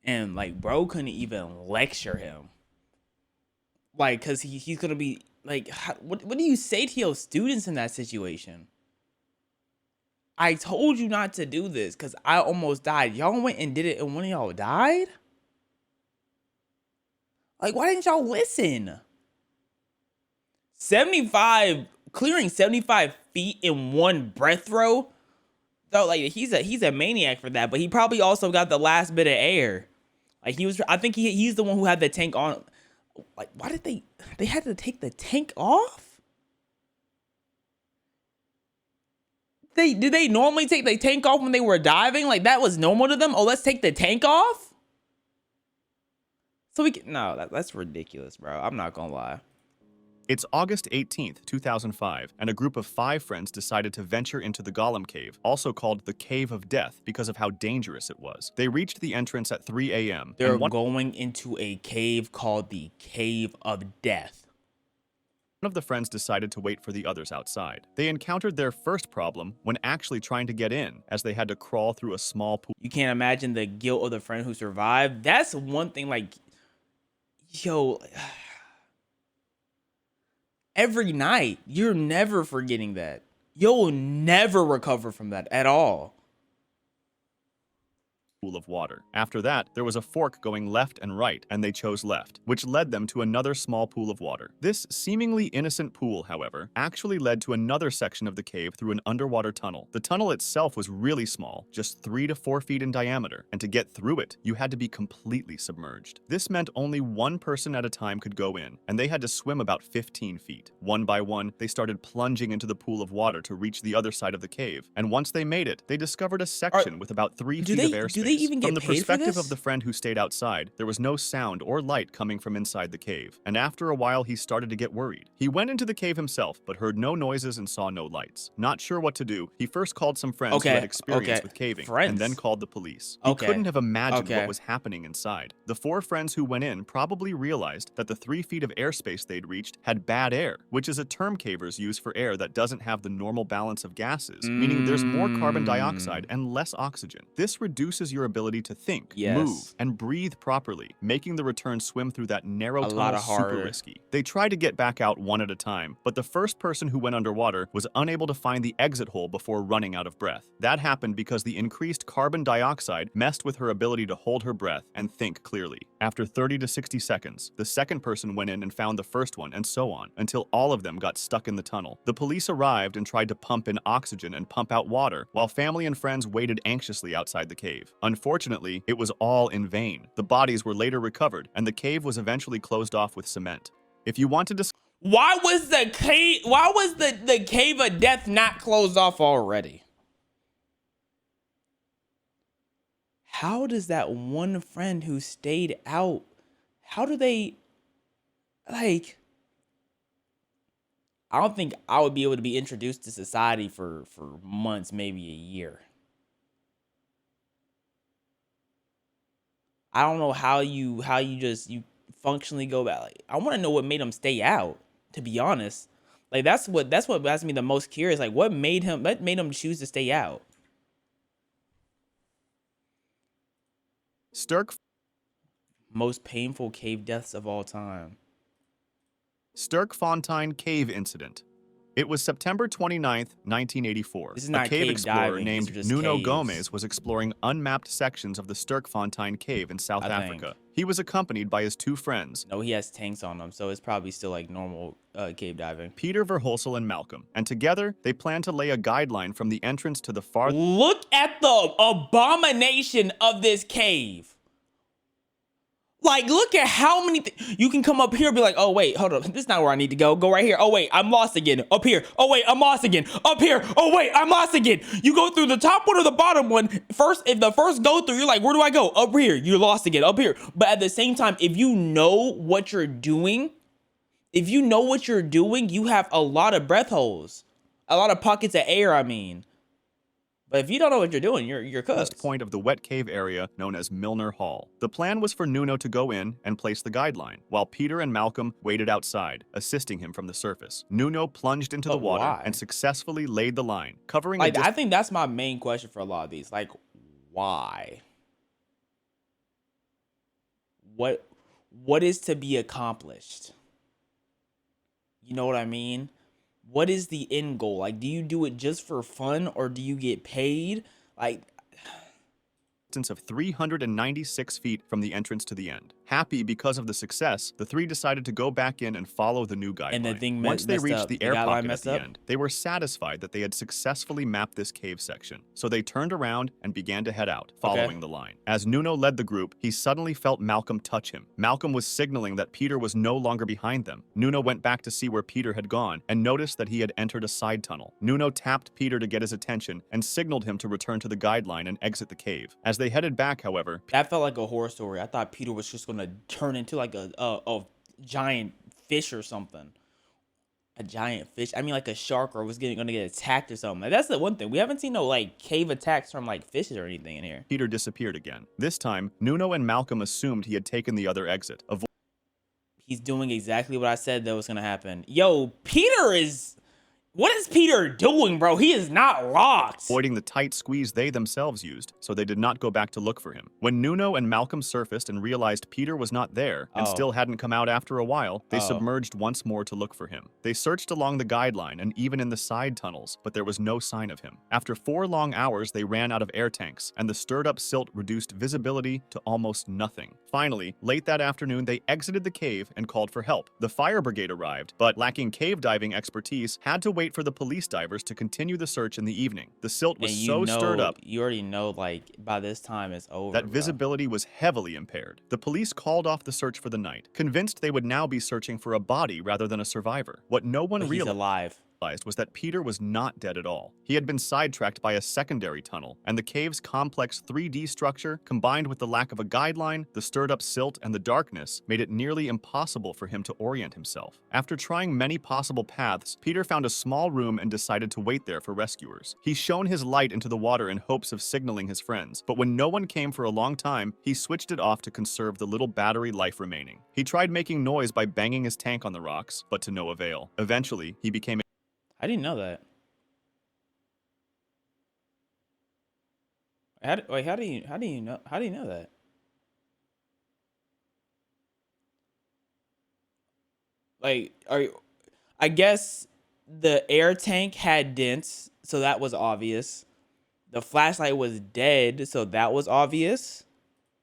And like, bro couldn't even lecture him. Like, cause he's gonna be like, what do you say to your students in that situation? I told you not to do this because I almost died. Y'all went and did it and one of y'all died? Like, why didn't y'all listen? clearing 75 feet in one breath throw? Though, like, he's a maniac for that, but he probably also got the last bit of air. Like, I think he's the one who had the tank on. Like, why did they had to take the tank off? Did they normally take the tank off when they were diving? Like, that was normal to them? Oh, let's take the tank off? So no, that's ridiculous, bro. I'm not gonna lie. It's August 18th, 2005, and a group of 5 friends decided to venture into the Gollum Cave, also called the Cave of Death because of how dangerous it was. They reached the entrance at 3 a.m. They're going into a cave called the Cave of Death. One of the friends decided to wait for the others outside. They encountered their first problem when actually trying to get in, as they had to crawl through a small pool. You can't imagine the guilt of the friend who survived. That's one thing, like, yo, every night, you're never forgetting that. You'll never recover from that at all. Pool of water. After that, there was a fork going left and right, and they chose left, which led them to another small pool of water. This seemingly innocent pool, however, actually led to another section of the cave through an underwater tunnel. The tunnel itself was really small, just 3 to 4 feet in diameter, and to get through it, you had to be completely submerged. This meant only one person at a time could go in, and they had to swim about 15 feet. One by one, they started plunging into the pool of water to reach the other side of the cave, and once they made it, they discovered a section with about 3 feet of airspace. Even get From the paid perspective for this? of the friend who stayed outside, there was no sound or light coming from inside the cave, and after a while he started to get worried. He went into the cave himself, but heard no noises and saw no lights. Not sure what to do, he first called some friends who had experience with caving, and then called the police. He couldn't have imagined what was happening inside. The 4 friends who went in probably realized that the 3 feet of airspace they'd reached had bad air, which is a term cavers use for air that doesn't have the normal balance of gases, meaning there's more carbon dioxide and less oxygen. This reduces your ability to think, move, and breathe properly, making the return swim through that narrow tunnel super risky. They tried to get back out one at a time, but the first person who went underwater was unable to find the exit hole before running out of breath. That happened because the increased carbon dioxide messed with her ability to hold her breath and think clearly. After 30 to 60 seconds, the second person went in and found the first one, and so on, until all of them got stuck in the tunnel. The police arrived and tried to pump in oxygen and pump out water, while family and friends waited anxiously outside the cave. Unfortunately, it was all in vain. The bodies were later recovered, and the cave was eventually closed off with cement. If you want to why was the Cave of Death not closed off already? How does that one friend who stayed out, how do they, like, I don't think I would be able to be introduced to society for months, maybe a year. I don't know how you functionally go back. Like, I want to know what made them stay out, to be honest. Like that's what has me the most curious. Like what made him choose to stay out? Most painful cave deaths of all time. Sterkfontein Cave Incident. It was September 29th, 1984. This is not a cave explorer diving, named these are just Nuno caves. Gomes was exploring unmapped sections of the Sterkfontein Cave in South Africa. He was accompanied by his two friends. No, he has tanks on him, so it's probably still like normal cave diving. Peter Verhulsel and Malcolm. And together, they planned to lay a guideline from the entrance to the far... Look at the abomination of this cave. Like, look at how many you can come up here and be like, oh, wait, hold up. This is not where I need to go. Go right here. Oh, wait, I'm lost again. Up here. Oh, wait, I'm lost again. Up here. Oh, wait, I'm lost again. You go through the top one or the bottom one. First, if the first go through, you're like, where do I go? Up here. You're lost again. Up here. But at the same time, if you know what you're doing, you have a lot of breath holes. A lot of pockets of air, I mean. But if you don't know what you're doing, you're cooked. Point of the wet cave area known as Milner Hall. The plan was for Nuno to go in and place the guideline, while Peter and Malcolm waited outside, assisting him from the surface. Nuno plunged into the water and successfully laid the line, covering like, I think that's my main question for a lot of these. Like, why? What is to be accomplished? You know what I mean? What is the end goal? Like, do you do it just for fun or do you get paid? Like, of 396 feet from the entrance to the end. Happy because of the success, the three decided to go back in and follow the new guideline. And the thing Once they reached the air pocket at the up? end, they were satisfied that they had successfully mapped this cave section. So they turned around and began to head out, following the line. As Nuno led the group, he suddenly felt Malcolm touch him. Malcolm was signaling that Peter was no longer behind them. Nuno went back to see where Peter had gone and noticed that he had entered a side tunnel. Nuno tapped Peter to get his attention and signaled him to return to the guideline and exit the cave. As they headed back, however, that felt like a horror story. I thought Peter was just gonna turn into like a giant fish or something. A giant fish. I mean, like a shark, or was gonna get attacked or something. Like, that's the one thing. We haven't seen no like cave attacks from like fishes or anything in here. Peter disappeared again. This time, Nuno and Malcolm assumed he had taken the other exit. He's doing exactly what I said that was gonna happen. Yo, Peter is... What is Peter doing, bro? He is not locked. Avoiding the tight squeeze they themselves used, so they did not go back to look for him. When Nuno and Malcolm surfaced and realized Peter was not there and still hadn't come out after a while, they submerged once more to look for him. They searched along the guideline and even in the side tunnels, but there was no sign of him. After 4 long hours, they ran out of air tanks, and the stirred-up silt reduced visibility to almost nothing. Finally, late that afternoon, they exited the cave and called for help. The fire brigade arrived, but lacking cave diving expertise, had to wait for the police divers to continue the search in the evening. The silt was stirred up. You already know, like, by this time it's over. That visibility was heavily impaired. The police called off the search for the night, convinced they would now be searching for a body rather than a survivor. What no one realized was that Peter was not dead at all. He had been sidetracked by a secondary tunnel, and the cave's complex 3D structure, combined with the lack of a guideline, the stirred-up silt, and the darkness, made it nearly impossible for him to orient himself. After trying many possible paths, Peter found a small room and decided to wait there for rescuers. He shone his light into the water in hopes of signaling his friends, but when no one came for a long time, he switched it off to conserve the little battery life remaining. He tried making noise by banging his tank on the rocks, but to no avail. Eventually, he became... I didn't know that. How do you know that? Like, I guess the air tank had dents, so that was obvious. The flashlight was dead, so that was obvious.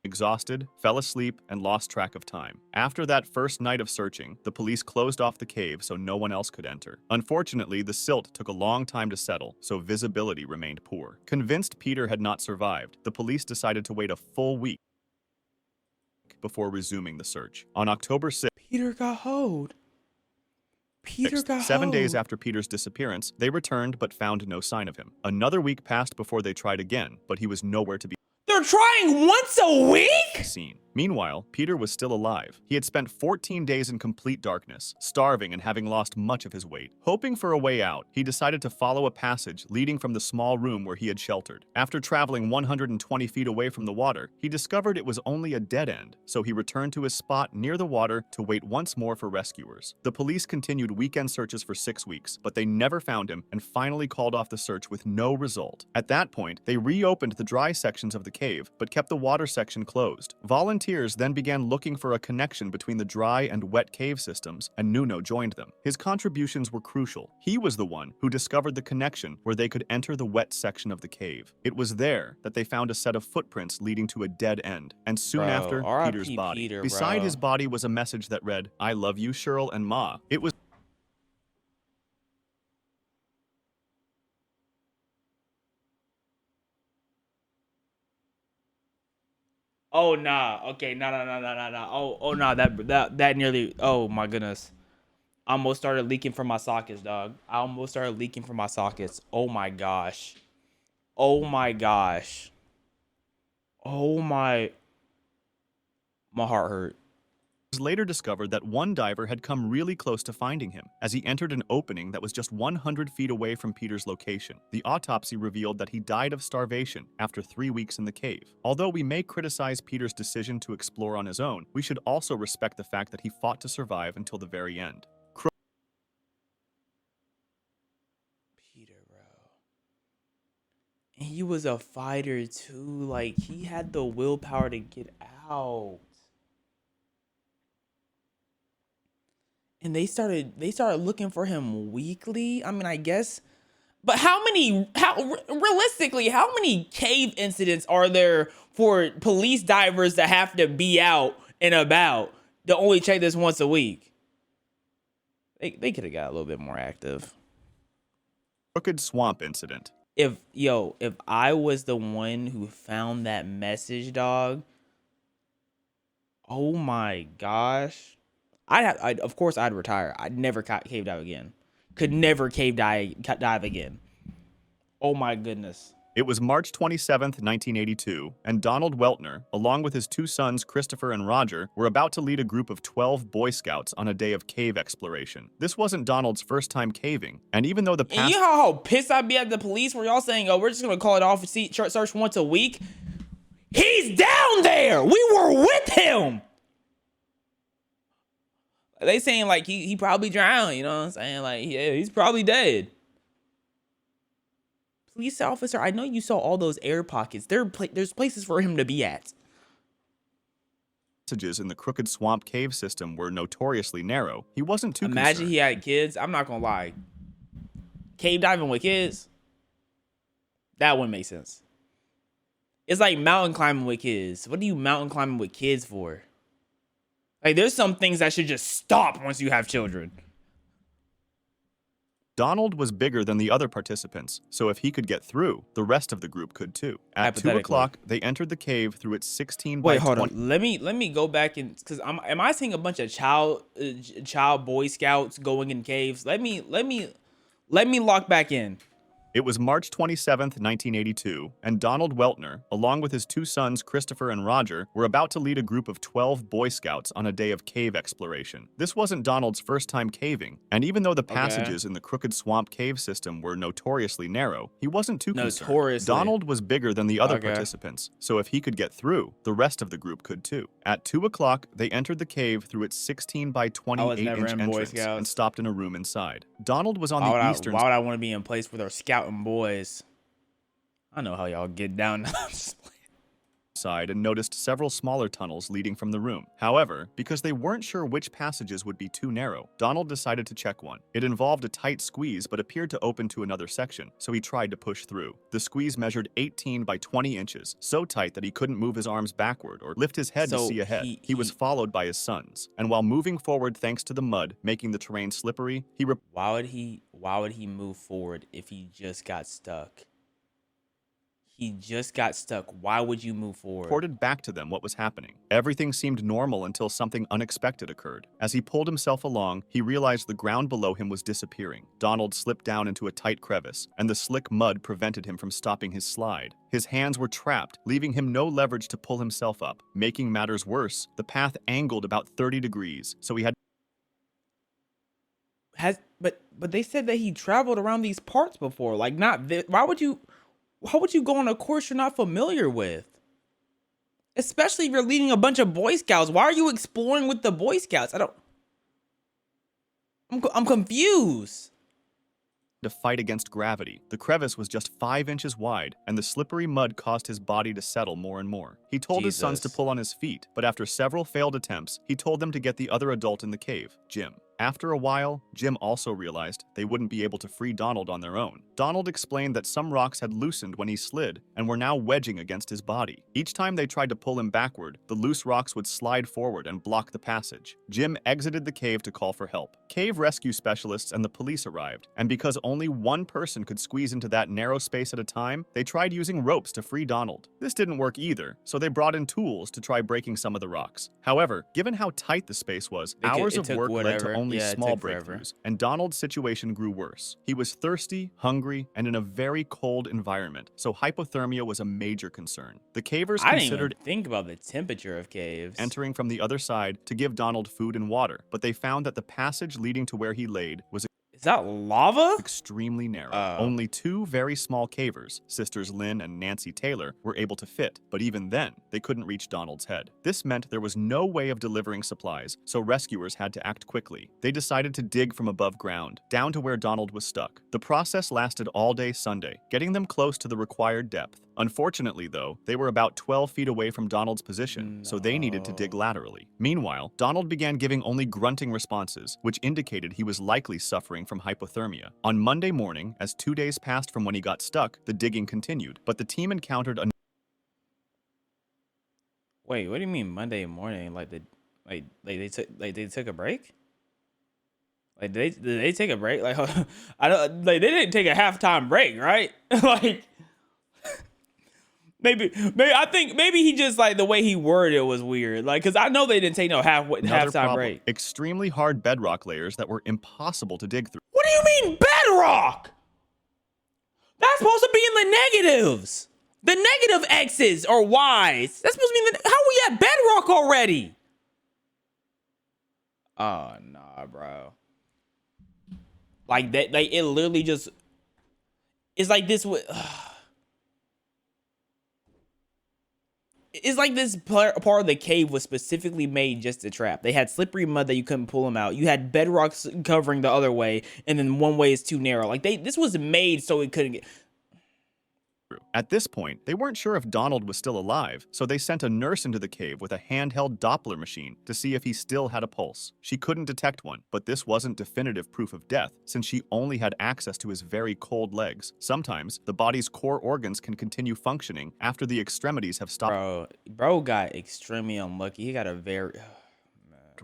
Exhausted, fell asleep, and lost track of time. After that first night of searching, the police closed off the cave so no one else could enter. Unfortunately, the silt took a long time to settle, so visibility remained poor. Convinced Peter had not survived, the police decided to wait a full week before resuming the search. On October 6th, Peter got hoed. 7 days after Peter's disappearance, they returned but found no sign of him. Another week passed before they tried again, but he was nowhere to be They're trying once a week? seen. Meanwhile, Peter was still alive. He had spent 14 days in complete darkness, starving and having lost much of his weight. Hoping for a way out, he decided to follow a passage leading from the small room where he had sheltered. After traveling 120 feet away from the water, he discovered it was only a dead end, so he returned to his spot near the water to wait once more for rescuers. The police continued weekend searches for 6 weeks, but they never found him and finally called off the search with no result. At that point, they reopened the dry sections of the cave, but kept the water section closed. Volunteers then began looking for a connection between the dry and wet cave systems, and Nuno joined them. His contributions were crucial. He was the one who discovered the connection where they could enter the wet section of the cave. It was there that they found a set of footprints leading to a dead end, and soon after, Peter's body. Beside his body was a message that read, "I love you, Cheryl and Ma." It was Oh nah. Okay, nah. Oh nah. That nearly. Oh my goodness. I almost started leaking from my sockets, dog. I almost started leaking from my sockets. Oh my gosh. Oh my gosh. Oh my. My heart hurt. It was later discovered that one diver had come really close to finding him, as he entered an opening that was just 100 feet away from Peter's location. The autopsy revealed that he died of starvation after 3 weeks in the cave. Although we may criticize Peter's decision to explore on his own, we should also respect the fact that he fought to survive until the very end. Peter, bro. And he was a fighter too. Like, he had the willpower to get out. And they started looking for him weekly. I mean, I guess, but realistically, how many cave incidents are there for police divers that have to be out and about to only check this once a week? They could have got a little bit more active. Crooked Swamp incident. If I was the one who found that message, dog, oh my gosh. Of course I'd retire. I'd never cave dive again. Could never cave dive again. Oh my goodness. It was March 27th, 1982, and Donald Weltner, along with his 2 sons, Christopher and Roger, were about to lead a group of 12 Boy Scouts on a day of cave exploration. This wasn't Donald's first time caving, and even though the past— And you know how pissed I'd be at the police where y'all saying, "Oh, we're just gonna call it off and search once a week"? He's down there. We were with him. They saying like he probably drowned, you know what I'm saying? Like, yeah, he's probably dead. Police officer, I know you saw all those air pockets. There's places for him to be at. Passages in the Crooked Swamp cave system were notoriously narrow. He wasn't too Imagine concerned. he had kids. I'm not gonna lie. Cave diving with kids, that wouldn't make sense. It's like mountain climbing with kids. What are you mountain climbing with kids for? Like, there's some things that should just stop once you have children. Donald was bigger than the other participants, so if he could get through, the rest of the group could too. At 2 o'clock, they entered the cave through its 16 by 20. Wait, hold on. Let me go back and, because am I seeing a bunch of child Boy Scouts going in caves? Let me lock back in. It was March 27th, 1982, and Donald Weltner, along with his 2 sons, Christopher and Roger, were about to lead a group of 12 Boy Scouts on a day of cave exploration. This wasn't Donald's first time caving, and even though the passages in the Crooked Swamp cave system were notoriously narrow, he wasn't too concerned. Donald was bigger than the other participants, so if he could get through, the rest of the group could too. At 2 o'clock, they entered the cave through its 16 by 28-inch entrance and stopped in a room inside. Donald was on the eastern— Why would I want to be in place where they're scouting boys? I know how y'all get down. Side and noticed several smaller tunnels leading from the room. However, because they weren't sure which passages would be too narrow, Donald decided to check one. It involved a tight squeeze but appeared to open to another section, so he tried to push through. The squeeze measured 18 by 20 inches, so tight that he couldn't move his arms backward or lift his head to see ahead. He was followed by his sons, and while moving forward thanks to the mud making the terrain slippery, Why would he move forward if he just got stuck? He just got stuck. Why would you move forward? Reported back to them what was happening. Everything seemed normal until something unexpected occurred. As he pulled himself along, he realized the ground below him was disappearing. Donald slipped down into a tight crevice, and the slick mud prevented him from stopping his slide. His hands were trapped, leaving him no leverage to pull himself up. Making matters worse, the path angled about 30 degrees, so he had but they said that he traveled around these parts before. Like, not this. Why would you go on a course you're not familiar with? Especially if you're leading a bunch of Boy Scouts. Why are you exploring with the Boy Scouts? I'm confused. To fight against gravity. The crevice was just 5 inches wide, and the slippery mud caused his body to settle more and more. He told his sons to pull on his feet, but after several failed attempts, he told them to get the other adult in the cave, Jim. After a while, Jim also realized they wouldn't be able to free Donald on their own. Donald explained that some rocks had loosened when he slid and were now wedging against his body. Each time they tried to pull him backward, the loose rocks would slide forward and block the passage. Jim exited the cave to call for help. Cave rescue specialists and the police arrived, and because only one person could squeeze into that narrow space at a time, they tried using ropes to free Donald. This didn't work either, so they brought in tools to try breaking some of the rocks. However, given how tight the space was, hours of work led to only small breakthroughs, and Donald's situation grew worse. He was thirsty, hungry, and in a very cold environment, so hypothermia was a major concern. The cavers considered think about the temperature of caves. Entering from the other side to give Donald food and water, but they found that the passage leading to where he laid was Is that lava? Extremely narrow. Only 2 very small cavers, sisters Lynn and Nancy Taylor, were able to fit, but even then, they couldn't reach Donald's head. This meant there was no way of delivering supplies, so rescuers had to act quickly. They decided to dig from above ground, down to where Donald was stuck. The process lasted all day Sunday, getting them close to the required depth. Unfortunately, though, they were about 12 feet away from Donald's position, so they needed to dig laterally. Meanwhile, Donald began giving only grunting responses, which indicated he was likely suffering from hypothermia. On Monday morning, as 2 days passed from when he got stuck, the digging continued, but the team encountered a Wait, what do you mean Monday morning? They took a break? Like did they take a break? Like I don't like they didn't take a halftime break, right? Like maybe I think maybe he just like the way he worded it was weird. Like cuz I know they didn't take no halftime break. Extremely hard bedrock layers that were impossible to dig through. What do you mean bedrock? That's supposed to be in the negatives. The negative X's or Y's. That's supposed to be how we at bedrock already? Oh, nah, bro. Like that, like it literally just it's like this it's like this part of the cave was specifically made just to trap. They had slippery mud that you couldn't pull them out. You had bedrocks covering the other way, and then one way is too narrow. Like this was made so it couldn't get. At this point, they weren't sure if Donald was still alive, so they sent a nurse into the cave with a handheld Doppler machine to see if he still had a pulse. She couldn't detect one, but this wasn't definitive proof of death, since she only had access to his very cold legs. Sometimes, the body's core organs can continue functioning after the extremities have stopped. Bro got extremely unlucky. He got a very...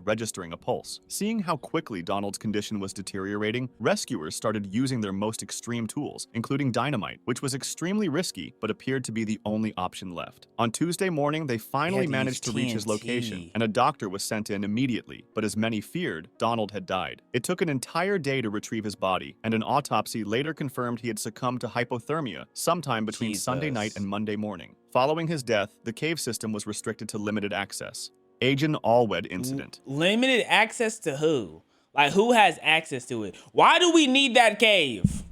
registering a pulse. Seeing how quickly Donald's condition was deteriorating, rescuers started using their most extreme tools, including dynamite, which was extremely risky but appeared to be the only option left. On Tuesday morning, they finally managed to reach his location, and a doctor was sent in immediately, but as many feared, Donald had died. It took an entire day to retrieve his body, and an autopsy later confirmed he had succumbed to hypothermia sometime between Sunday night and Monday morning. Following his death, the cave system was restricted to limited access. Agent Allwed incident. Limited access to who? Like, who has access to it? Why do we need that cave?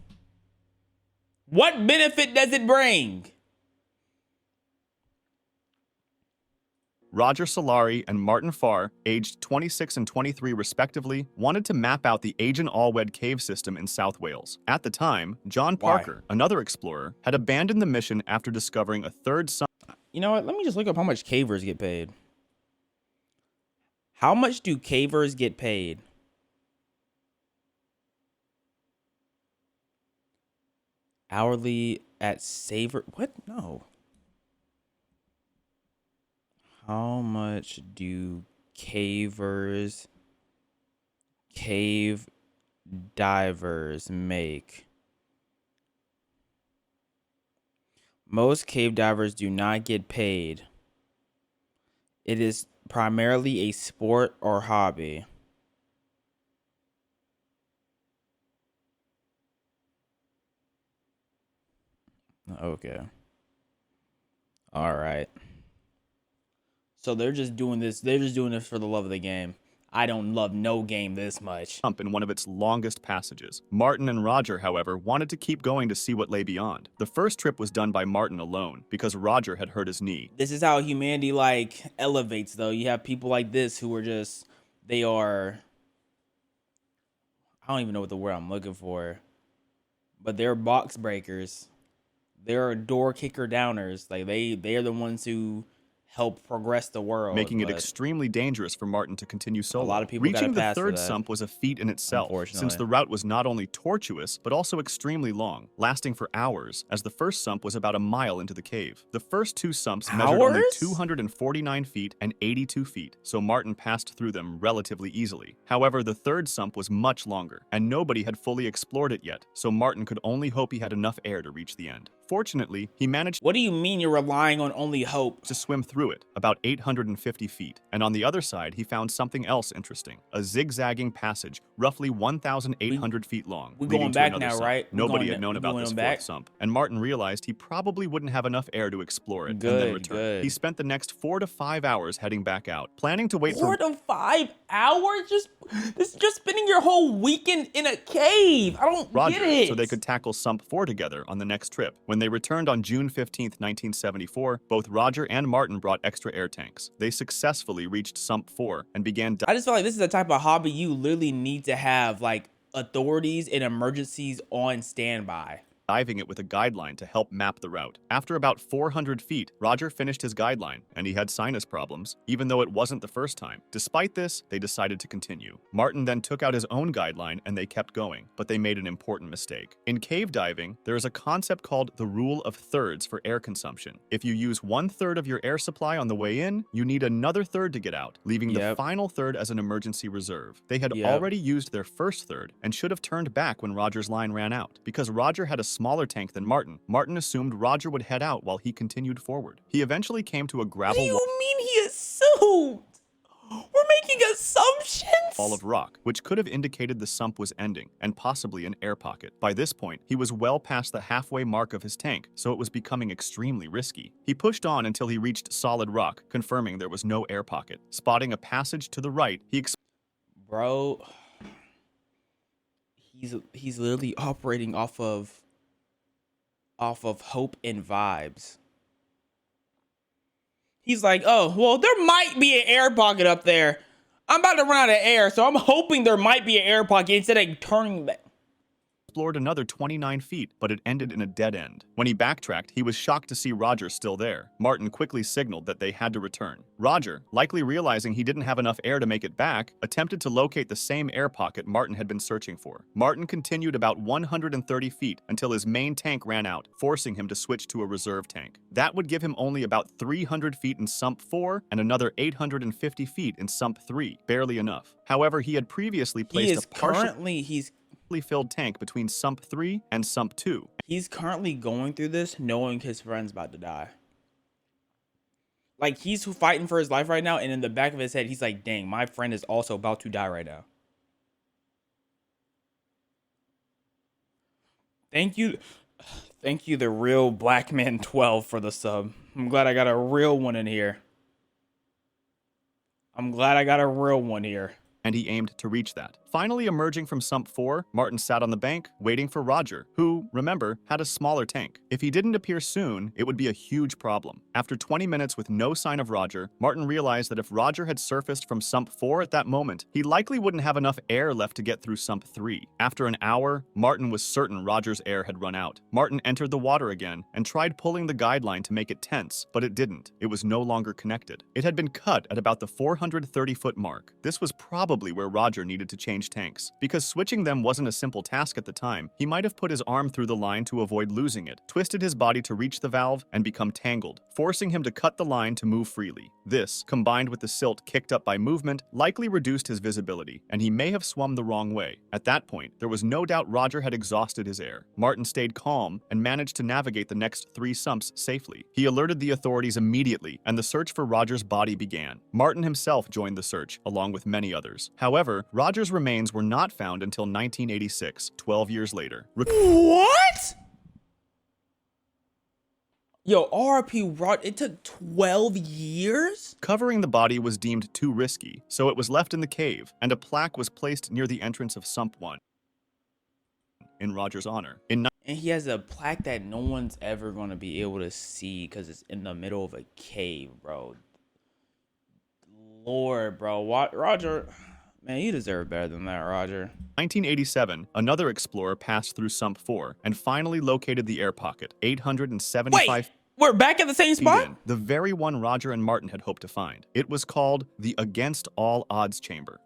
What benefit does it bring? Roger Solari and Martin Farr, aged 26 and 23 respectively, wanted to map out the Agent Allwed cave system in South Wales. At the time, John Parker, another explorer, had abandoned the mission after discovering a third son. You know what? Let me just look up how much cavers get paid. How much do cavers get paid? Hourly at Saver. What? No. How much do cave divers make? Most cave divers do not get paid. It is primarily a sport or hobby. Okay. All right. So they're just doing this. They're just doing this for the love of the game. I don't love no game this much. In one of its longest passages. Martin and Roger, however, wanted to keep going to see what lay beyond. The first trip was done by Martin alone because Roger had hurt his knee. This is how humanity like elevates though. You have people like this who are just, they are, I don't even know what the word I'm looking for, but they're box breakers. They're door kicker downers. Like they are the ones who help progress the world, making it extremely dangerous for Martin to continue solo. A lot of people Reaching the pass third sump was a feat in itself, since the route was not only tortuous, but also extremely long, lasting for hours, as the first sump was about a mile into the cave. The first two sumps measured only 249 feet and 82 feet, so Martin passed through them relatively easily. However, the third sump was much longer, and nobody had fully explored it yet, so Martin could only hope he had enough air to reach the end. Fortunately, he managed— What do you mean you're relying on only hope? —to swim through it, about 850 feet, and on the other side he found something else interesting, a zigzagging passage roughly 1,800 feet long. We're going back now, sump. right? Nobody had known about this fourth sump, and Martin realized he probably wouldn't have enough air to explore it and then return. He spent the next 4 to 5 hours heading back out, planning to wait 4 to 5 hours? This is just spending your whole weekend in a cave. I don't get it. So they could tackle Sump 4 together on the next trip. When they returned on June 15th, 1974, both Roger and Martin brought extra air tanks. They successfully reached Sump 4 and began— I just feel like this is the type of hobby you literally need to have like authorities in emergencies on standby. Diving it with a guideline to help map the route. After about 400 feet, Roger finished his guideline, and he had sinus problems, even though it wasn't the first time. Despite this, they decided to continue. Martin then took out his own guideline, and they kept going, but they made an important mistake. In cave diving, there is a concept called the rule of thirds for air consumption. If you use 1/3 of your air supply on the way in, you need another third to get out, leaving the final third as an emergency reserve. They had already used their first third, and should have turned back when Roger's line ran out. Because Roger had a smaller tank than Martin, Martin assumed Roger would head out while he continued forward. He eventually came to a gravel wall. What do you mean he assumed? We're making assumptions? Wall of rock, which could have indicated the sump was ending, and possibly an air pocket. By this point, he was well past the halfway mark of his tank, so it was becoming extremely risky. He pushed on until he reached solid rock, confirming there was no air pocket. Spotting a passage to the right, he Bro, he's literally operating off of hope and vibes. He's like, oh, well, there might be an air pocket up there. I'm about to run out of air, so I'm hoping there might be an air pocket instead of turning back. Explored another 29 feet, but it ended in a dead end. When he backtracked, he was shocked to see Roger still there. Martin quickly signaled that they had to return. Roger, likely realizing he didn't have enough air to make it back, attempted to locate the same air pocket Martin had been searching for. Martin continued about 130 feet until his main tank ran out, forcing him to switch to a reserve tank. That would give him only about 300 feet in Sump 4 and another 850 feet in Sump 3, barely enough. However, he had previously placed He's filled tank between Sump 3 and Sump 2. He's currently going through this knowing his friend's about to die. Like, he's fighting for his life right now, and in the back of his head, he's like, dang, my friend is also about to die right now. Thank you, the real Black Man 12 for the sub. I'm glad I got a real one in here. And he aimed to reach that. Finally emerging from Sump 4, Martin sat on the bank, waiting for Roger, who, remember, had a smaller tank. If he didn't appear soon, it would be a huge problem. After 20 minutes with no sign of Roger, Martin realized that if Roger had surfaced from Sump 4 at that moment, he likely wouldn't have enough air left to get through Sump 3. After an hour, Martin was certain Roger's air had run out. Martin entered the water again and tried pulling the guideline to make it tense, but it didn't. It was no longer connected. It had been cut at about the 430-foot mark. This was probably probably where Roger needed to change tanks. Because switching them wasn't a simple task at the time, he might have put his arm through the line to avoid losing it, twisted his body to reach the valve, and become tangled, forcing him to cut the line to move freely. This, combined with the silt kicked up by movement, likely reduced his visibility, and he may have swum the wrong way. At that point, there was no doubt Roger had exhausted his air. Martin stayed calm and managed to navigate the next 3 sumps safely. He alerted the authorities immediately, and the search for Roger's body began. Martin himself joined the search, along with many others. However, Roger's remains were not found until 1986, 12 years later. What? Yo, RP Roger, it took 12 years? Covering the body was deemed too risky, so it was left in the cave, and a plaque was placed near the entrance of Sump 1 in Roger's honor. And he has a plaque that no one's ever going to be able to see because it's in the middle of a cave, bro. Lord, bro. Roger, man, you deserve better than that, Roger. 1987, another explorer passed through Sump 4 and finally located the air pocket, 875 Wait, we're back at the same spot? in, the very one Roger and Martin had hoped to find. It was called the Against All Odds Chamber.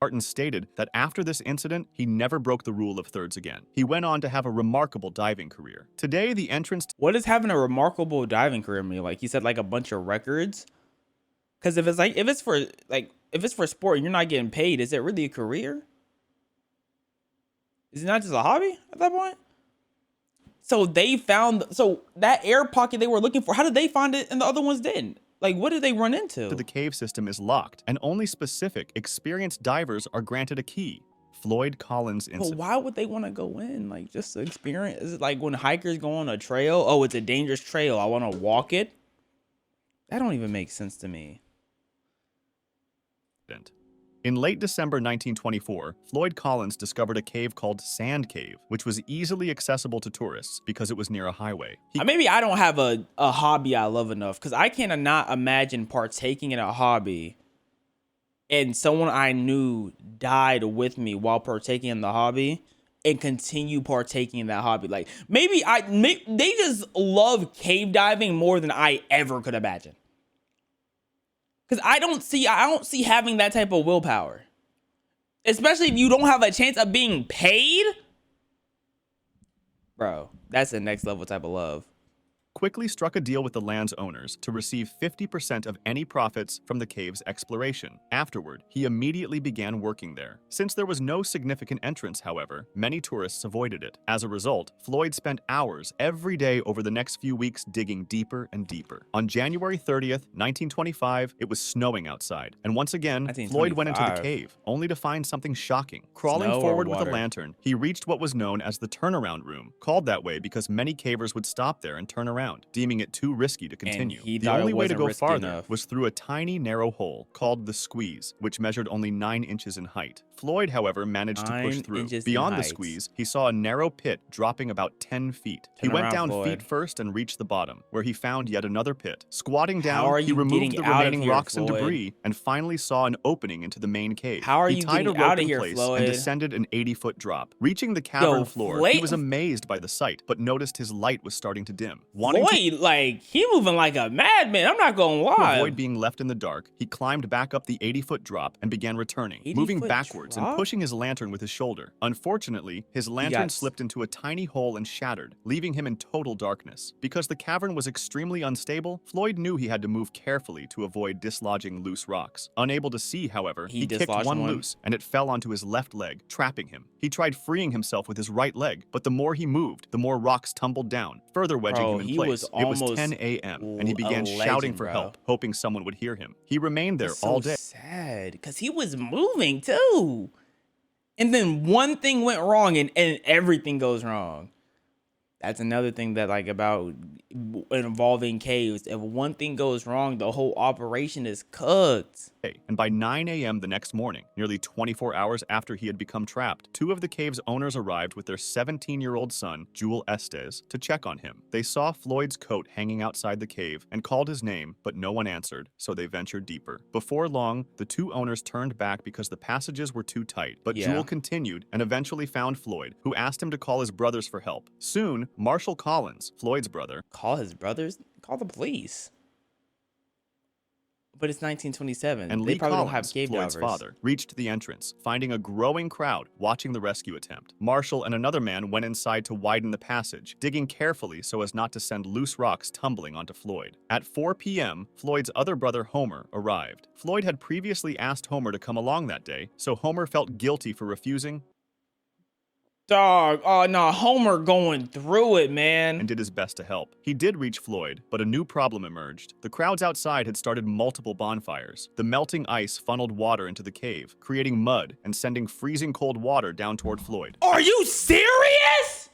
Martin stated that after this incident, he never broke the rule of thirds again. He went on to have a remarkable diving career. Today, the entrance... What does having a remarkable diving career mean? Like, he said, like, a bunch of records? Because if it's for sport and you're not getting paid, is it really a career? Is it not just a hobby at that point? So they found... So that air pocket they were looking for, how did they find it and the other ones didn't? Like, what did they run into? The cave system is locked, and only specific, experienced divers are granted a key. Floyd Collins incident. But why would they want to go in? Like, just to experience? Is it like when hikers go on a trail? Oh, it's a dangerous trail. I want to walk it? That don't even make sense to me. In late December 1924, Floyd Collins discovered a cave called Sand Cave, which was easily accessible to tourists because it was near a highway. Maybe I don't have a hobby I love enough, because I cannot imagine partaking in a hobby and someone I knew died with me while partaking in the hobby and continue partaking in that hobby. Like, maybe they just love cave diving more than I ever could imagine. Because I don't see having that type of willpower. Especially if you don't have a chance of being paid. Bro, that's the next level type of love. Quickly struck a deal with the land's owners to receive 50% of any profits from the cave's exploration. Afterward, he immediately began working there. Since there was no significant entrance, however, many tourists avoided it. As a result, Floyd spent hours every day over the next few weeks digging deeper and deeper. On January 30th, 1925, it was snowing outside, and once again, Floyd went into the cave, only to find something shocking. Crawling forward with a lantern, he reached what was known as the turnaround room, called that way because many cavers would stop there and turn around, deeming it too risky to continue. The only way to go farther was through a tiny, narrow hole called the squeeze, which measured only 9 inches in height. Floyd, however, managed to push through. Beyond the squeeze, he saw a narrow pit dropping about 10 feet. He went down feet first and reached the bottom, where he found yet another pit. Squatting down, he removed the remaining rocks and debris and finally saw an opening into the main cave. He tied a rope in place and descended an 80-foot drop. Reaching the cavern floor, he was amazed by the sight, but noticed his light was starting to dim. Floyd, like, he moving like a madman, I'm not gonna lie. To avoid being left in the dark, he climbed back up the 80-foot drop and began returning, moving backwards and pushing his lantern with his shoulder. Unfortunately, his lantern slipped into a tiny hole and shattered, leaving him in total darkness. Because the cavern was extremely unstable, Floyd knew he had to move carefully to avoid dislodging loose rocks. Unable to see, however, he kicked one loose, and it fell onto his left leg, trapping him. He tried freeing himself with his right leg, but the more he moved, the more rocks tumbled down, further wedging him in place. It was 10 a.m., and he began shouting for help, hoping someone would hear him. He remained there all day. Sad, because he was moving too. And then one thing went wrong and everything goes wrong. That's another thing that, like, about involving caves. If one thing goes wrong, the whole operation is cooked. And by 9 a.m. the next morning, nearly 24 hours after he had become trapped, 2 of the cave's owners arrived with their 17-year-old son, Jewel Estes, to check on him. They saw Floyd's coat hanging outside the cave and called his name, but no one answered, so they ventured deeper. Before long, the 2 owners turned back because the passages were too tight, but Jewel continued and eventually found Floyd, who asked him to call his brothers for help. Soon, Marshall Collins, Floyd's brother... Call his brothers? Call the police. But it's 1927. And They Lee probably Collins, don't have cave Floyd's divers. father, reached the entrance, finding a growing crowd watching the rescue attempt. Marshall and another man went inside to widen the passage, digging carefully so as not to send loose rocks tumbling onto Floyd. At 4 p.m., Floyd's other brother Homer arrived. Floyd had previously asked Homer to come along that day, so Homer felt guilty for refusing. Dog, oh no, Homer going through it, man. And did his best to help. He did reach Floyd, but a new problem emerged. The crowds outside had started multiple bonfires. The melting ice funneled water into the cave, creating mud and sending freezing cold water down toward Floyd. Are you serious?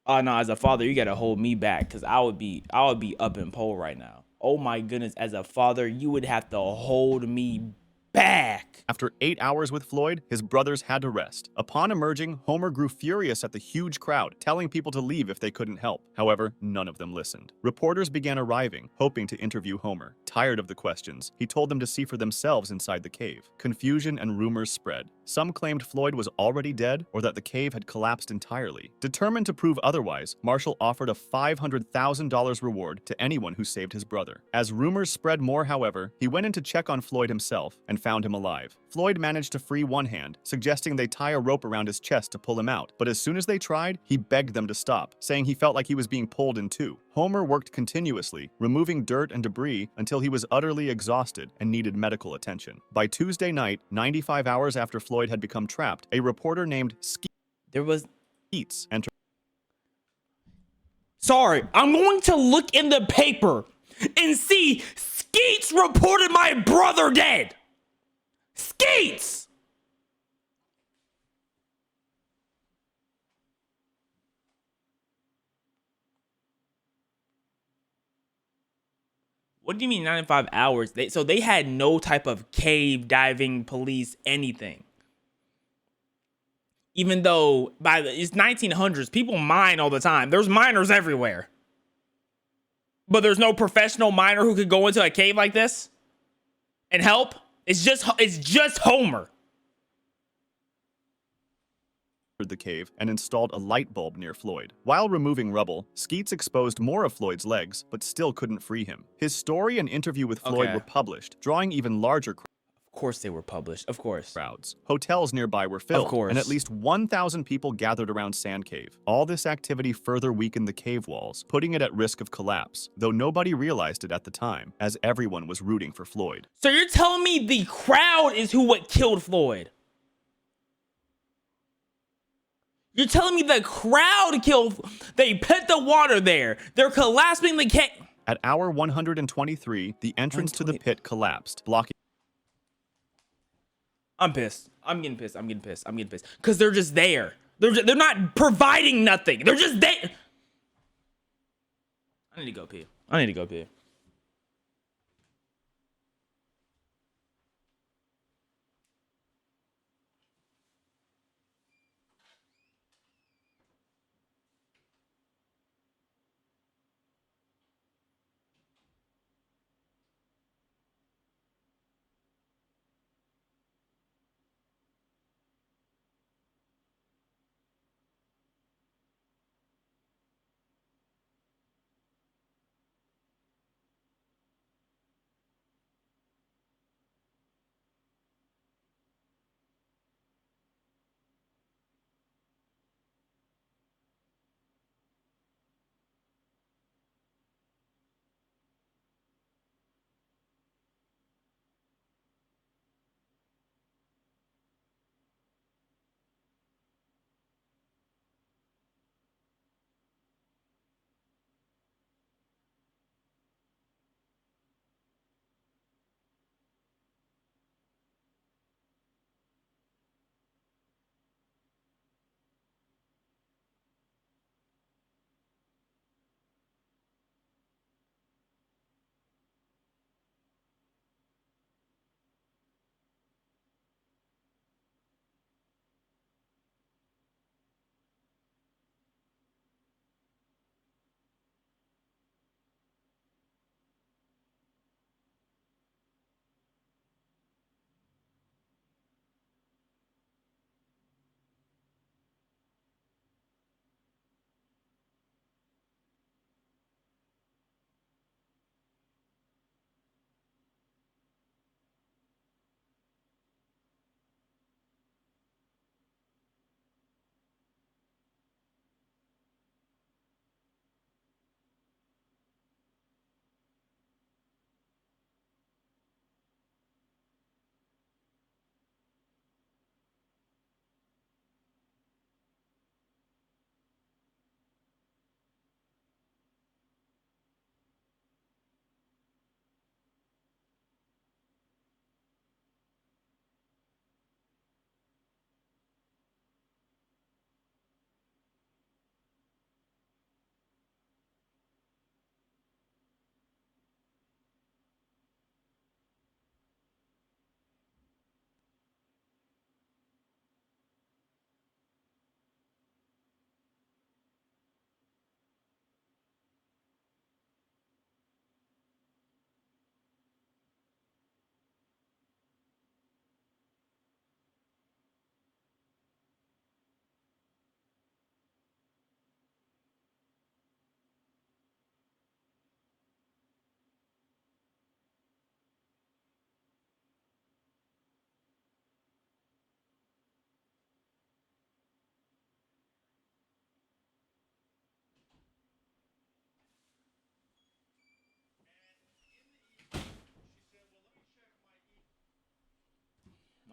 Oh no, as a father, you gotta hold me back, because I would be up in pole right now. Oh my goodness, as a father, you would have to hold me back. After 8 hours with Floyd, his brothers had to rest. Upon emerging, Homer grew furious at the huge crowd, telling people to leave if they couldn't help. However, none of them listened. Reporters began arriving, hoping to interview Homer. Tired of the questions, he told them to see for themselves inside the cave. Confusion and rumors spread. Some claimed Floyd was already dead or that the cave had collapsed entirely. Determined to prove otherwise, Marshall offered a $500,000 reward to anyone who saved his brother. As rumors spread more, however, he went in to check on Floyd himself and found him alive. Floyd managed to free one hand, suggesting they tie a rope around his chest to pull him out, but as soon as they tried, he begged them to stop, saying he felt like he was being pulled in two. Homer worked continuously, removing dirt and debris until he was utterly exhausted and needed medical attention. By Tuesday night, 95 hours after Floyd had become trapped, a reporter named Skeets entered. Sorry, I'm going to look in the paper and see Skeets reported my brother dead. Skeets! What do you mean 95 hours? So they had no type of cave diving police anything. Even though it's 1900s, people mine all the time. There's miners everywhere. But there's no professional miner who could go into a cave like this and help. It's just Homer. The cave and installed a light bulb near Floyd. While removing rubble, Skeets exposed more of Floyd's legs, but still couldn't free him. His story and interview with Floyd were published, drawing even larger crowds. Of course they were published, of course. Crowds. Hotels nearby were filled, Of course. and at least 1,000 people gathered around Sand Cave. All this activity further weakened the cave walls, putting it at risk of collapse, though nobody realized it at the time, as everyone was rooting for Floyd. So you're telling me the crowd is what killed Floyd? You're telling me the crowd killed... They put the water there. They're collapsing the cave. At hour 123, the entrance to the pit collapsed, blocking... I'm pissed. I'm getting pissed. Because they're just there. They're not providing nothing. They're just there. I need to go pee.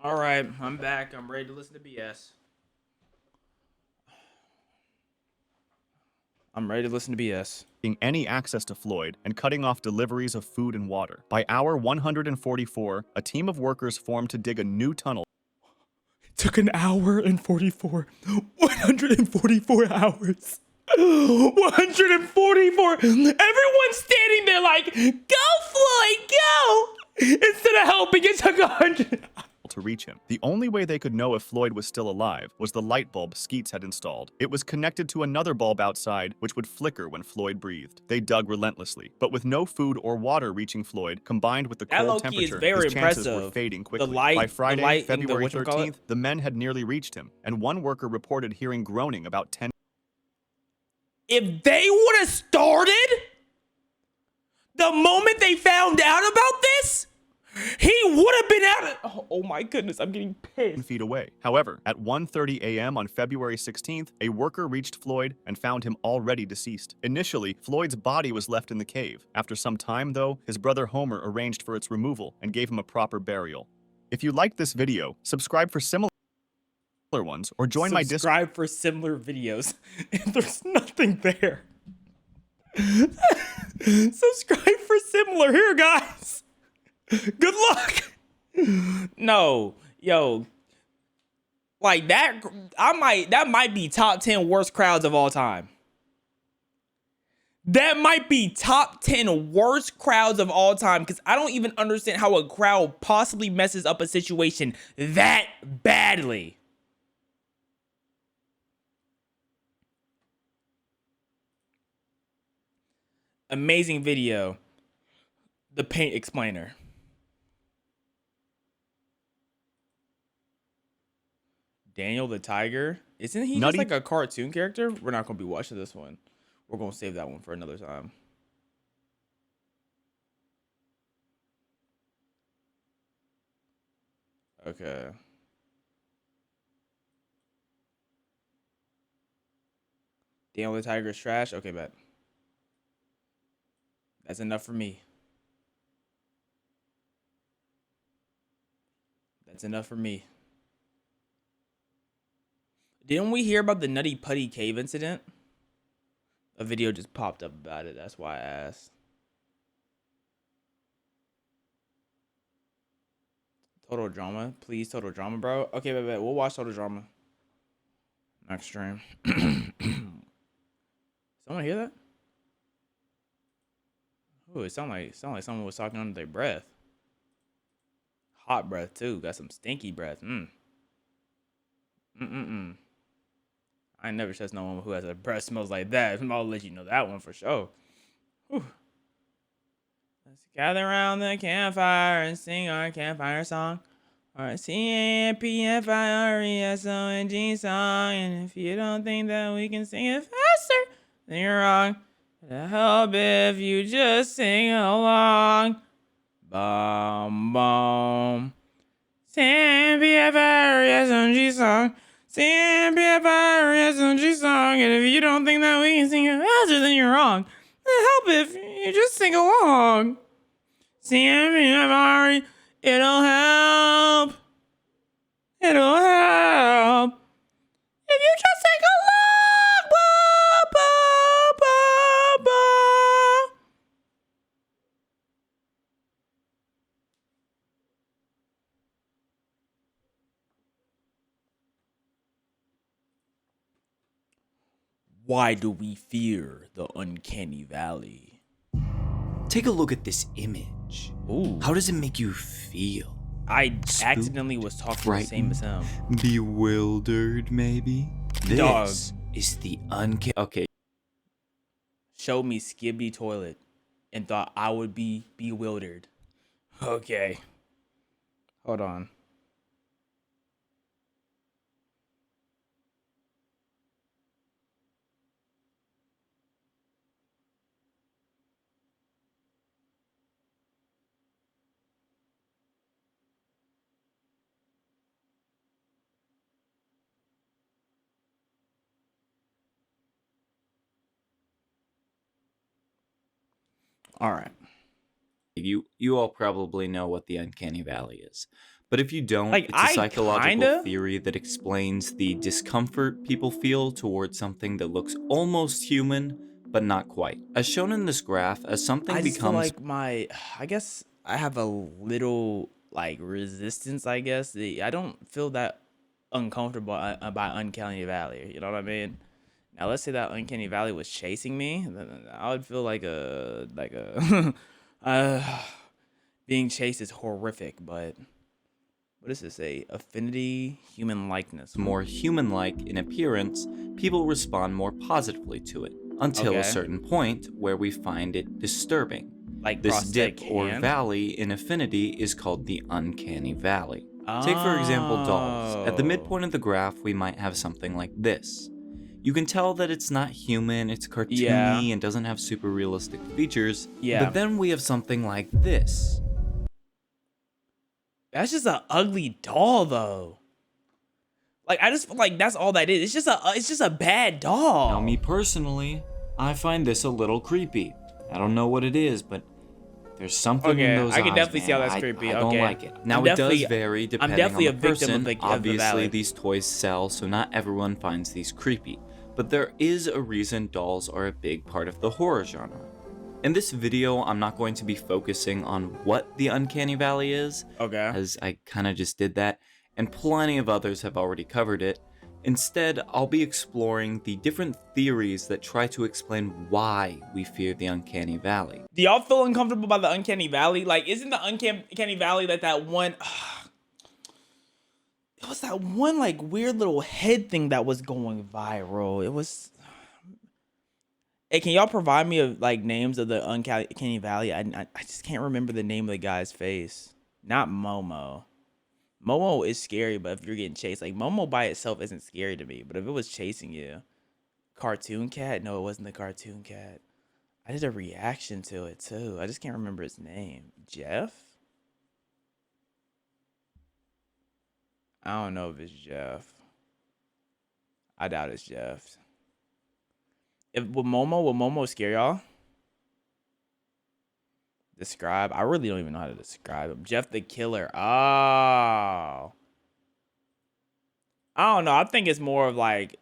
All right, I'm back. I'm ready to listen to BS. I'm ready to listen to BS. Any access to Floyd and cutting off deliveries of food and water. By hour 144, a team of workers formed to dig a new tunnel. It took an hour and 144 hours. 144. Everyone's standing there like, go Floyd, go. Instead of helping, it took 100. To reach him. The only way they could know if Floyd was still alive was the light bulb Skeets had installed. It was connected to another bulb outside, which would flicker when Floyd breathed. They dug relentlessly, but with no food or water reaching Floyd, combined with the cold temperature, his chances were fading quickly. By Friday, February 13th, the men had nearly reached him, and one worker reported hearing groaning about 10. If they would have started the moment they found out about this, he would have been out of... Oh my goodness, I'm getting pissed. Feet away. However, at 1:30 a.m. on February 16th, a worker reached Floyd and found him already deceased. Initially, Floyd's body was left in the cave. After some time, though, his brother Homer arranged for its removal and gave him a proper burial. If you liked this video, subscribe for similar ones or join my Discord. Subscribe for similar videos. And there's nothing there. Subscribe for similar here, guys. Good luck. No, yo, like that. That might be top 10 worst crowds of all time. That might be top 10 worst crowds of all time, because I don't even understand how a crowd possibly messes up a situation that badly. Amazing video. The Paint Explainer. Daniel the Tiger. Isn't he just like a cartoon character? We're not going to be watching this one. We're going to save that one for another time. Okay. Daniel the Tiger is trash? Okay, bet. That's enough for me. That's enough for me. Didn't we hear about the Nutty Putty Cave incident? A video just popped up about it. That's why I asked. Total Drama. Please, Total Drama, bro. Okay, bet. We'll watch Total Drama next stream. Someone hear that? Ooh, it sound like someone was talking under their breath. Hot breath, too. Got some stinky breath. I ain't never trust no one who has a breath smells like that. I'll let you know that one for sure. Whew. Let's gather around the campfire and sing our campfire song. Our CAMPFIRESONG song. And if you don't think that we can sing it faster, then you're wrong. It'll help if you just sing along. Bum bum. CAMPFIRESONG song. CAMPFIRESONG song. And if you don't think that we can sing it faster, then you're wrong. It'll help if you just sing along. CAMPFIRE. It'll help. It'll help. If you just sing along. Ba, ba, ba, ba. Why do we fear the Uncanny Valley? Take a look at this image. Ooh. How does it make you feel? I accidentally was talking the same as him. Bewildered, maybe? Dog. This is the uncanny. Okay. Showed me Skibby Toilet and thought I would be bewildered. Okay. Hold on. All right. You all probably know what the Uncanny Valley is, But if you don't, Like, it's a psychological kinda? theory that explains the discomfort people feel towards something that looks almost human, but not quite. As shown in this graph, as something I just feel becomes... like I guess I have a little, like, resistance, I guess. I don't feel that uncomfortable about Uncanny Valley, you know what I mean? Now, let's say that Uncanny Valley was chasing me, then I would feel like being chased is horrific, but what does this say? Affinity, human likeness. more human-like in appearance, people respond more positively to it, until a certain point where we find it disturbing. Like this prosthetic dip or hand? valley in affinity is called the Uncanny Valley. Take for example dolls. At the midpoint of the graph, we might have something like this. You can tell that it's not human, it's cartoony, and doesn't have super realistic features. But then we have something like this. That's just an ugly doll, though. Like, I just feel like that's all that is. It's just a bad doll. Now, me personally, I find this a little creepy. I don't know what it is, but there's something in those eyes. I can definitely man. see how that's creepy. I don't like it. Now, it does vary depending on the person. Obviously, these toys sell, so not everyone finds these creepy. But there is a reason dolls are a big part of the horror genre. In this video, I'm not going to be focusing on what the Uncanny Valley is, as I kind of just did that, and plenty of others have already covered it. Instead, I'll be exploring the different theories that try to explain why we fear the Uncanny Valley. Do y'all feel uncomfortable by the Uncanny Valley? Like, isn't the Uncanny Valley that one... It was that one, like, weird little head thing that was going viral. It was... Hey, can y'all provide me like names of the Uncanny Valley? I just can't remember the name of the guy's face. Not Momo. Momo is scary, but if you're getting chased, like Momo by itself isn't scary to me. But if it was chasing you, Cartoon Cat? No, it wasn't the Cartoon Cat. I did a reaction to it too. I just can't remember his name. Jeff? I don't know if it's Jeff. I doubt it's Jeff. Will Momo scare y'all? Describe. I really don't even know how to describe him. Jeff the Killer. Oh. I don't know. I think it's more of like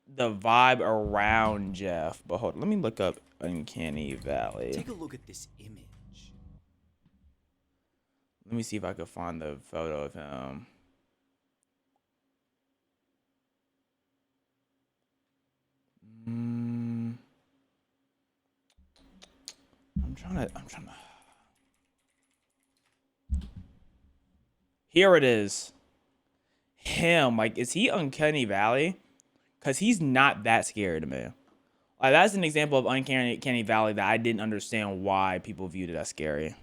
the vibe around Jeff. But hold on. Let me look up Uncanny Valley. Take a look at this image. Let me see if I can find the photo of him. I'm trying to. Here it is. Him. Like, is he Uncanny Valley? Because he's not that scary to me. Like, that's an example of Uncanny Valley that I didn't understand why people viewed it as scary.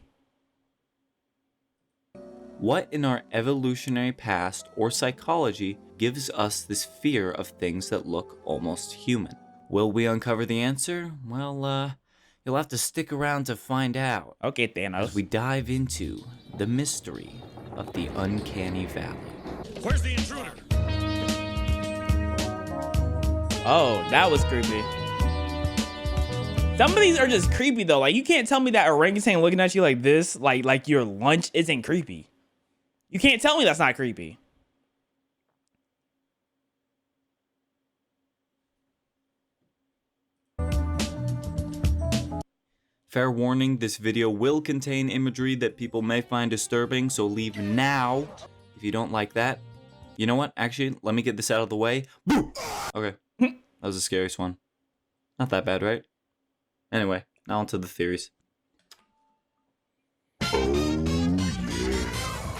What in our evolutionary past or psychology gives us this fear of things that look almost human? Will we uncover the answer? Well, you'll have to stick around to find out. Okay, Thanos. As we dive into the mystery of the Uncanny Valley. Where's the intruder? Oh, that was creepy. Some of these are just creepy though. Like, you can't tell me that orangutan looking at you like this, like your lunch isn't creepy. You can't tell me that's not creepy. Fair warning, this video will contain imagery that people may find disturbing, so leave now if you don't like that. You know what? Actually, let me get this out of the way. Okay, that was the scariest one. Not that bad, right? Anyway, now on to the theories.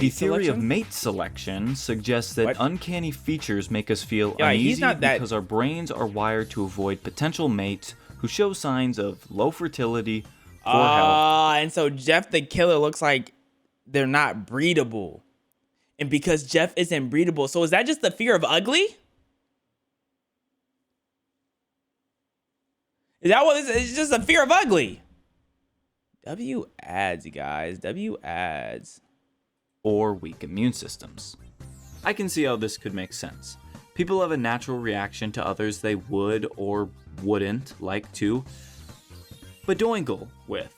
The theory of mate selection suggests that uncanny features make us feel uneasy because our brains are wired to avoid potential mates who show signs of low fertility, poor health. And so Jeff the Killer looks like they're not breedable. And because Jeff isn't breedable, so is that just the fear of ugly? Is that what it's just a fear of ugly? W ads, you guys. W ads. Or weak immune systems. I can see how this could make sense. People have a natural reaction to others they would or wouldn't like to bedoingle with.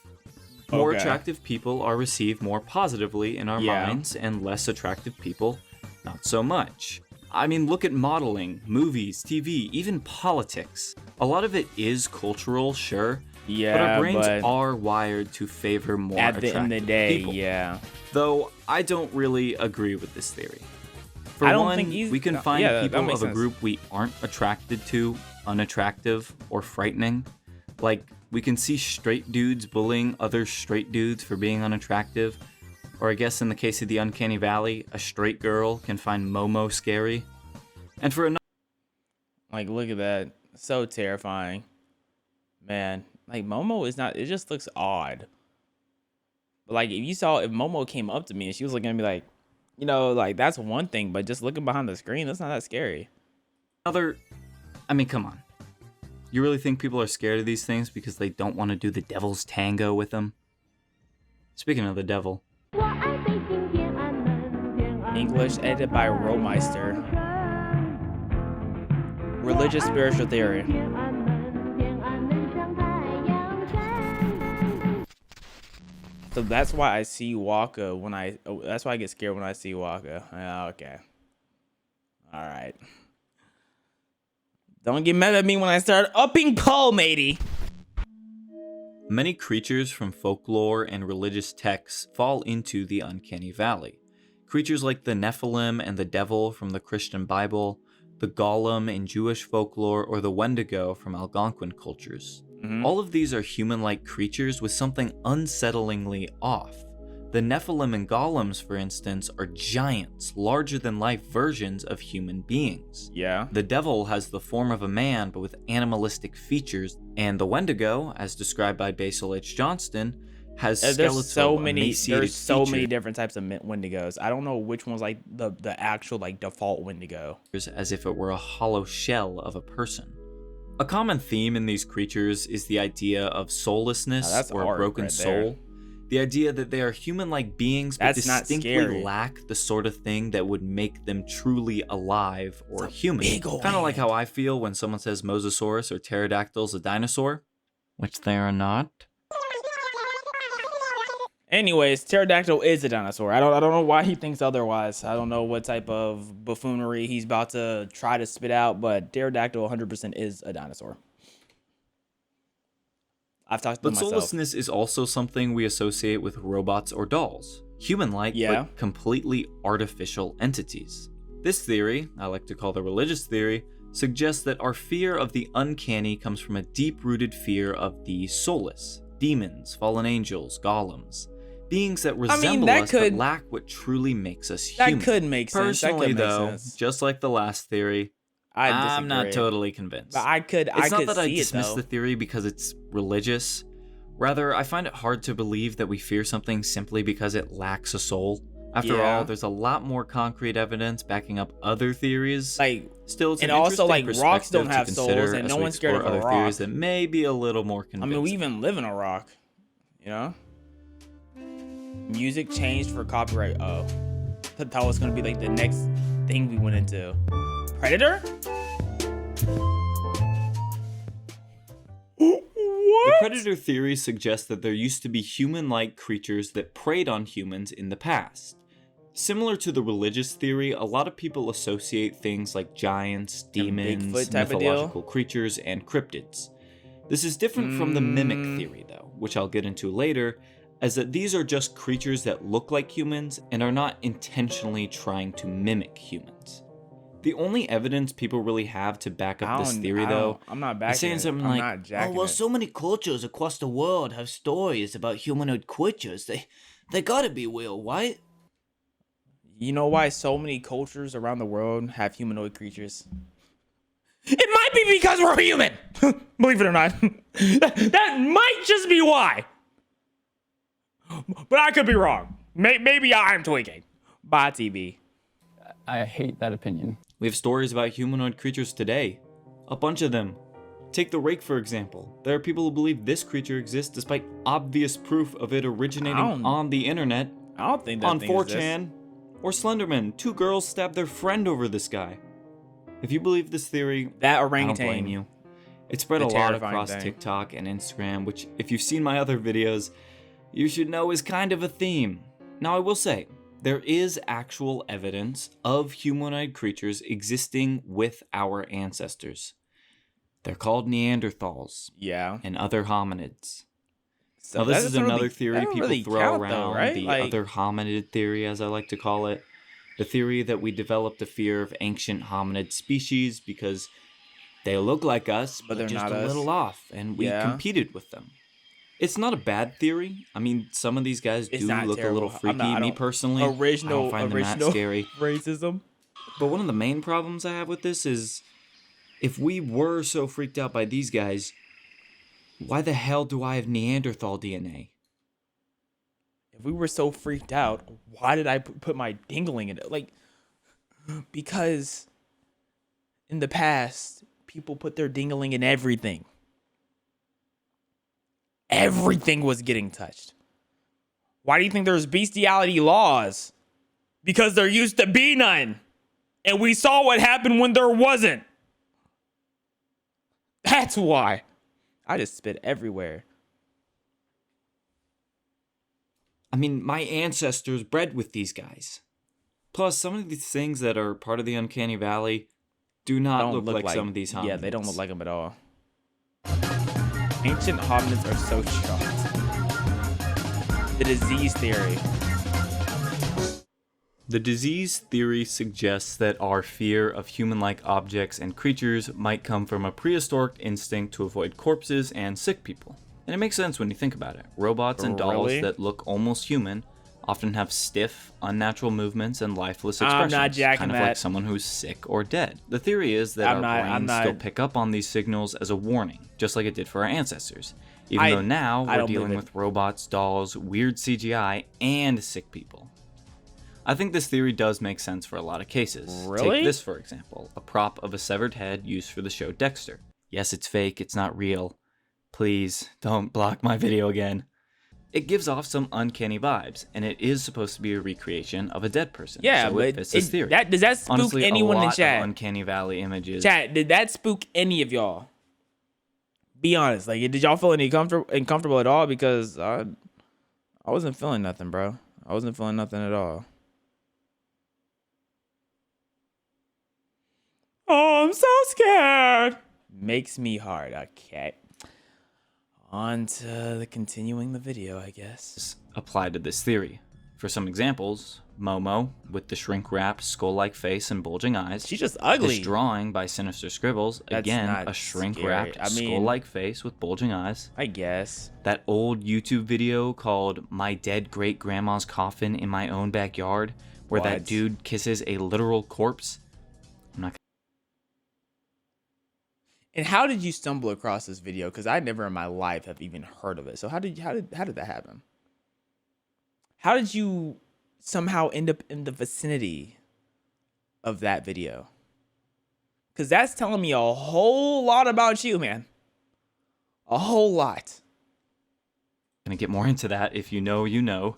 More attractive people are received more positively in our minds, and less attractive people, not so much. I mean, look at modeling, movies, TV, even politics. A lot of it is cultural, sure, but our brains are wired to favor more attractive people. At the end of the day, Though I don't really agree with this theory. For one, we can find people of a group we aren't attracted to unattractive or frightening. Like, we can see straight dudes bullying other straight dudes for being unattractive. Or I guess in the case of the Uncanny Valley, a straight girl can find Momo scary. And for another... Like, look at that. So terrifying. Man, like, Momo is not... It just looks odd. But, like, if Momo came up to me and she was looking at me like, you know, like, that's one thing. But just looking behind the screen, that's not that scary. I mean, come on. You really think people are scared of these things because they don't want to do the devil's tango with them? Speaking of the devil... English, edited by Romeister. Religious spiritual theory. So that's why I see Waka when that's why I get scared when I see Waka. Okay. Alright. Don't get mad at me when I start upping Paul, matey. Many creatures from folklore and religious texts fall into the Uncanny Valley. Creatures like the Nephilim and the Devil from the Christian Bible, the Golem in Jewish folklore, or the Wendigo from Algonquin cultures. All of these are human-like creatures with something unsettlingly off. The Nephilim and Golems, for instance, are giants, larger-than-life versions of human beings. Yeah. The Devil has the form of a man, but with animalistic features, and the Wendigo, as described by Basil H. Johnston, has skeletal, there's so many different types of Wendigos. I don't know which one's like the actual like default Wendigo. As if it were a hollow shell of a person. A common theme in these creatures is the idea of soullessness or a broken soul. The idea that they are human-like beings but distinctly lack the sort of thing that would make them truly alive or human. Kind of like how I feel when someone says Mosasaurus or Pterodactyl's a dinosaur, which they are not. Anyways, Pterodactyl is a dinosaur. I don't know why he thinks otherwise. I don't know what type of buffoonery he's about to try to spit out, but Pterodactyl 100% is a dinosaur. I've talked to myself. But soullessness is also something we associate with robots or dolls. Human-like, but completely artificial entities. This theory, I like to call the religious theory, suggests that our fear of the uncanny comes from a deep-rooted fear of the soulless. Demons, fallen angels, golems. Beings that resemble us but lack what truly makes us human. That could make sense. Personally, though, just like the last theory, I'm not totally convinced. But It's not that I dismiss the theory because it's religious. Rather, I find it hard to believe that we fear something simply because it lacks a soul. After all, there's a lot more concrete evidence backing up other theories. Still, it's an interesting rocks don't have souls, and no one's scared of a rock. Theories that may be a little more convincing. I mean, we even live in a rock, you know? Music changed for copyright. Oh, that was gonna be like the next thing we went into. Predator? The predator theory suggests that there used to be human-like creatures that preyed on humans in the past. Similar to the religious theory, a lot of people associate things like giants, demons, mythological creatures, and cryptids. This is different from the mimic theory, though, which I'll get into later, as that these are just creatures that look like humans and are not intentionally trying to mimic humans. The only evidence people really have to back up this theory, though, is saying something like, "Oh well, so many cultures across the world have stories about humanoid creatures. They gotta be real, right?" You know why so many cultures around the world have humanoid creatures? It might be because we're human. Believe it or not, that might just be why. But I could be wrong. Maybe I'm tweaking. Bye, TV. I hate that opinion. We have stories about humanoid creatures today. A bunch of them. Take the rake, for example. There are people who believe this creature exists despite obvious proof of it originating on the internet. I don't think that on 4chan. Or Slenderman. 2 girls stabbed their friend over this guy. If you believe this theory, that I orangutan, don't blame you. It spread a lot across TikTok and Instagram, which, if you've seen my other videos, you should know is kind of a theme. Now I will say, there is actual evidence of humanoid creatures existing with our ancestors. They're called Neanderthals. Yeah. And other hominids. So now this is another theory people really throw count, around, though, right? the Like... other hominid theory, as I like to call it. The theory that we developed a fear of ancient hominid species because they look like us, but they're just not a us. little off, and we competed with them. It's not a bad theory. I mean, some of these guys do look a little freaky. Me personally, I don't find them that scary. Racism. But one of the main problems I have with this is, if we were so freaked out by these guys, why the hell do I have Neanderthal DNA? If we were so freaked out, why did I put my dingling in it? Like, because in the past, people put their dingling in everything. Everything was getting touched. Why do you think there's bestiality laws? Because there used to be none. And we saw what happened when there wasn't. That's why. I just spit everywhere. I mean, my ancestors bred with these guys. Plus, some of these things that are part of the Uncanny Valley do not look like some of these hominids. Yeah, they don't look like them at all. Ancient hominids are so shocked. The disease theory. The disease theory suggests that our fear of human-like objects and creatures might come from a prehistoric instinct to avoid corpses and sick people. And it makes sense when you think about it. Robots and dolls that look almost human often have stiff, unnatural movements and lifeless expressions, I'm not jacking kind of that. like someone who's sick or dead. The theory is that our brains still pick up on these signals as a warning, just like it did for our ancestors. Even though now we're dealing with robots, dolls, weird CGI, and sick people. I think this theory does make sense for a lot of cases. Really? Take this, for example, a prop of a severed head used for the show Dexter. Yes, it's fake, it's not real. Please, don't block my video again. It gives off some uncanny vibes, and it is supposed to be a recreation of a dead person. Yeah, so but it fits this theory. Does that spook Honestly, anyone a lot in chat? Of Uncanny Valley images. Chat, did that spook any of y'all? Be honest. Like, did y'all feel any uncomfortable at all? Because I wasn't feeling nothing, bro. I wasn't feeling nothing at all. Oh, I'm so scared. Makes me hard. Okay. On to continuing the video, I guess. Applied to this theory. For some examples, Momo, with the shrink-wrapped, skull-like face and bulging eyes. She's just ugly. This drawing by Sinister Scribbles, again, a shrink-wrapped, skull-like face with bulging eyes. I guess. That old YouTube video called My Dead Great-Grandma's Coffin in My Own Backyard, where that dude kisses a literal corpse. I'm not. And how did you stumble across this video? Because I never in my life have even heard of it. So how did that happen? How did you somehow end up in the vicinity of that video? Because that's telling me a whole lot about you, man. A whole lot. Gonna get more into that. If you know, you know.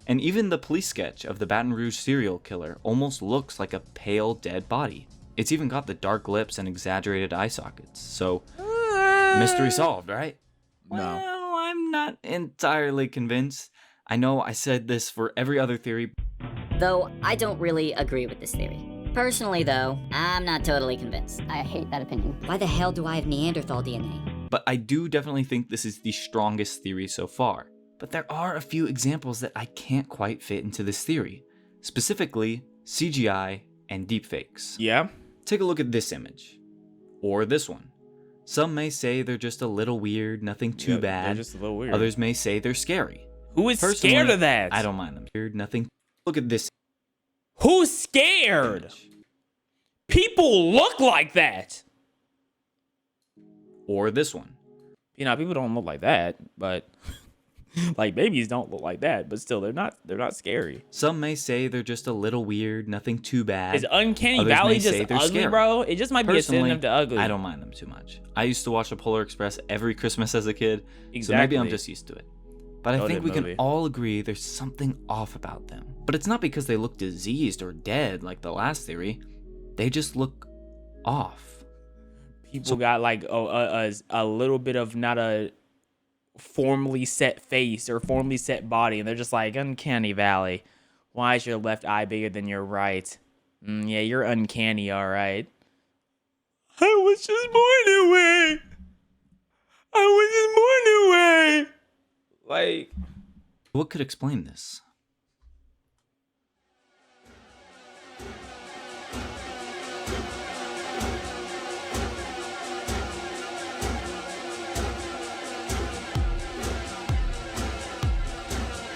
And even the police sketch of the Baton Rouge serial killer almost looks like a pale dead body. It's even got the dark lips and exaggerated eye sockets. So, mystery solved, right? No. Well, I'm not entirely convinced. I know I said this for every other theory. Though I don't really agree with this theory. Personally, though, I'm not totally convinced. I hate that opinion. Why the hell do I have Neanderthal DNA? But I do definitely think this is the strongest theory so far. But there are a few examples that I can't quite fit into this theory. Specifically, CGI and deepfakes. Yeah? Take a look at this image. Or this one. Some may say they're just a little weird, nothing too bad. They're just a little weird. Others may say they're scary. Who is Personally, scared of that? I don't mind them. Weird, nothing. Look at this. Who's scared? Image. People look like that. Or this one. You know, people don't look like that, but like babies don't look like that, but still they're not scary. Some may say they're just a little weird, nothing too bad. Is Uncanny Valley just ugly, scary. Bro? It just might be a synonym to ugly. I don't mind them too much. I used to watch the Polar Express every Christmas as a kid, so maybe I'm just used to it. But I think we can all agree there's something off about them. But it's not because they look diseased or dead like the last theory. They just look off. People got like a little bit of not a formally set face or formally set body, and they're just like, Uncanny Valley. Why is your left eye bigger than your right? Yeah, you're uncanny, all right. I was just born away. I was just born away. Like, what could explain this?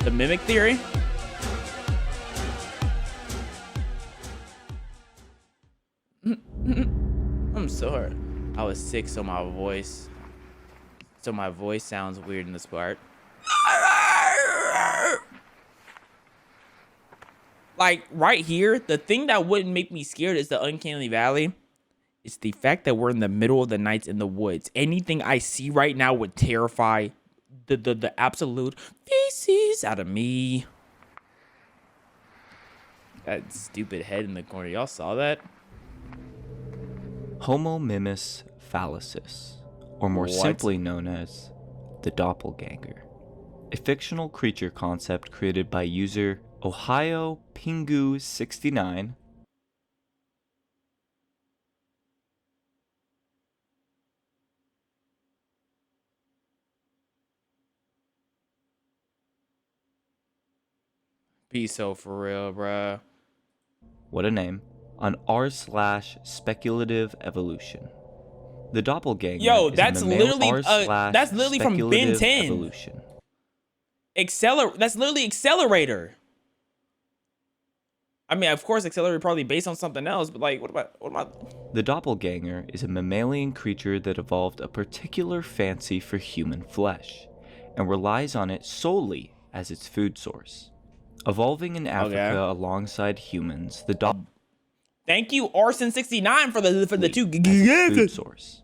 The mimic theory? I'm sorry. I was sick, so my voice sounds weird in this part. Like right here, the thing that wouldn't make me scared is the Uncanny Valley. It's the fact that we're in the middle of the night in the woods. Anything I see right now would terrify the absolute feces out of me. That stupid head in the corner. Y'all saw that? Homo mimus phallusis, or more simply known as the doppelganger. A fictional creature concept created by user Ohio Pingu 69. Be so for real, bruh. What a name. On r/speculative evolution. The doppelganger. Yo, is that's literally from Ben 10. Evolution. That's literally Accelerator. I mean, of course, Accelerator probably based on something else, but like, what about? The doppelganger is a mammalian creature that evolved a particular fancy for human flesh, and relies on it solely as its food source. Evolving in Africa alongside humans, the Thank you, Arson69 for the two food source.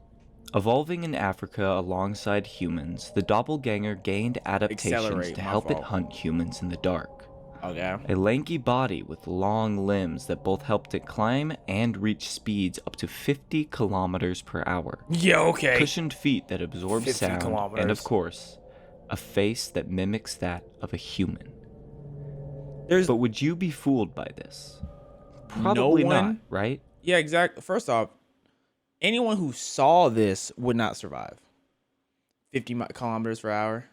Evolving in Africa alongside humans, the doppelganger gained adaptations to help it hunt humans in the dark. A lanky body with long limbs that both helped it climb and reach speeds up to 50 kilometers per hour. Cushioned feet that absorb sound, and of course, a face that mimics that of a human. But would you be fooled by this? Probably not, right? Yeah, exactly. First off, anyone who saw this would not survive. 50 kilometers per hour.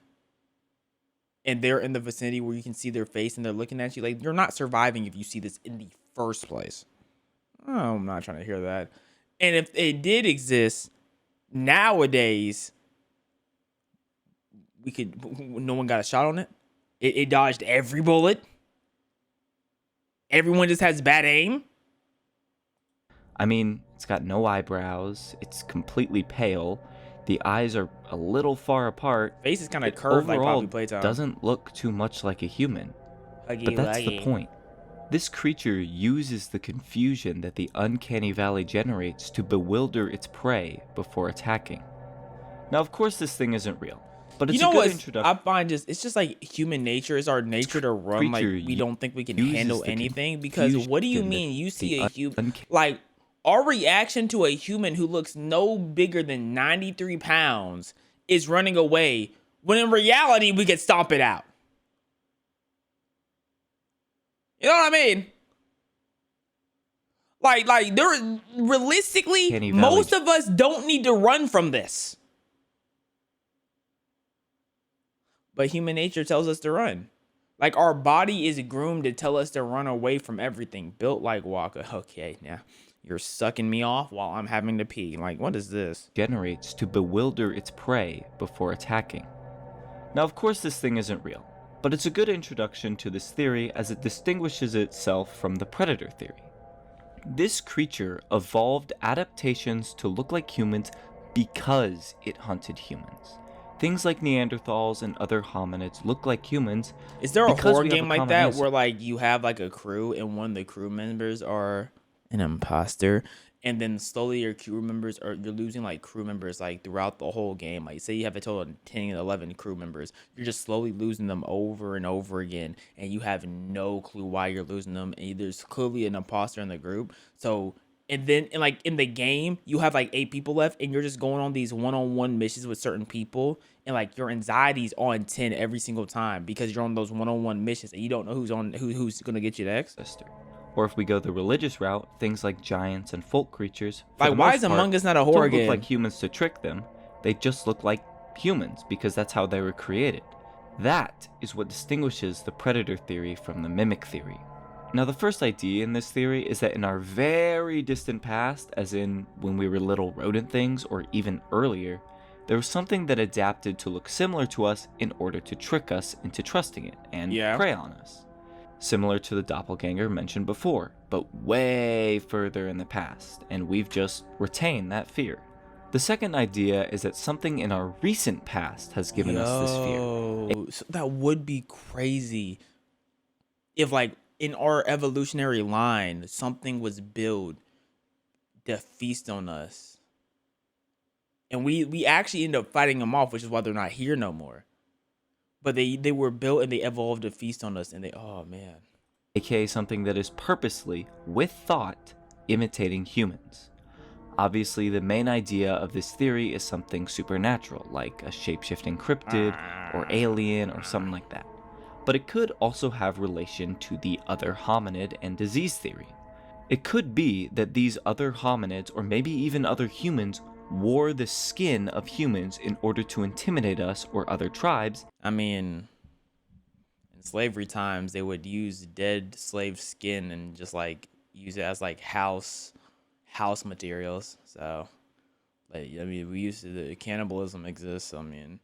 And they're in the vicinity where you can see their face and they're looking at you. Like, you're not surviving if you see this in the first place. Oh, I'm not trying to hear that. And if it did exist, nowadays, no one got a shot on it. It dodged every bullet. Everyone just has bad aim. I mean, it's got no eyebrows. It's completely pale. The eyes are a little far apart. Face is kind of curved like Poppy Playtime. Doesn't look too much like a human. But that's the point. This creature uses the confusion that the Uncanny Valley generates to bewilder its prey before attacking. Now, of course, this thing isn't real. But it's a good introduction. I find it's just like human nature. It's our nature to run like we don't think we can handle anything. Because what do you mean you see a human? Like, our reaction to a human who looks no bigger than 93 pounds is running away, when in reality, we could stomp it out. You know what I mean? Like there, realistically, most of us don't need to run from this. But human nature tells us to run. Like, our body is groomed to tell us to run away from everything. Built like Waka. Okay, now you're sucking me off while I'm having to pee. Like, what is this? Generates to bewilder its prey before attacking. Now, of course, this thing isn't real, but it's a good introduction to this theory as it distinguishes itself from the predator theory. This creature evolved adaptations to look like humans because it hunted humans. Things like Neanderthals and other hominids look like humans. Is there a horror game like that where like you have like a crew and one of the crew members are an imposter, and then slowly your crew members you're losing like crew members like throughout the whole game? Like, say you have a total of 10, 11 crew members, you're just slowly losing them over and over again, and you have no clue why you're losing them. And there's clearly an imposter in the group, so And then like in the game, you have like 8 people left, and you're just going on these one-on-one missions with certain people, and like your anxiety's on 10 every single time because you're on those one-on-one missions and you don't know who's gonna get you next. Or if we go the religious route, things like giants and folk creatures. Like, why is Among Us not a horror game? Don't look like humans to trick them. They just look like humans because that's how they were created. That is what distinguishes the predator theory from the mimic theory. Now, the first idea in this theory is that in our very distant past, as in when we were little rodent things or even earlier, there was something that adapted to look similar to us in order to trick us into trusting it and prey on us. Similar to the doppelganger mentioned before, but way further in the past, and we've just retained that fear. The second idea is that something in our recent past has given us this fear. So that would be crazy if, like, in our evolutionary line, something was built to feast on us. And we actually end up fighting them off, which is why they're not here no more. But they were built and they evolved to feast on us, and oh man. AKA something that is purposely, with thought, imitating humans. Obviously, the main idea of this theory is something supernatural, like a shape-shifting cryptid, or alien, or something like that. But it could also have relation to the other hominid and disease theory. It could be that these other hominids, or maybe even other humans, wore the skin of humans in order to intimidate us or other tribes. I mean, in slavery times, they would use dead slave skin and just like use it as like house materials. So, like, I mean, the cannibalism exists. I mean,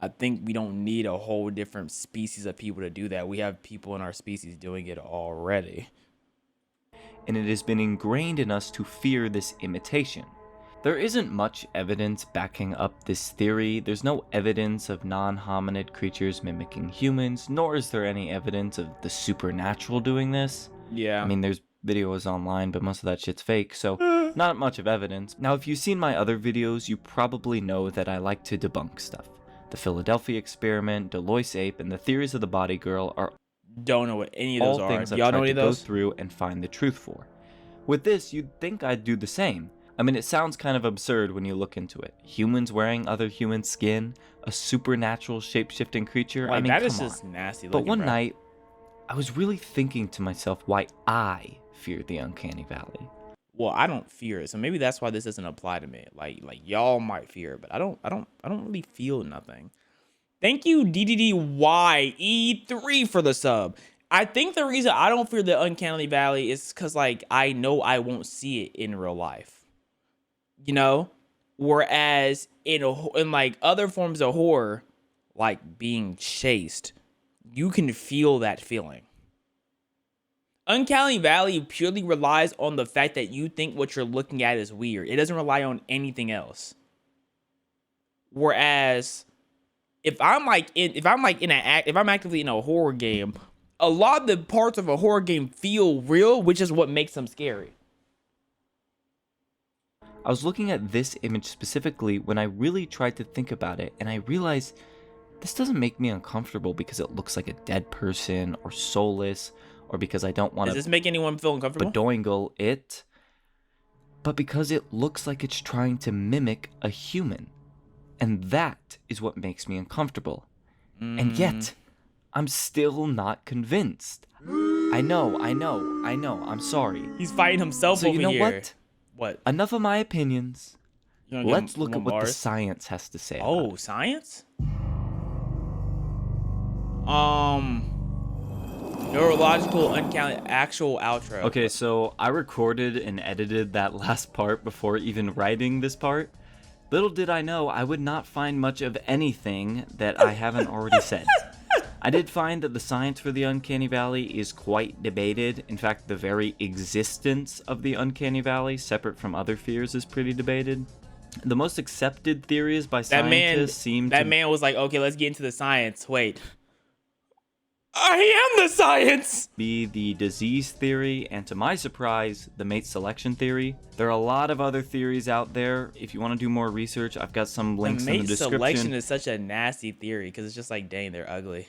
I think we don't need a whole different species of people to do that. We have people in our species doing it already. And it has been ingrained in us to fear this imitation. There isn't much evidence backing up this theory. There's no evidence of non-hominid creatures mimicking humans, nor is there any evidence of the supernatural doing this. Yeah. I mean, there's videos online, but most of that shit's fake, so not much of evidence. Now, if you've seen my other videos, you probably know that I like to debunk stuff. The Philadelphia experiment, Deloitte ape, and the theories of the body girl are don't know what any of those all are. things I've Y'all tried know any to of go those? through and find the truth for. With this, you'd think I'd do the same. I mean, it sounds kind of absurd when you look into it. Humans wearing other human skin, a supernatural shape-shifting creature. Like, I mean, that come is on. just nasty But looking, one bro. night, I was really thinking to myself why I feared the Uncanny Valley. Well, I don't fear it, so maybe that's why this doesn't apply to me. Like y'all might fear it, but I don't really feel nothing. Thank you, DDDYE3 for the sub. I think the reason I don't fear the Uncanny Valley is because, like, I know I won't see it in real life. You know? Whereas in like other forms of horror, like being chased, you can feel that feeling. Uncanny Valley purely relies on the fact that you think what you're looking at is weird. It doesn't rely on anything else. Whereas if I'm actively in a horror game, a lot of the parts of a horror game feel real, which is what makes them scary. I was looking at this image specifically when I really tried to think about it, and I realized this doesn't make me uncomfortable because it looks like a dead person or soulless, or because I don't want to Does this make anyone feel uncomfortable? Badoingle it, but because it looks like it's trying to mimic a human. And that is what makes me uncomfortable. And yet, I'm still not convinced. I know, I'm sorry. He's fighting himself so over you know here. what? What? Enough of my opinions. Let's look at what the bars? science has to say. Oh, about it. science? Neurological uncanny actual outro. Okay, so I recorded and edited that last part before even writing this part. Little did I know I would not find much of anything that I haven't already said. I did find that the science for the Uncanny Valley is quite debated. In fact, the very existence of the Uncanny Valley, separate from other fears, is pretty debated. The most accepted theories by scientists seem to... That man was like, okay, let's get into the science. Wait. I am the science! Be the disease theory, and to my surprise, the mate selection theory. There are a lot of other theories out there. If you want to do more research, I've got some links in the description. Mate selection is such a nasty theory because it's just like, dang, they're ugly.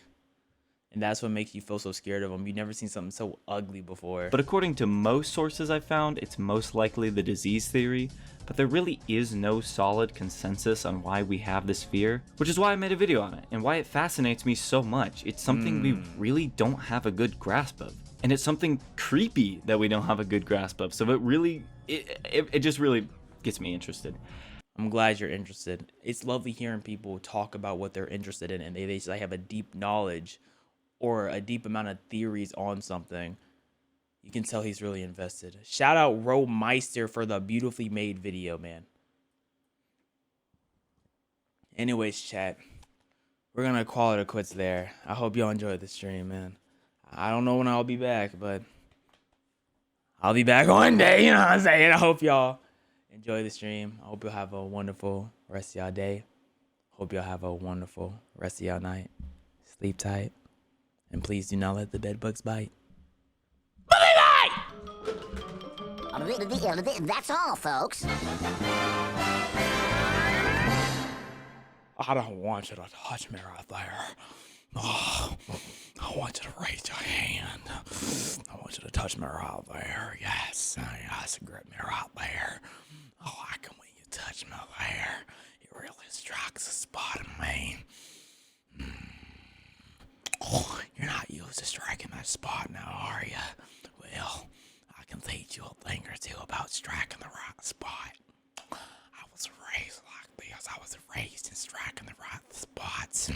And that's what makes you feel so scared of them. You've never seen something so ugly before. But according to most sources I've found, it's most likely the disease theory, but there really is no solid consensus on why we have this fear, which is why I made a video on it, and why it fascinates me so much. It's something we really don't have a good grasp of. And it's something creepy that we don't have a good grasp of. So it just really gets me interested. I'm glad you're interested. It's lovely hearing people talk about what they're interested in, and they have a deep knowledge or a deep amount of theories on something. You can tell he's really invested. Shout out Ro Meister for the beautifully made video, man. Anyways, chat, we're gonna call it a quits there. I hope y'all enjoyed the stream, man. I don't know when I'll be back, but I'll be back one day, you know what I'm saying? I hope y'all enjoy the stream. I hope you'll have a wonderful rest of y'all day. Hope y'all have a wonderful rest of y'all night. Sleep tight. And please do not let the bed bugs bite. That's all, folks. I don't want you to touch me right there. Oh, I want you to raise your hand. I want you to touch me right there. Yes, yes, grip me right there. Oh, I can when you touch me there. It really strikes a spot in me. Oh, you're not used to striking that spot now, are you? Well, I can teach you a thing or two about striking the right spot. I was raised like this. I was raised in striking the right spots.